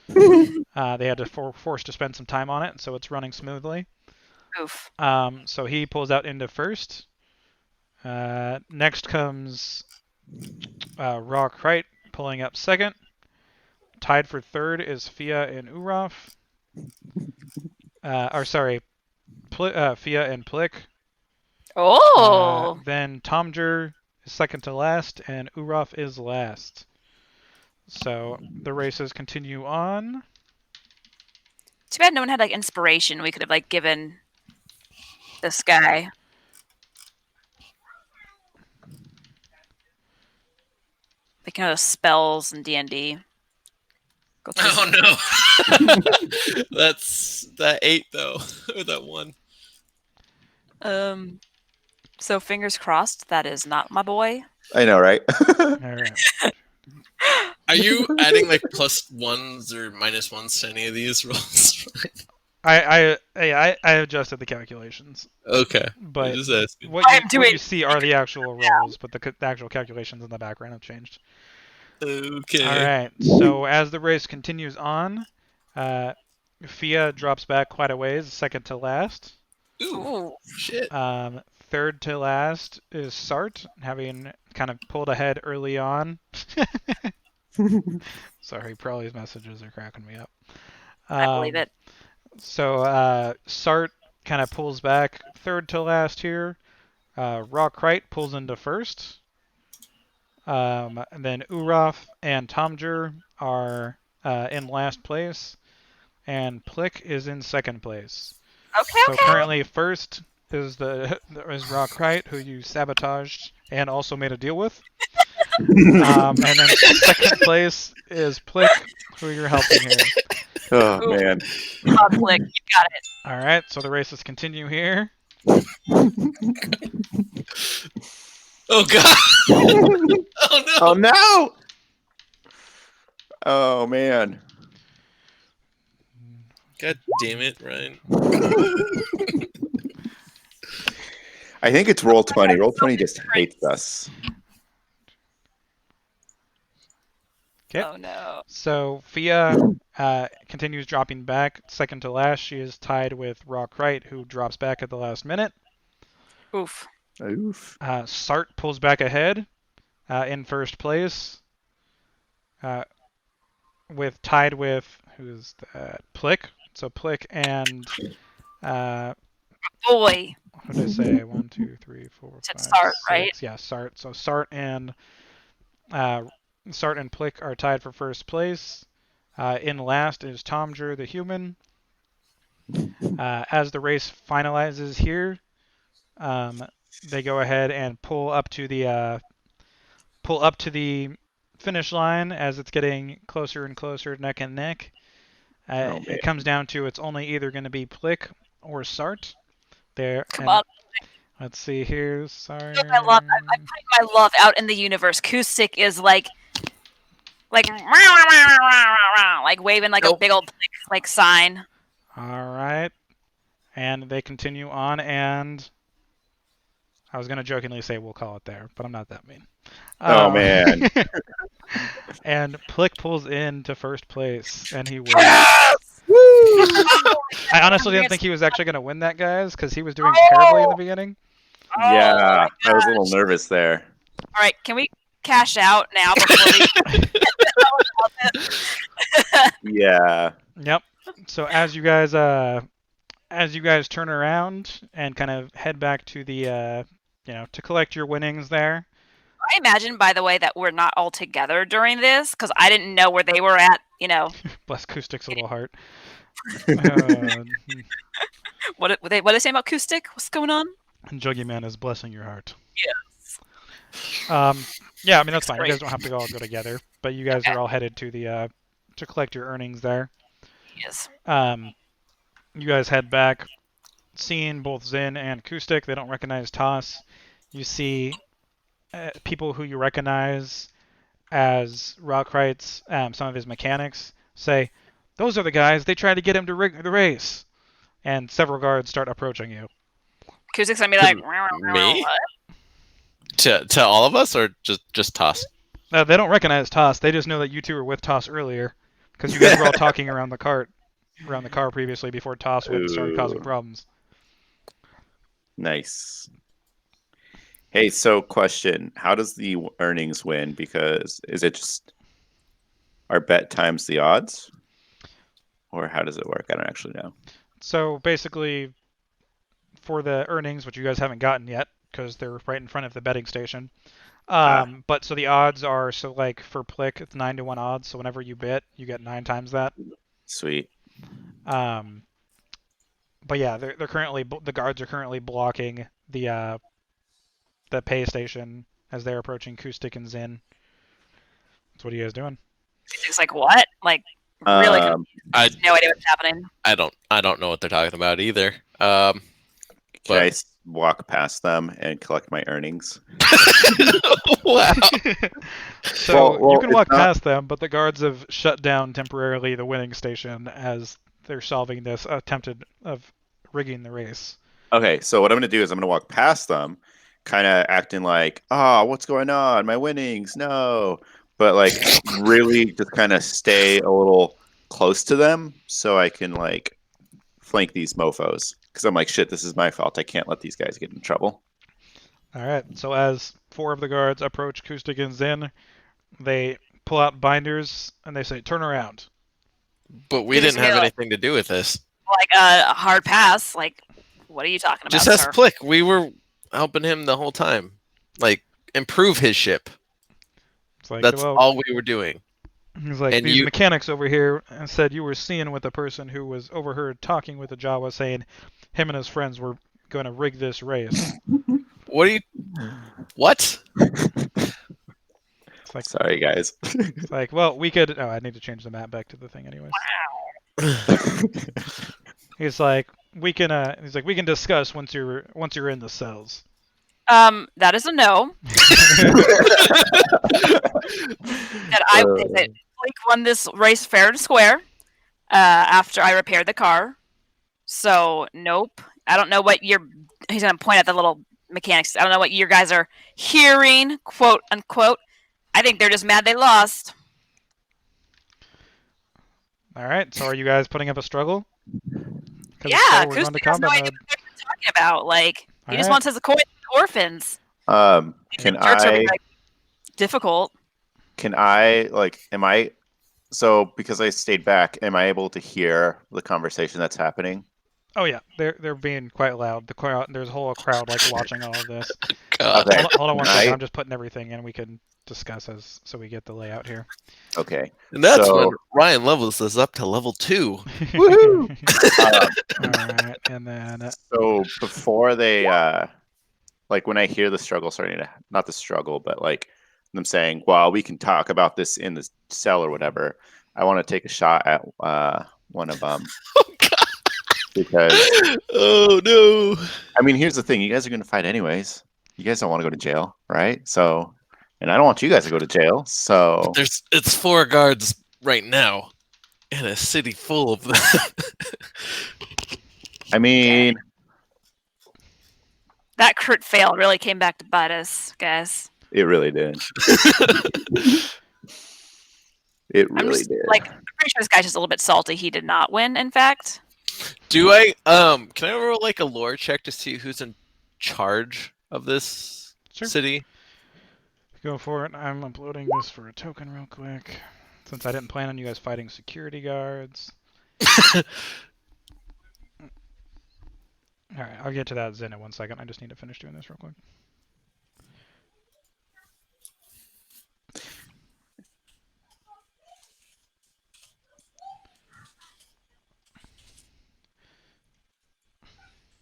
They had to forced to spend some time on it, so it's running smoothly. Oof. So he pulls out into first. Next comes Rock Right, pulling up second. Tied for third is Fia and Uraf. Fia and Plick. Oh. Then Tomger is second to last, and Uraf is last. So the races continue on. Too bad no one had like inspiration. We could have like given this guy. Like spells and D&D. Oh no. That's that 8 though. Or that 1. So fingers crossed that is not my boy. I know, right? All right. Are you adding like +1s or -1s to any of these rolls? I adjusted the calculations, Okay. but Just asking. what you see are the actual rolls, but the actual calculations in the background have changed. Okay. All right. So as the race continues on, Fia drops back quite a ways, second to last. Ooh. Shit. Third to last is Sart, having kind of pulled ahead early on. Sorry, Probably's messages are cracking me up. I believe it. So Sart kind of pulls back third to last here. Rock Right pulls into first. And then Uraf and Tomger are in last place. And Plick is in second place. So currently first is Rock Right, who you sabotaged and also made a deal with. And then second place is Plick, who you're helping here. Oh man. Plick, you got it. All right, so the races continue here. Oh god. Oh no. Oh no. Oh man. God damn it, Ryan. I think it's Roll20. Roll20 just hates us. Okay. Oh no. So Fia continues dropping back, second to last. She is tied with Rock Right, who drops back at the last minute. Oof. Oof. Sart pulls back ahead in first place, tied with who's that? Plick. So Plick and Boy. what did I say? 1, 2, 3, 4, 5, Sart, 6. right? Yeah, Sart. So Sart and Plick are tied for first place. In last is Tomger the human. As the race finalizes here, they go ahead and pull up to the finish line as it's getting closer and closer, neck and neck. It comes down to it's only either going to be Plick or Sart. There. Come on. Let's see here. Sorry. I'm putting my love out in the universe. Kustik is like waving like a big old like sign. All right. And they continue on, and I was going to jokingly say we'll call it there, but I'm not that mean. Oh man. And Plick pulls into first place, and he wins. Yes! I honestly didn't think he was actually going to win that, guys, because he was doing terribly in the beginning. Yeah, I was a little nervous there. All right, can we cash out now before we? Yeah. Yep. So as you guys turn around and kind of head back to the to collect your winnings there. I imagine, by the way, that we're not all together during this because I didn't know where they were at. Bless Kustik's little heart. What do they say about Kustik? What's going on? Juggy Man is blessing your heart. Yes. Yeah, I mean that's fine. You guys don't have to all go together, but you guys are all headed to the to collect your earnings there. Yes. You guys head back, seeing both Zin and Kustik. They don't recognize Toss. You see people who you recognize as Rockreit's, some of his mechanics, say, "Those are the guys. They tried to get him to rig the race." And several guards start approaching you. Acoustic's gonna be like, Me? what? To all of us, or just Toss? They don't recognize Toss. They just know that you two were with Toss earlier, because you guys were all talking around the car previously before Toss went and started causing problems. Nice. Hey, so question: how does the earnings win? Because is it just our bet times the odds, or how does it work? I don't actually know. So basically, for the earnings, which you guys haven't gotten yet, because they're right in front of the betting station. But so the odds are, so like for Plick, it's 9-1 odds. So whenever you bet, you get 9 times that. Sweet. But yeah, they're currently, the guards are currently blocking the pay station as they're approaching Acoustic and Zin. So what are you guys doing? It's like, what? Like, really? I No idea what's happening. I don't know what they're talking about either. Can I walk past them and collect my earnings? Wow. So Well, you can it's walk not- past them, but the guards have shut down temporarily the winning station as they're solving this attempted of rigging the race. Okay, so what I'm going to do is I'm going to walk past them, kind of acting like, "Oh, what's going on? My winnings, no!" But like, really, just kind of stay a little close to them so I can like flank these mofo's. Because I'm like, shit, this is my fault. I can't let these guys get in trouble. All right. So as 4 of the guards approach Acoustic and Zin, they pull out binders and they say, "Turn around." But we You're just didn't have gonna, like- anything to do with this. Like a hard pass. Like, what are you talking about, Just ask sir? Plick. We were helping him the whole time. Like, improve his ship. It's like, That's well, all we were doing. he's like, and these you- mechanics over here said you were seen with a person who was overheard talking with the Jawa, saying him and his friends were going to rig this race. What are you? What? It's like, Sorry, guys. it's like, well, we could. Oh, I need to change the map back to the thing, anyways. He's like, we can. He's like, we can discuss once you're in the cells. That is a no. That I Uh. that Blake won this race fair and square after I repaired the car. So nope. I don't know what he's gonna point at the little mechanics. I don't know what you guys are hearing, quote unquote. I think they're just mad they lost. All right. So are you guys putting up a struggle? 'Cause Yeah, so we're going to Acoustic has no combat idea mode. what you're talking about. Like he All just right. wants his orphans. Can Jerks are I? like, difficult. Can I like? Am I? So because I stayed back, am I able to hear the conversation that's happening? Oh yeah, they're being quite loud. The crowd, there's a whole crowd like watching all of this. God. Okay. Hold on one Can second. I- I'm just putting everything in. We can discuss so we get the layout here. Okay. And that's So- when Ryan levels us up to level 2. Woohoo! All right, and then So before they, like when I hear the struggle starting to, not the struggle, but like them saying, "Well, we can talk about this in the cell or whatever," I want to take a shot at one of them. Because Oh no. I mean, here's the thing: you guys are going to fight anyways. You guys don't want to go to jail, right? So, and I don't want you guys to go to jail. So, It's 4 guards right now in a city full of them. I mean, That crit fail really came back to bite us, guys. it really did. It I'm really just did. like, I'm pretty sure this guy's just a little bit salty. He did not win, in fact. Do I can I roll like a lore check to see who's in charge of this Sure. city? go for it. I'm uploading this for a token real quick, since I didn't plan on you guys fighting security guards. All right, I'll get to that Zen in 1 second. I just need to finish doing this real quick.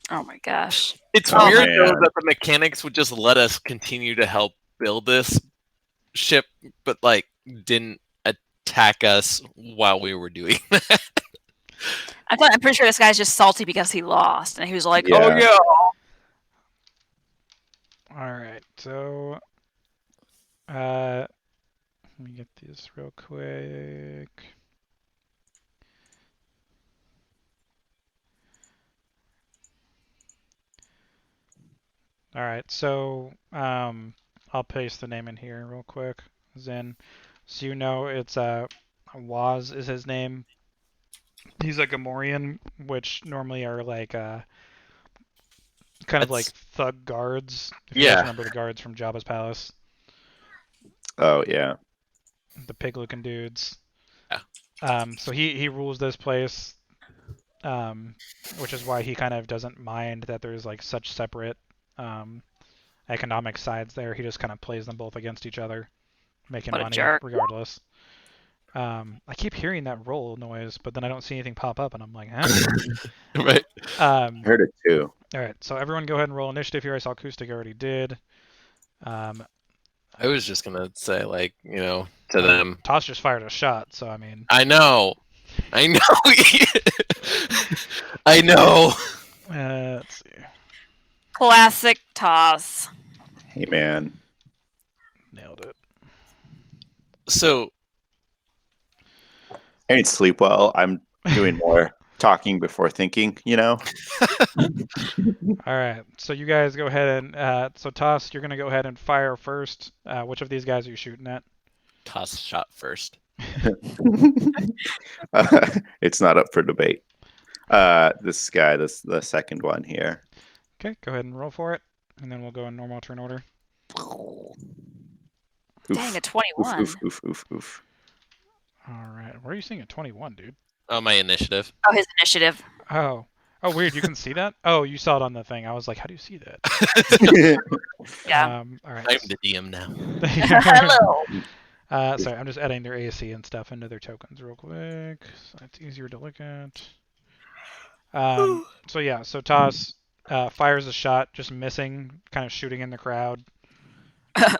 Oh my gosh. It's Oh, weird though man. that the mechanics would just let us continue to help build this ship, but like didn't attack us while we were doing that. I'm pretty sure this guy's just salty because he lost, and he was like, Yeah. "Oh yeah." All right, so Let me get this real quick. All right, so I'll paste the name in here real quick. Zen, so you know it's Waz is his name. He's a Gamorrean, which normally are like kind of like That's- thug guards. If you guys Yeah. remember the guards from Jabba's palace, Oh yeah. the pig-looking dudes. Yeah. So he rules this place, which is why he kind of doesn't mind that there's like such separate economic sides there. He just kind of plays them both against each other, making What a money jerk. regardless. I keep hearing that roll noise, but then I don't see anything pop up, and I'm like, huh? Right. I heard it too. All right, so everyone go ahead and roll initiative here. I saw Acoustic already did. I was just gonna say, like, to them. Toss just fired a shot, so I mean. I know. I know. Let's see. Classic toss. Hey man. Nailed it. So I didn't sleep well. I'm doing more talking before thinking, All right, so you guys go ahead and so Toss, you're gonna go ahead and fire first. Which of these guys are you shooting at? toss shot first. It's not up for debate. This guy, the second one here. Okay, go ahead and roll for it, and then we'll go in normal turn order. Dang, a Oof, 21. oof. All right, where are you seeing a 21, dude? Oh, my initiative. Oh, his initiative. Oh, weird. You can see that? Oh, you saw it on the thing. I was like, how do you see that? Yeah. All right. I'm the DM now. Hello. Sorry, I'm just adding their AC and stuff into their tokens real quick, so it's easier to look at. So yeah, so Toss fires a shot, just missing, kind of shooting in the crowd.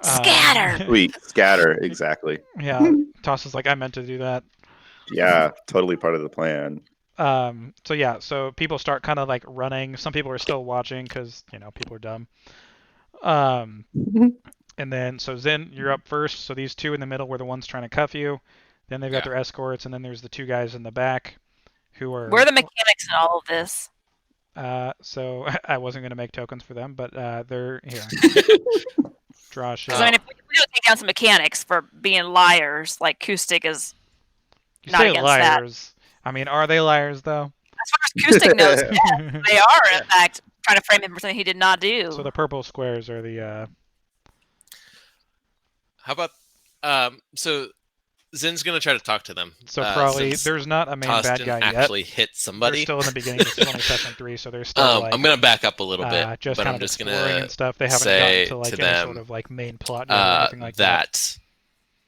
Scatter. Sweet, scatter, exactly. Yeah, Toss is like, I meant to do that. Yeah, totally part of the plan. So yeah, so people start kind of like running. Some people are still watching because people are dumb. And then so Zen, you're up first. So these two in the middle were the ones trying to cuff you. Then they've got their escorts, and then there's the two guys in the back who are. We're the mechanics in all of this. So I wasn't gonna make tokens for them, but they're here. Draw a shit. 'Cause, I mean, if we don't take down some mechanics for being liars, like Acoustic is. You not say against that. liars. I mean, are they liars though? As far as Acoustic knows, they are in fact trying to frame him for something he did not do. So the purple squares are the. How about so Zen's gonna try to talk to them. So probably since there's not a main Toss bad didn't guy yet. actually hit They're somebody. still in the beginning. This is only session 3, so they're still like. I'm gonna back up a little bit, just but kind I'm of just exploring gonna and stuff. They haven't say gotten to like to any them, sort of like main plot yet or anything like that.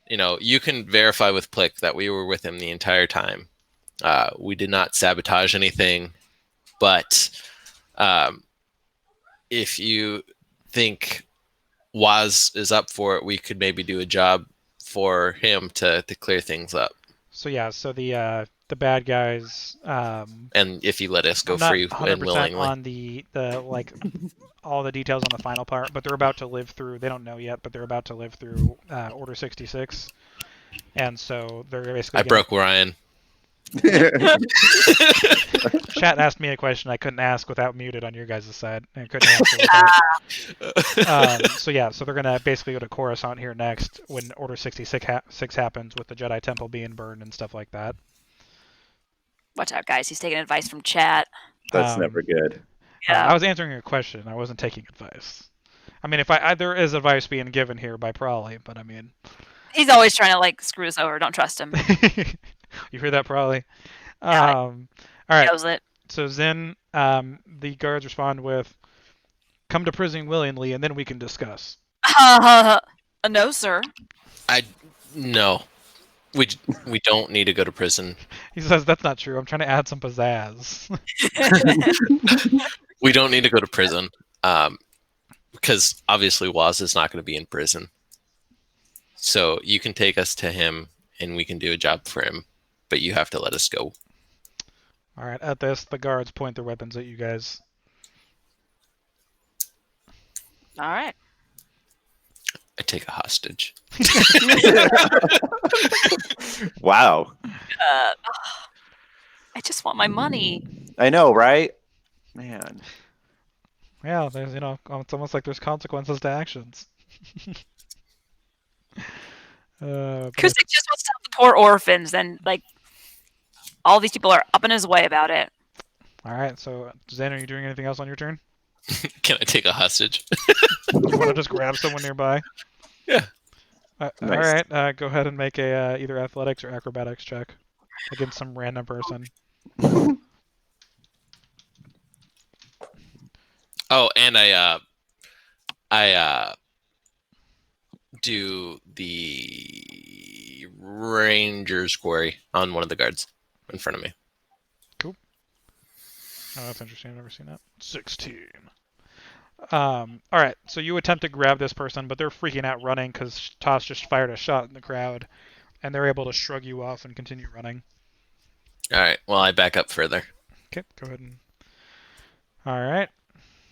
You can verify with Plick that we were with him the entire time. We did not sabotage anything, but if you think Waz is up for it, we could maybe do a job for him to clear things up. So yeah, so the bad guys. And if you let us go I'm not free 100% and willingly. on the like all the details on the final part, but they're about to live through. They don't know yet, but they're about to live through Order 66, and so they're basically. I broke Ryan. Chat asked me a question I couldn't ask without muted on your guys' side, and couldn't answer. So yeah, so they're gonna basically go to Coruscant here next when Order 66 happens, with the Jedi Temple being burned and stuff like that. Watch out, guys. He's taking advice from chat. That's never good. Yeah. I was answering your question. I wasn't taking advice. I mean, if there is advice being given here by Prawley, but I mean, he's always trying to like screw us over. Don't trust him. You hear that, Prawley? Yeah, All right. Knows it. So Zen, the guards respond with, "Come to prison willingly, and then we can discuss." No, sir. No. We don't need to go to prison. He says, "That's not true. I'm trying to add some pizzazz." We don't need to go to prison. Because obviously Waz is not going to be in prison. So you can take us to him and we can do a job for him, but you have to let us go. All right. At this, the guards point their weapons at you guys. All right. I take a hostage. Wow. I just want my money. I know, right? Man. Yeah, there's it's almost like there's consequences to actions. But Kusik just wants to help the poor orphans, and like all these people are up in his way about it. all right, so Zane, are you doing anything else on your turn? Can I take a hostage? You want to just grab someone nearby? Yeah. All Nice. right, go ahead and make a either athletics or acrobatics check against some random person. Oh, and I do the Ranger's Quarry on one of the guards in front of me. Oh, that's interesting. I've never seen that. 16. All right, so you attempt to grab this person, but they're freaking out running because Toss just fired a shot in the crowd, and they're able to shrug you off and continue running. All right. Well, I back up further. Okay, go ahead and. All right.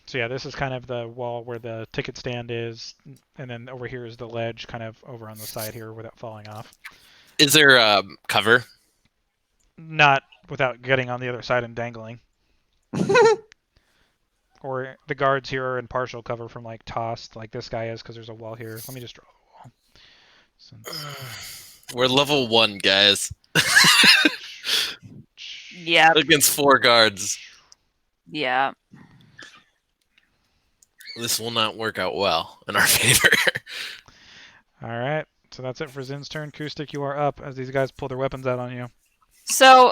So yeah, this is kind of the wall where the ticket stand is, and then over here is the ledge, kind of over on the side here without falling off. Is there cover? Not without getting on the other side and dangling. Or the guards here are in partial cover from like tossed, like this guy is, because there's a wall here. Let me just draw the wall. We're level 1, guys. Yeah, Against 4 guards. yeah. This will not work out well in our favor. All right, so that's it for Zin's turn. Kustik, you are up as these guys pull their weapons out on you. So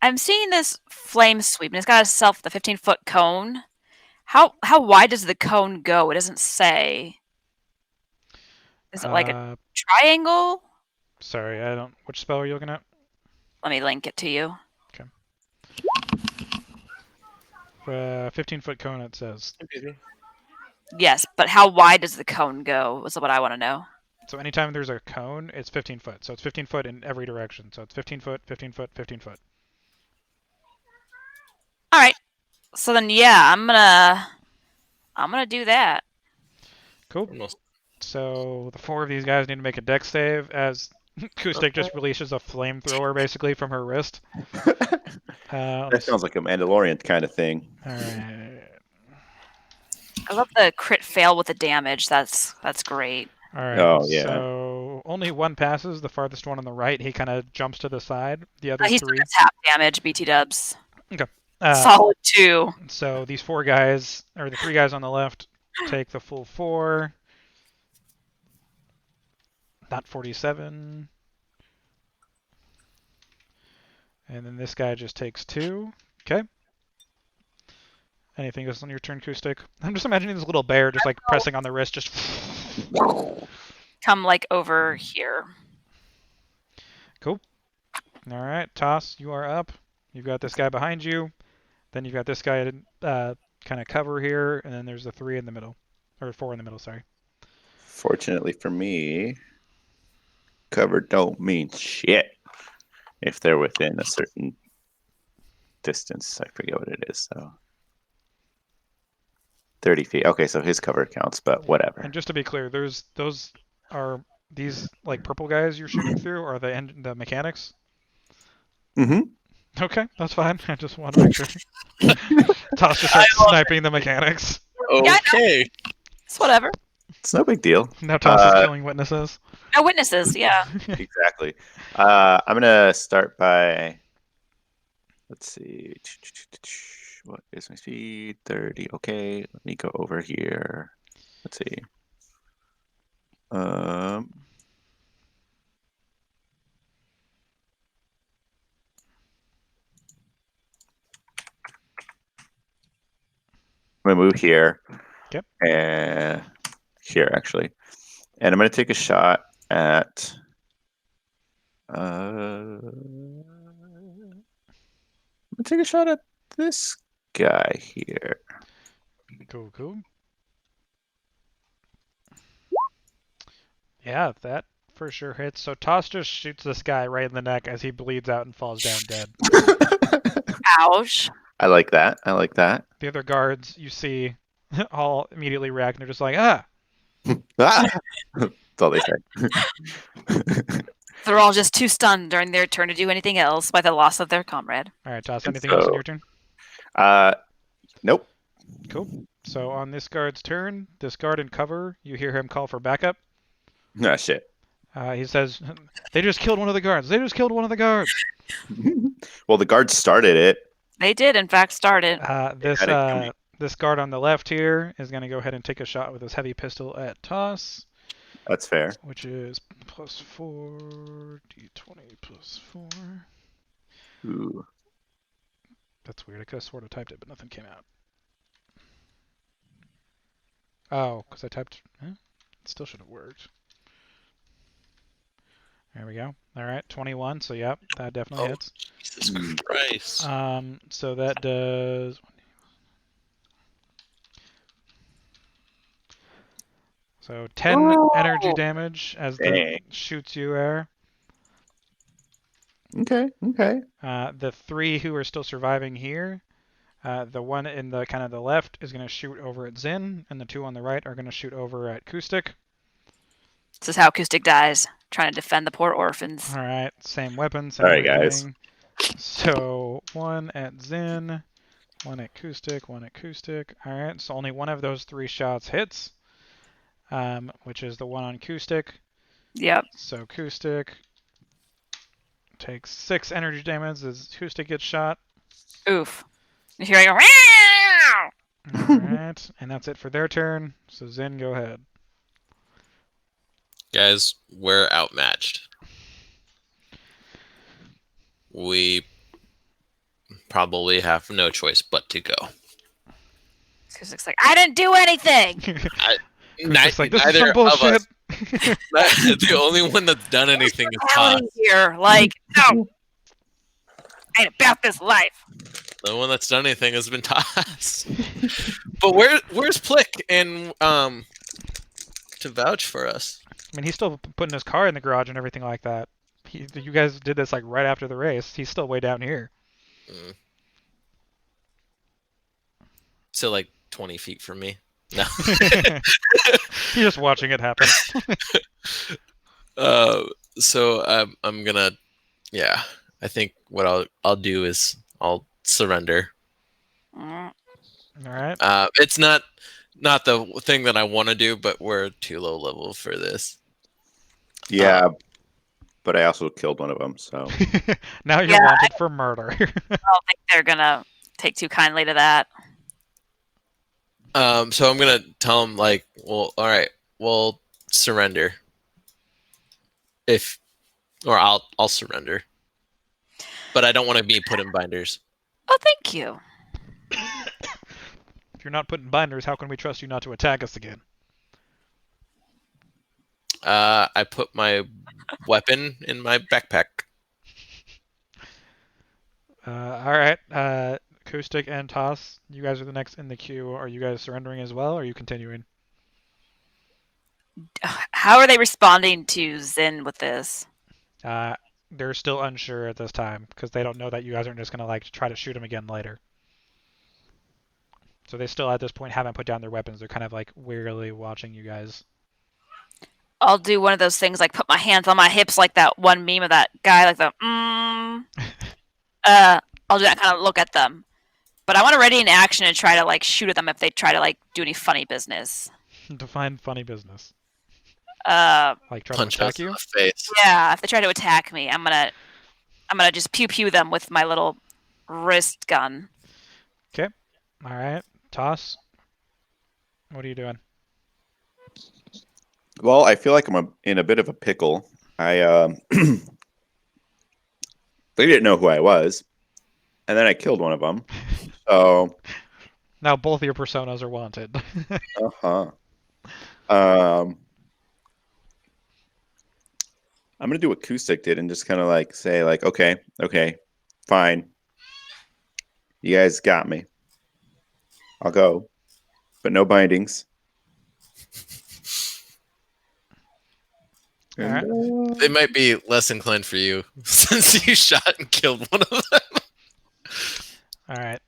I'm seeing this flame sweep, and it's got itself the 15-foot cone. How wide does the cone go? It doesn't say. Is it like a triangle? Sorry, I don't. Which spell are you looking at? Let me link it to you. 15-foot cone, it says. Yes, but how wide does the cone go? Is what I want to know. So anytime there's a cone, it's 15 foot. So it's 15 foot in every direction. So it's 15 foot, 15 foot, 15 foot. All right. So then, yeah, I'm gonna do that. Cool. So the 4 of these guys need to make a dex save as Kustik just releases a flamethrower basically from her wrist. That sounds like a Mandalorian kind of thing. All right. I love the crit fail with the damage. That's great. All right. Oh, yeah. So only one passes. The farthest one on the right, he kind of jumps to the side. The other He's 3. got half damage. BT dubs. Uh, Solid 2. So these 4 guys, or the 3 guys on the left, take the full 4. Not 47. And then this guy just takes 2. Okay. Anything else on your turn, Kustik? I'm just imagining this little bear just like pressing on the wrist, just. Come like over here. Cool. All right, Toss, you are up. You've got this guy behind you. Then you've got this guy kind of cover here, and then there's the 3 in the middle, or 4 in the middle. Sorry. Fortunately for me, cover don't mean shit if they're within a certain distance. I forget what it is. So 30 feet. Okay, so his cover counts, but whatever. And just to be clear, those are these like purple guys you're shooting through, or the mechanics? Mm-hmm. Okay, that's fine. I just want to make sure. Toss just starts sniping the mechanics. Okay. It's whatever. It's no big deal. Now Toss is killing witnesses. No witnesses. Yeah. Exactly. I'm gonna start by. Let's see. What is my speed? 30. Okay, let me go over here. Let's see. I'm gonna move here. Yep. And here actually, and I'm gonna take a shot at. I'm gonna take a shot at this guy here. Cool. Yeah, that for sure hits. So Toss just shoots this guy right in the neck as he bleeds out and falls down dead. Ouch. I like that. The The other guards, you see, all immediately react and they're just like, ah! Ah! That's all they say. They're all just too stunned during their turn to do anything else by the loss of their comrade. All right, Toss. And Anything else on so- your turn? Nope. Cool. So on this guard's turn, this guard in cover, you hear him call for backup. Ah, shit. He says, "They just killed one of the guards. They just killed one of the guards." Well, the guards started it. They did, in fact, start it. This guard on the left here is going to go ahead and take a shot with his heavy pistol at Toss, That's fair. which is +4 d20 +4. Ooh. That's weird. I could have sort of typed it, but nothing came out. Oh, because I typed. It still should have worked. There we go. All right, 21. So yep, that definitely Oh. hits. Jesus Christ. So that does. So 10 Ooh. energy damage as the Dang. shoots you air. Okay. The 3 who are still surviving here, the one in the kind of the left is going to shoot over at Zin, and the 2 on the right are going to shoot over at Kustik. This is how Acoustic dies, trying to defend the poor orphans. All right, same weapon, same All right, guys. everything. So 1 at Zin, 1 at Kustik, 1 at Kustik. All right, so only one of those 3 shots hits, which is the one on Kustik. Yep. So Kustik takes 6 energy damage as Kustik gets shot. Oof. You hear I go, "Meow!" All right, and that's it for their turn. So Zin, go ahead. Guys, we're outmatched. We probably have no choice but to go. Acoustic's like, I didn't do anything. Kustik's like, this is Neither some of bullshit. us. The only one that's done anything is Out Todd. of here. Like, no. Ain't about this life. The one that's done anything has been Todd. But where's Plick and to vouch for us? I mean, he's still putting his car in the garage and everything like that. You guys did this like right after the race. He's still way down here. So like 20 feet from me. No. He's just watching it happen. So I'm gonna, yeah. I think what I'll do is I'll surrender. Mm. All right. It's not the thing that I want to do, but we're too low level for this. Yeah, but I also killed one of them. So Now you're Yeah, wanted for murder. I don't think they're gonna take too kindly to that. So I'm gonna tell him like, well, all right, we'll surrender. I'll surrender. But I don't want to be put in binders. Oh, thank you. If you're not put in binders, how can we trust you not to attack us again? I put my weapon in my backpack. All right. Acoustic and Toss, you guys are the next in the queue. Are you guys surrendering as well, or are you continuing? How are they responding to Zin with this? They're still unsure at this time because they don't know that you guys aren't just gonna like try to shoot him again later. So they still at this point haven't put down their weapons. They're kind of like wearily watching you guys. I'll do one of those things like put my hands on my hips like that one meme of that guy, like the I'll do that kind of look at them. But I want to ready in action and try to like shoot at them if they try to like do any funny business. Define funny business. Like try Punch to us attack in you. the face. Yeah, if they try to attack me, I'm gonna just pew pew them with my little wrist gun. All right, Toss. What are you doing? well, I feel like I'm in a bit of a pickle. They didn't know who I was, and then I killed one of them. So Now both your personas are wanted. I'm gonna do what Acoustic did and just kind of like say like, okay, fine, you guys got me. I'll go, but no bindings. All right. They might be less inclined for you since you shot and killed one of them. All right.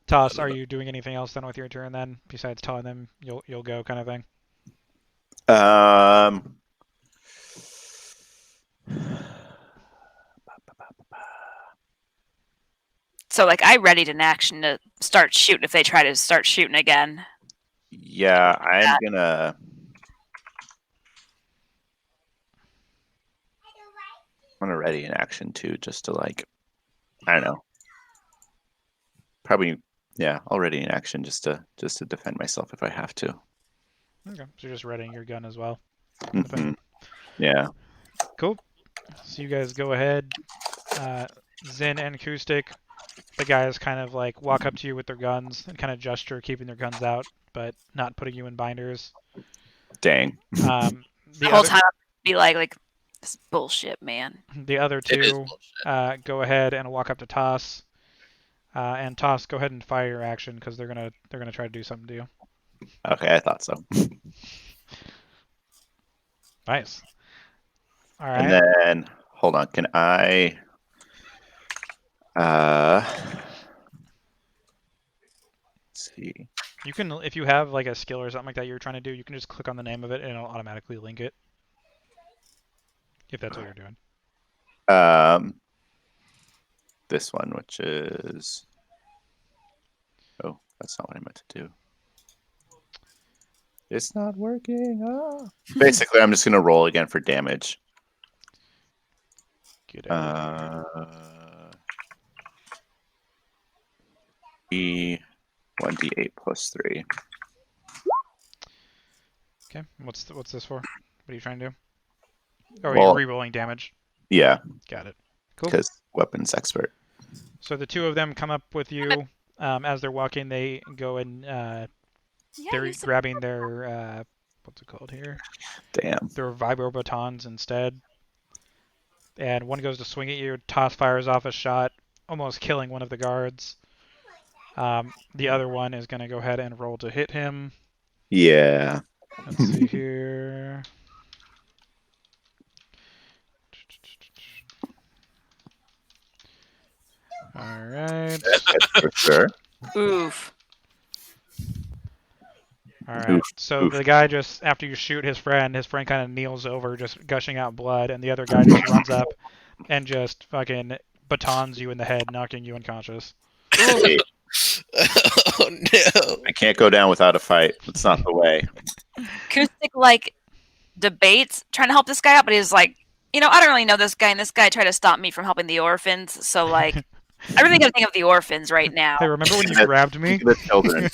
Toss, are you doing anything else then with your turn then besides telling them you'll go kind of thing? Um. So like I readied an action to start shooting if they try to start shooting again. Yeah, I'm gonna ready an action too, just to like, I don't know. Probably, yeah. I'll ready an action just to defend myself if I have to. Okay, so you're just readying your gun as well. Mhm. Yeah. Cool. So you guys go ahead. Zin and Acoustic, the guys kind of like walk up to you with their guns and kind of gesture, keeping their guns out, but not putting you in binders. Dang. The whole time I'd be like, this bullshit, man. The other It is two bullshit. go ahead and walk up to Toss. And Toss, go ahead and fire your action because they're gonna try to do something to you. Okay, I thought so. Nice. All right. And then hold on, can I? Let's see. You can, if you have like a skill or something like that you're trying to do, you can just click on the name of it and it'll automatically link it. If that's what you're doing. This one, which is. Oh, that's not what I meant to do. It's not working. Ah. Basically, I'm just gonna roll again for damage. Get out. E1d8 plus 3. Okay. What's this for? What are you trying to do? Oh, Well, you're re-rolling damage. Yeah, Got it. Cool. because weapons expert. So the two of them come up with you. As they're walking, they go and they're grabbing their what's it called here? Damn. Their vibro batons instead. And one goes to swing at you. Toss fires off a shot, almost killing one of the guards. The other one is going to go ahead and roll to hit him. Yeah. Let's see here. All right. For sure. Oof. All right. Oof, So oof. the guy just, after you shoot his friend kind of kneels over, just gushing out blood, and the other guy just runs up and just fucking batons you in the head, knocking you unconscious. Hey, Oh no! I can't go down without a fight. It's not the way. Acoustic like debates trying to help this guy out, but he's like, I don't really know this guy, and this guy tried to stop me from helping the orphans. So like, I really gotta think of the orphans right now. Hey, remember when you grabbed me? Think of the children.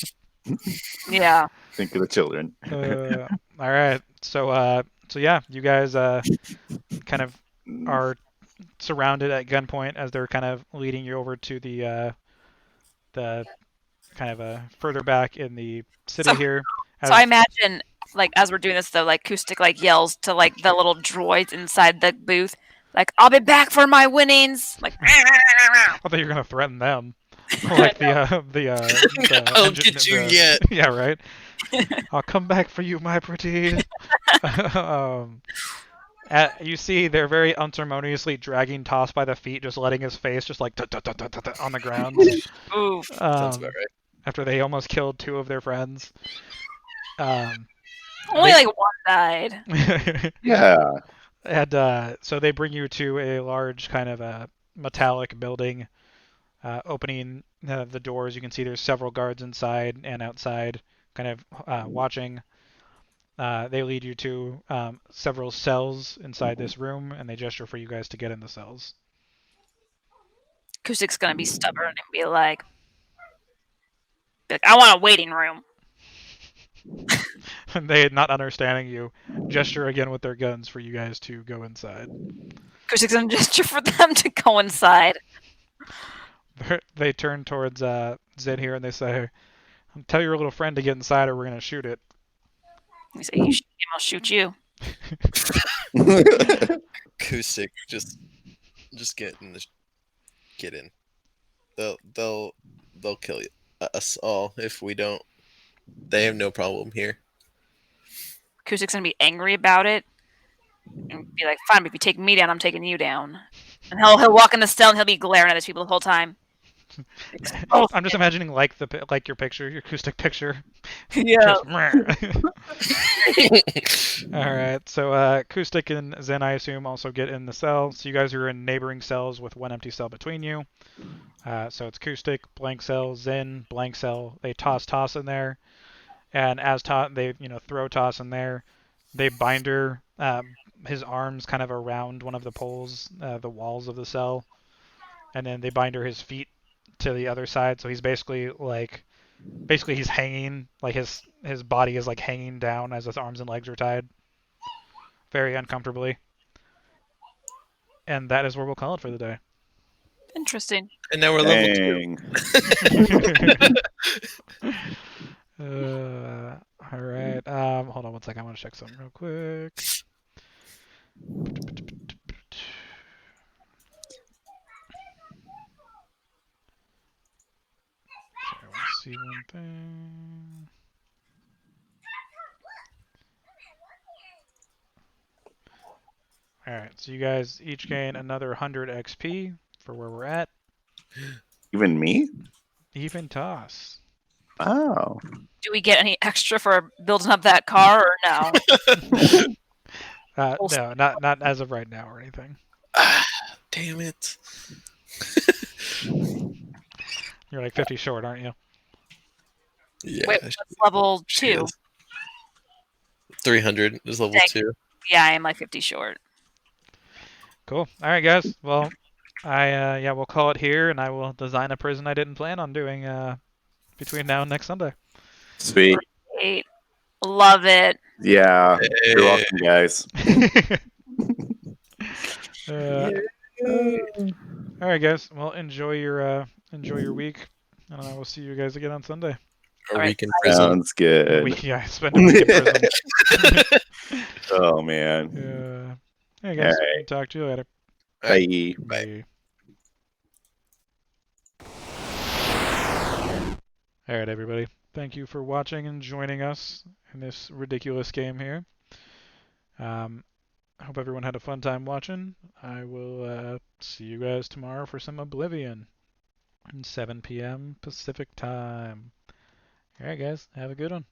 Yeah. Think of the children. All right. So yeah, you guys kind of are surrounded at gunpoint as they're kind of leading you over to the kind of further back in the city here. So I imagine, like, as we're doing this, though, like, Acoustic, like, yells to, like, the little droids inside the booth, like, I'll be back for my winnings! Like, I thought you were going to threaten them. Like the I'll get you yet. Yeah, right? I'll come back for you, my pretty. You see, they're very unceremoniously dragging Toss by the feet, just letting his face just like on the ground. oof. Sounds about right. After they almost killed two of their friends. Only, like, one died. Yeah. And so they bring you to a large kind of a metallic building. Opening the doors, you can see there's several guards inside and outside, kind of watching. They lead you to several cells inside this room, and they gesture for you guys to get in the cells. Acoustic's gonna be stubborn and be like, I want a waiting room. And they, not understanding you, gesture again with their guns for you guys to go inside. Acoustic's gonna gesture for them to go inside. They turn towards Zed here and they say, "Tell your little friend to get inside, or we're gonna shoot it." You say, you shoot him, I'll shoot you. Acoustic, just get in. They'll kill us all if we don't. They have no problem here. Acoustic's gonna be angry about it and be like, fine, but if you take me down, I'm taking you down. And he'll walk in the cell and he'll be glaring at his people the whole time. Oh, I'm just imagining like like your picture, your acoustic picture. yeah. Just all right. So acoustic and Zen, I assume, also get in the cell. So you guys are in neighboring cells with one empty cell between you. So it's acoustic, blank cell, Zen, blank cell. They toss in there, and as they throw toss in there. They binder his arms kind of around one of the poles, the walls of the cell, and then they binder his feet to the other side. So he's basically he's hanging, like his body is like hanging down as his arms and legs are tied, very uncomfortably. And that is where we'll call it for the day. Interesting. And now we're level 2. Dang. All right. Hold on one second. I want to check something real quick. Sorry, I want to see one thing. All right, so you guys each gain another 100 XP for where we're at. Even me? Even toss. Oh. Do we get any extra for building up that car or no? No, not as of right now or anything. Damn it. You're like 50 short, aren't you? Yeah. Wait, what's level she 2? is. 300 is level Dang. 2. Yeah, I am like 50 short. Cool. All right, guys. Well, we'll call it here, and I will design a prison I didn't plan on doing between now and next Sunday. Sweet. Great. Love it. Yeah. You're welcome, guys. All right, guys. Well, enjoy your week, and I will see you guys again on Sunday. A All right. week in prison. Sounds good. Spend a week in prison. Oh, man. Hey, guys. All right. Talk to you later. Bye. Bye. All right, everybody. Thank you for watching and joining us in this ridiculous game here. I hope everyone had a fun time watching. I will see you guys tomorrow for some Oblivion at 7 p.m. Pacific time. All right, guys. Have a good one.